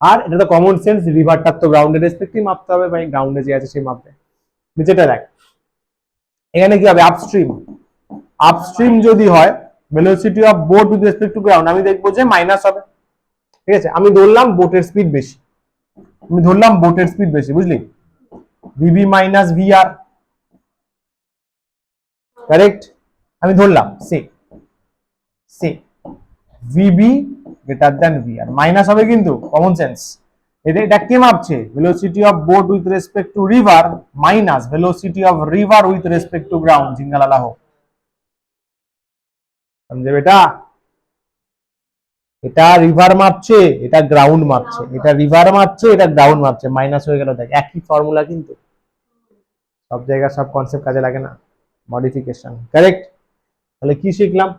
আর এটা তো কমন সেন্স, রিভারটার তো গ্রাউন্ডের রেসপেক্টই মাপতে হবে ভাই, গ্রাউন্ডে যে আছে সে মাপবে। নিচেটা দেখ, এখানে কি হবে? আপস্ট্রিম। আপস্ট্রিম যদি হয় velocity of boat with respect to ground, আমি দেখবো যে মাইনাস হবে, ঠিক আছে। আমি ধরলাম বোটের স্পিড বেশি, আমি ধরলাম বোটের স্পিড বেশি, বুঝলি, ভিবি মাইনাস ভিআর, কারেক্ট। আমি ধরলাম সে, সে ভিবি গ্রেটার দ্যান ভি, আর মাইনাস হবে কিন্তু, কমন সেন্স। এটা কে মাপছে? Velocity of boat with respect to river minus velocity of river with respect to ground. ঝিঙ্গালালা হোক, समझे बेटा? এটা রিভার মাপছে, এটা গ্রাউন্ড মাপছে, এটা রিভার মাপছে, এটা গ্রাউন্ড মাপছে, মাইনাস হয়ে গেল। দেখ একই ফর্মুলা কিন্তু, সব জায়গায় সব কনসেপ্ট কাজে লাগে না, মডিফিকেশন। কারেক্ট? তাহলে কি শিখলাম?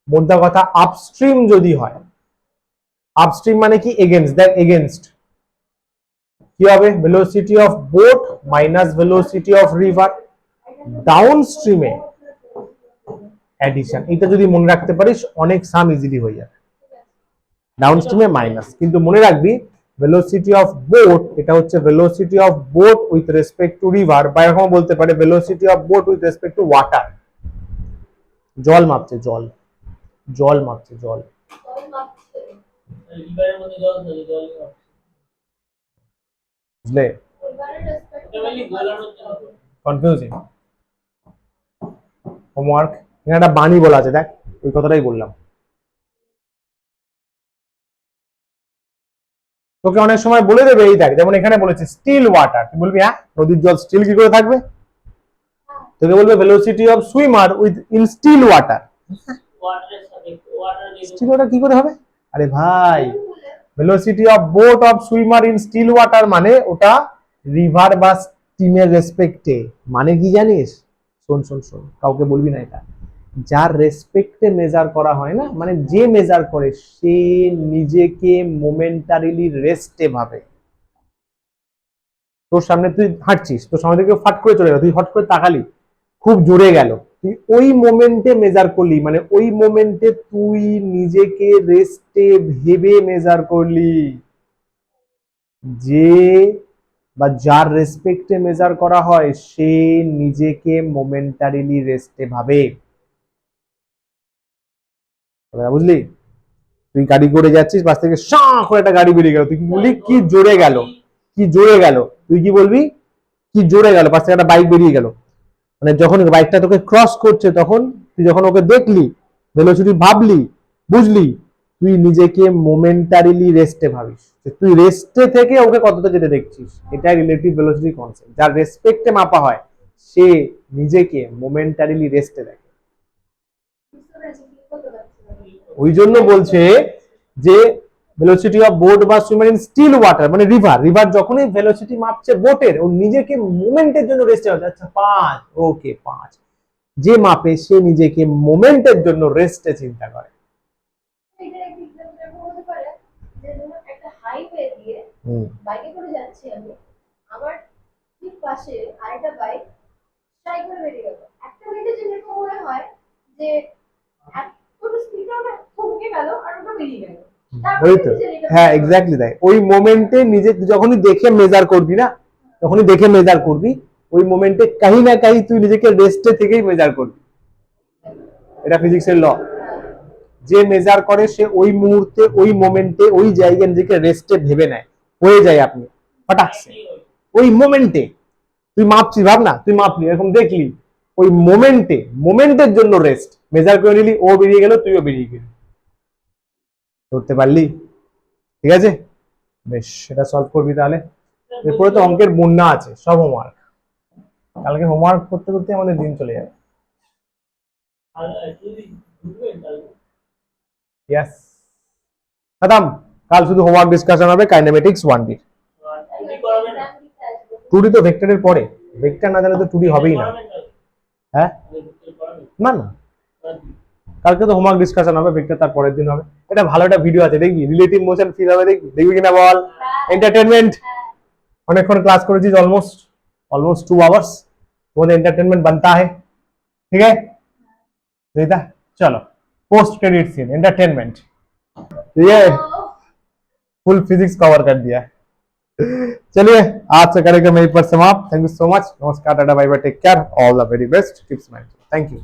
মোদ্দা কথা, আপস্ট্রিম যদি হয়, আপস্ট্রিম মানে কি? এগেনস্ট। দেখ এগেনস্ট কি হবে? Velocity of boat minus velocity of river. Down স্ট্রিমে অ্যাডিশন। এটা যদি মনে রাখতে পারিস অনেক সাম ইজিলি হয়ে যাবে। ডাউন স্ট্রিমে মাইনাস, কিন্তু মনে রাখবি ভেলোসিটি অফ বোট, এটা হচ্ছে velocity of boat with respect to river, বা এরকম বলতে পারে velocity of boat with respect two water. জল মাপছে, জল, জল মাপছে, জল। রিভারের মধ্যে জল থাকে, জল বুঝলে? টোটালি গোলানোর জন্য। কনফিউজিং। হোমওয়ার্ক এখানে একটা বাণী বলা আছে, দেখ ওই কথাটাই বললাম। তোকে অনেক সময় বলে দেবে, এই দেখ যেমন এখানে বলেছে স্টিল ওয়াটার, তুই বলবি হ্যাঁ নদীর জল স্টিল কি করে থাকবে? তোকে বলবে velocity of swimmer with in still water. ওয়াটারের সাথে ওয়াটার স্টিল ওয়াটার কি করে হবে? আরে ভাই, velocity of boat of swimmer in still water মানে ওটা রিভার বা স্টিমের রেসপেক্টে। মানে কি জানিস? শোন শোন শোন, কাউকে বলবি না এটা। যার রেসপেক্টে মেজার করা হয় না, মানে যে মেজার করে সে নিজেকে মোমেন্টারিলি রেস্টে ভাবে। তোর সামনে তুই হাঁটছিস, তোর সামনে থেকে ফাট করে চলে গেল, তুই হট করে তাকালি, খুব জোরে গেল, তুই ওই মোমেন্টে মেজার করলি, মানে ওই মোমেন্টে তুই নিজেকে রেস্টে ভেবে মেজার করলি। যে বা যার রেসপেক্টে মেজার করা হয় সে নিজেকে মোমেন্টারিলি রেস্টে ভাবে। বুঝলি? তুই গাড়ি করে যাচ্ছিস, বাস থেকে শাঁ করে একটা গাড়ি বেরিয়ে গেল, তুই কি বললি? কি জোরে গেল, কি জোরে গেল। তুই কি বলবি? কি জোরে গেল। পাশ থেকে একটা বাইক বেরিয়ে গেল, মানে যখন বাইকটা তোকে ক্রস করছে তখন তুই যখন ওকে দেখলি, ভেলোসিটি ভাবলি, বুঝলি, তুই নিজেকে মোমেন্টারিলি রেস্টে ভাবিস। তুই রেস্টে থেকে ওকে কতটা যেতে দেখছিস, এটাই রিলেটিভ ভেলোসিটি কনসেপ্ট। যার রেসপেক্টে মাপা হয় সে নিজেকে মোমেন্টারিলি রেস্টে দেখে। ওই জন্য বলছে যে ভেলোসিটি অফ বোট বা সুইমার ইন স্টিল ওয়াটার মানে রিভার, রিভার যখনই ভেলোসিটি মাপছে বোটের, ও নিজেকে মোমেন্টের জন্য রেস্টে আছে। আচ্ছা 5, ওকে 5। যে মাপে সে নিজেকে মোমেন্টের জন্য রেস্টে চিন্তা করে। এটা একটা এক্সাম্পল হতে পারে যে ধরুন একটা হাইওয়ে দিয়ে বাইকে করে যাচ্ছি আমি, আমার ঠিক পাশে আরেকটা বাইক স্ট্রাইক করে বেরিয়ে গেল। একটা মিনিটের জন্য এরকম মনে হয় যে একটু স্পিডে ওটা থমকে গেল আর ওটা বেরিয়ে গেল। ওই তো, হ্যাঁ এক্স্যাক্টলি তাই। ওই মোমেন্টে নিজে যখনই দেখে মেজার করবি না, যখনই দেখে মেজার করবি, ওই মোমেন্টে কাহি না কাহি তুই নিজেকে রেস্টে থেকেই মেজার করবি। এটা ফিজিক্সের ল। যে মেজার করে সে ওই মুহূর্তে, ওই মোমেন্টে, ওই জায়গায় নিজেকে রেস্টে ভেবে নেয়, হয়ে যায় আপনি হঠাৎ ওই মোমেন্টে। তুই মাপছিস, ভাব না, তুই মাপলি, এরকম দেখলি, ওই মোমেন্টে, মোমেন্টের জন্য রেস্ট, মেজার করে নিলি, ও বেরিয়ে গেল, তুইও বেরিয়ে গেলি। ধরতে পারলি? ঠিক আছে, বেশ, সেটা সলভ করবি তাহলে। এরপরে তো অঙ্কের বন্যা আছে, সব হোমওয়ার্ক। কালকে হোমওয়ার্ক করতে করতে আমাদের দিন চলে যাবে। আর যদি ঢুকবেন তাহলে यस, खत्म। কাল শুধু হোমওয়ার্ক ডিসকাশন হবে কাইনেমেটিক্স 1D। টুডি করাবেন না? 2D তো ভেক্টরের পরে, ভেক্টর না জানলে তো 2D হবেই না। হ্যাঁ না না, কালকে তো হোমওয়ার্ক ডিসকাশন হবে, ভেক্টর তার পরের দিন হবে। এটা ভালো একটা ভিডিও আছে, দেখবি, রিলেটিভ মোশন ফিল হবে, দেখবি, দেখবি কিনা বল? এন্টারটেনমেন্ট। অনেকক্ষণ ক্লাস করেছিস, অলমোস্ট 2 आवर्स। তোমাদের এন্টারটেনমেন্ট बनता है, ठीक है? देखा, चलो पोस्ट क्रेडिट सीन एंटरटेनमेंट। ठीक है, फुल फिजिक्स कवर कर दिया। चलिए आज से कार्यक्रम यहीं पर समाप्त। Thank you so much. नमस्कार, tata, bye bye, take care, all the very best, keep smiling. Thank you.